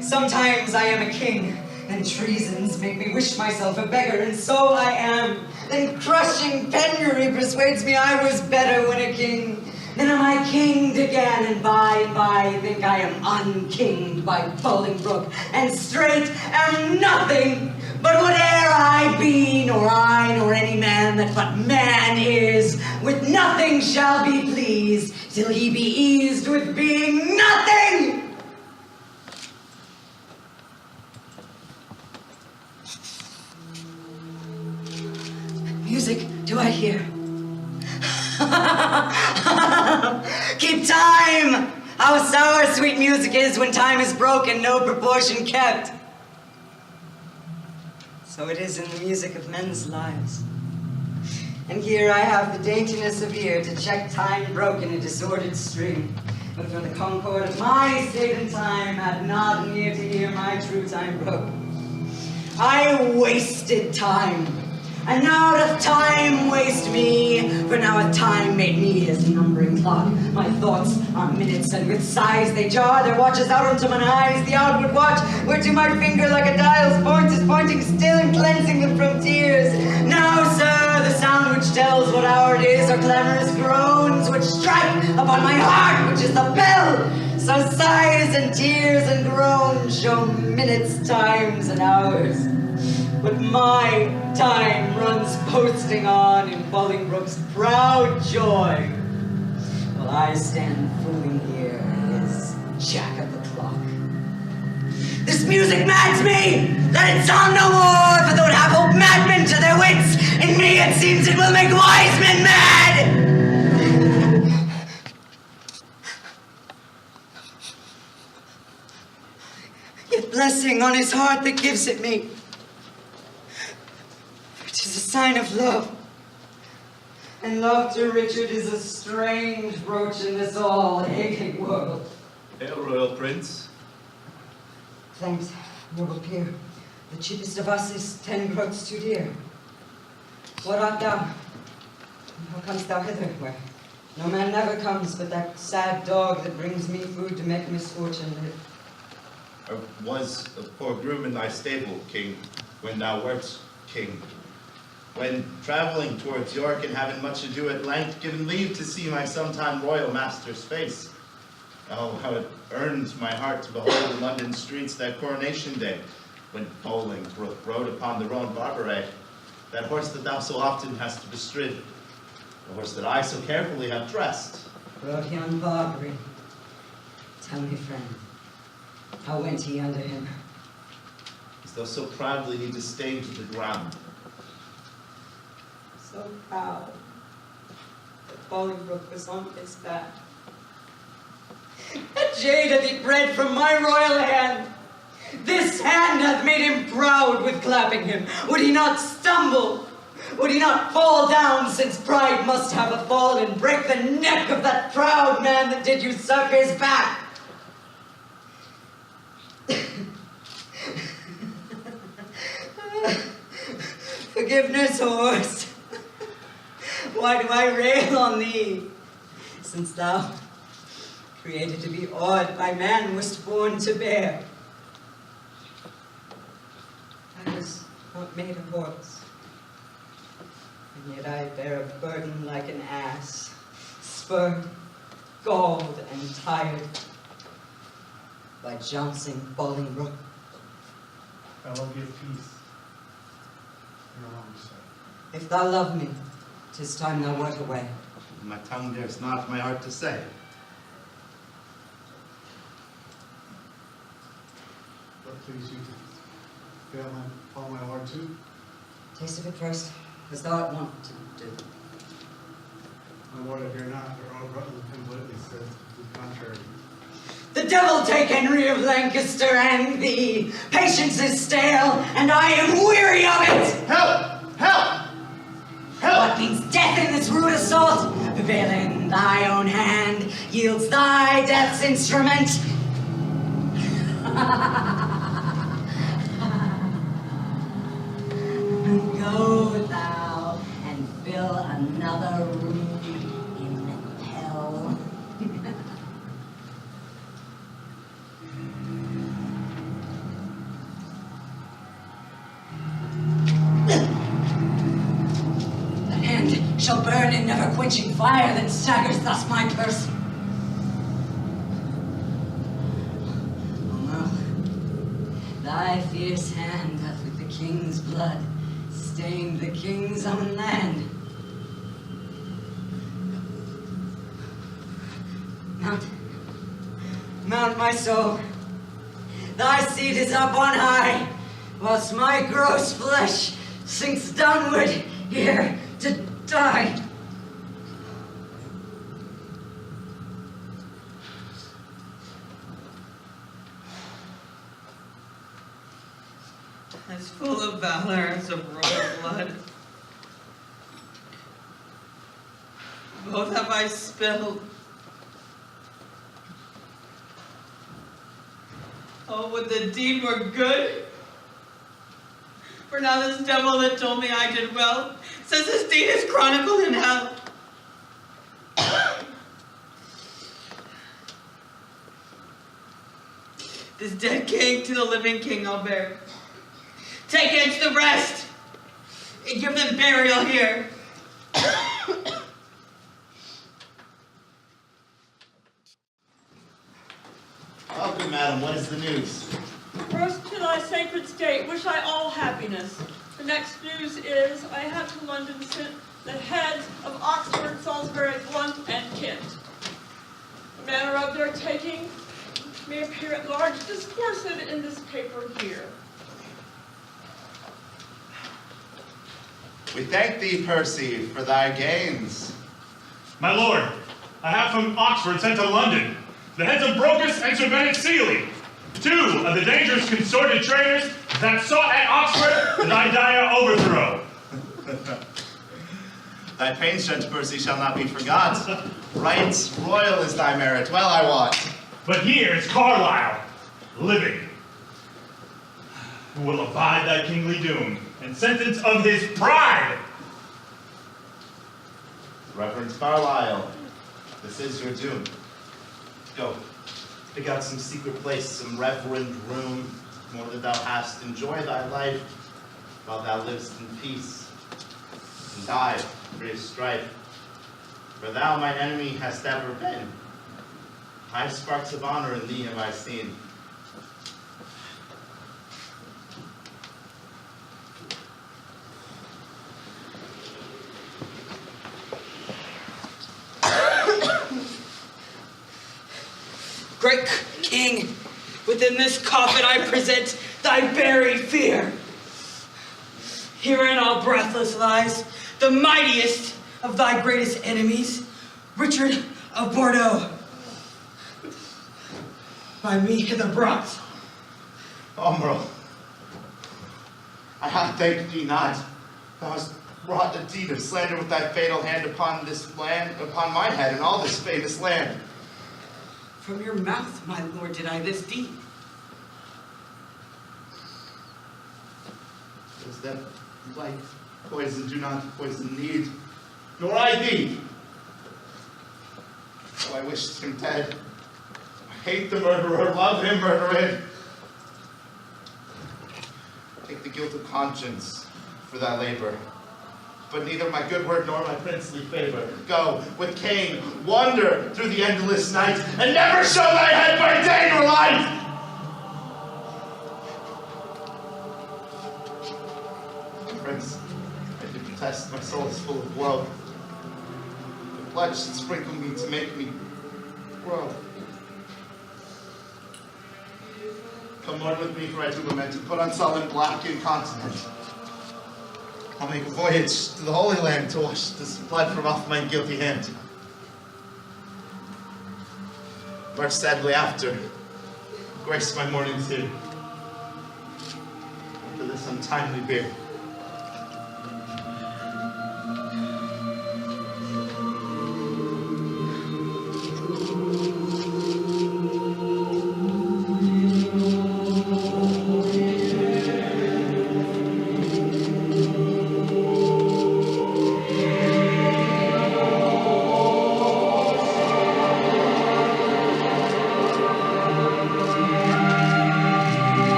Sometimes I am a king, and treasons make me wish myself a beggar, and so I am. Then crushing penury persuades me I was better when a king. Then am I kinged again, and by think I am unkinged by Bolingbroke, and straight am nothing but whate'er I be, nor I, nor any man that but man is, with nothing shall be pleased, till he be eased with being nothing. Music do I hear? Keep time! How sour sweet music is when time is broken, no proportion kept. So it is in the music of men's lives. And here I have the daintiness of ear to check time broken in disordered string. But for the concord of my state and time had not an ear to hear my true time broke. I wasted time, and now doth time waste me, for now hath time made me his numbering clock. My thoughts are minutes, and with sighs they jar their watches out unto mine eyes, the outward watch, whereto my finger like a dial's point is pointing still and cleansing them from tears. Now, sir, the sound which tells what hour it is are clamorous groans which strike upon my heart, which is the bell. So sighs and tears and groans show minutes, times, and hours. But my time runs posting on in Bolingbroke's proud joy, while I stand fooling here as jack of the clock. This music mads me! Let it sound no more, for though it have hope madmen to their wits, in me it seems it will make wise men mad! Yet blessing on his heart that gives it me, which is a sign of love. And love to Richard is a strange brooch in this all-hating world. Hail, Royal Prince. Thanks, noble peer. The cheapest of us is 10 groats too dear. What art thou? And how comest thou hither, where no man never comes but that sad dog that brings me food to make misfortune live? I was a poor groom in thy stable, King, when thou wert king. When traveling towards York and having much ado at length, given leave to see my sometime royal master's face. Oh, how it earns my heart to behold in London streets that coronation day, when Bolingbroke rode upon the roan Barbary, that horse that thou so often hast bestrid, the horse that I so carefully have dressed. Rode he on Barbary? Tell me, friend, how went he under him? As though so proudly he disdained to the ground. So proud that Bolingbroke was on his back. A jade hath he bred from my royal hand. This hand hath made him proud with clapping him. Would he not stumble? Would he not fall down, since pride must have a fall, and break the neck of that proud man that did usurp his back? Forgiveness, horse. Why do I rail on thee, since thou, created to be awed by man, wast born to bear? I was not made a horse, and yet I bear a burden like an ass, spurred, galled, and tired by jouncing Bolingbroke. Fellow, give peace. You're wrong, sir. If thou love me, 'tis time thou wert away. My tongue dares not, my heart to say. What please you to fail follow my lord too? Taste of it first, as thou art wont to do. My lord, I fear not, for Earl Rutland completely says the contrary. The devil take Henry of Lancaster and thee. Patience is stale, and I am weary of it. Help! Help! Help! What means death in this rude assault? Prevail in thy own hand, yields thy death's instrument. Go thou and fill another room in hell. The hand shall burn in never quenching fire that staggers thus my person. Oh, well, thy fierce hand hath with the king's blood stained the king's own land. Mount, my soul. Thy seat is up on high, whilst my gross flesh sinks downward here to die. As full of valor as of royal blood. Both have I spilled. Oh, would the deed were good. For now this devil that told me I did well says this deed is chronicled in hell. This dead king to the living king I'll bear. Take hence the rest, and give them burial here. Oh, good madam, what is the news? First to thy sacred state wish I all happiness. The next news is I have to London sent the heads of Oxford, Salisbury, Blunt, and Kent. The manner of their taking may appear at large discoursed in this paper here. We thank thee, Percy, for thy gains. My lord, I have from Oxford sent to London the heads of Brocas and Sir Bennet Seeley, two of the dangerous consorted traitors that sought at Oxford thy dire overthrow. Thy pains, gentle Percy, shall not be forgot. Right royal is thy merit, well I wot. But here is Carlisle, living, who will abide thy kingly doom and sentence of his pride. Reverend Carlisle, this is your doom. Go, pick out some secret place, some reverend room, more that thou hast. Enjoy thy life while thou livest in peace, and die free of strife. For thou, mine enemy, hast ever been. High sparks of honor in thee have I seen. Brick King, within this coffin I present thy buried fear. Herein all breathless lies the mightiest of thy greatest enemies, Richard of Bordeaux. By me hither brought. Omro, I have thanked thee not. Thou hast wrought a deed of slander with thy fatal hand upon this land, upon my head and all this famous land. From your mouth, my lord, did I this deed. Is that like poison do not poison need, nor I thee. Oh, I wished him dead. I hate the murderer, love him murdered. Take the guilt of conscience for thy labor, but neither my good word nor my princely favor. Go with Cain, wander through the endless night, and never show thy head by day nor light. Prince, I do protest, my soul is full of woe. The blood should sprinkle me to make me grow. Come, Lord, with me, for I do lament, and put on sullen black incontinent. I'll make a voyage to the Holy Land to wash this blood from off my guilty hand. March sadly after, grace my morning's here. After this untimely bier,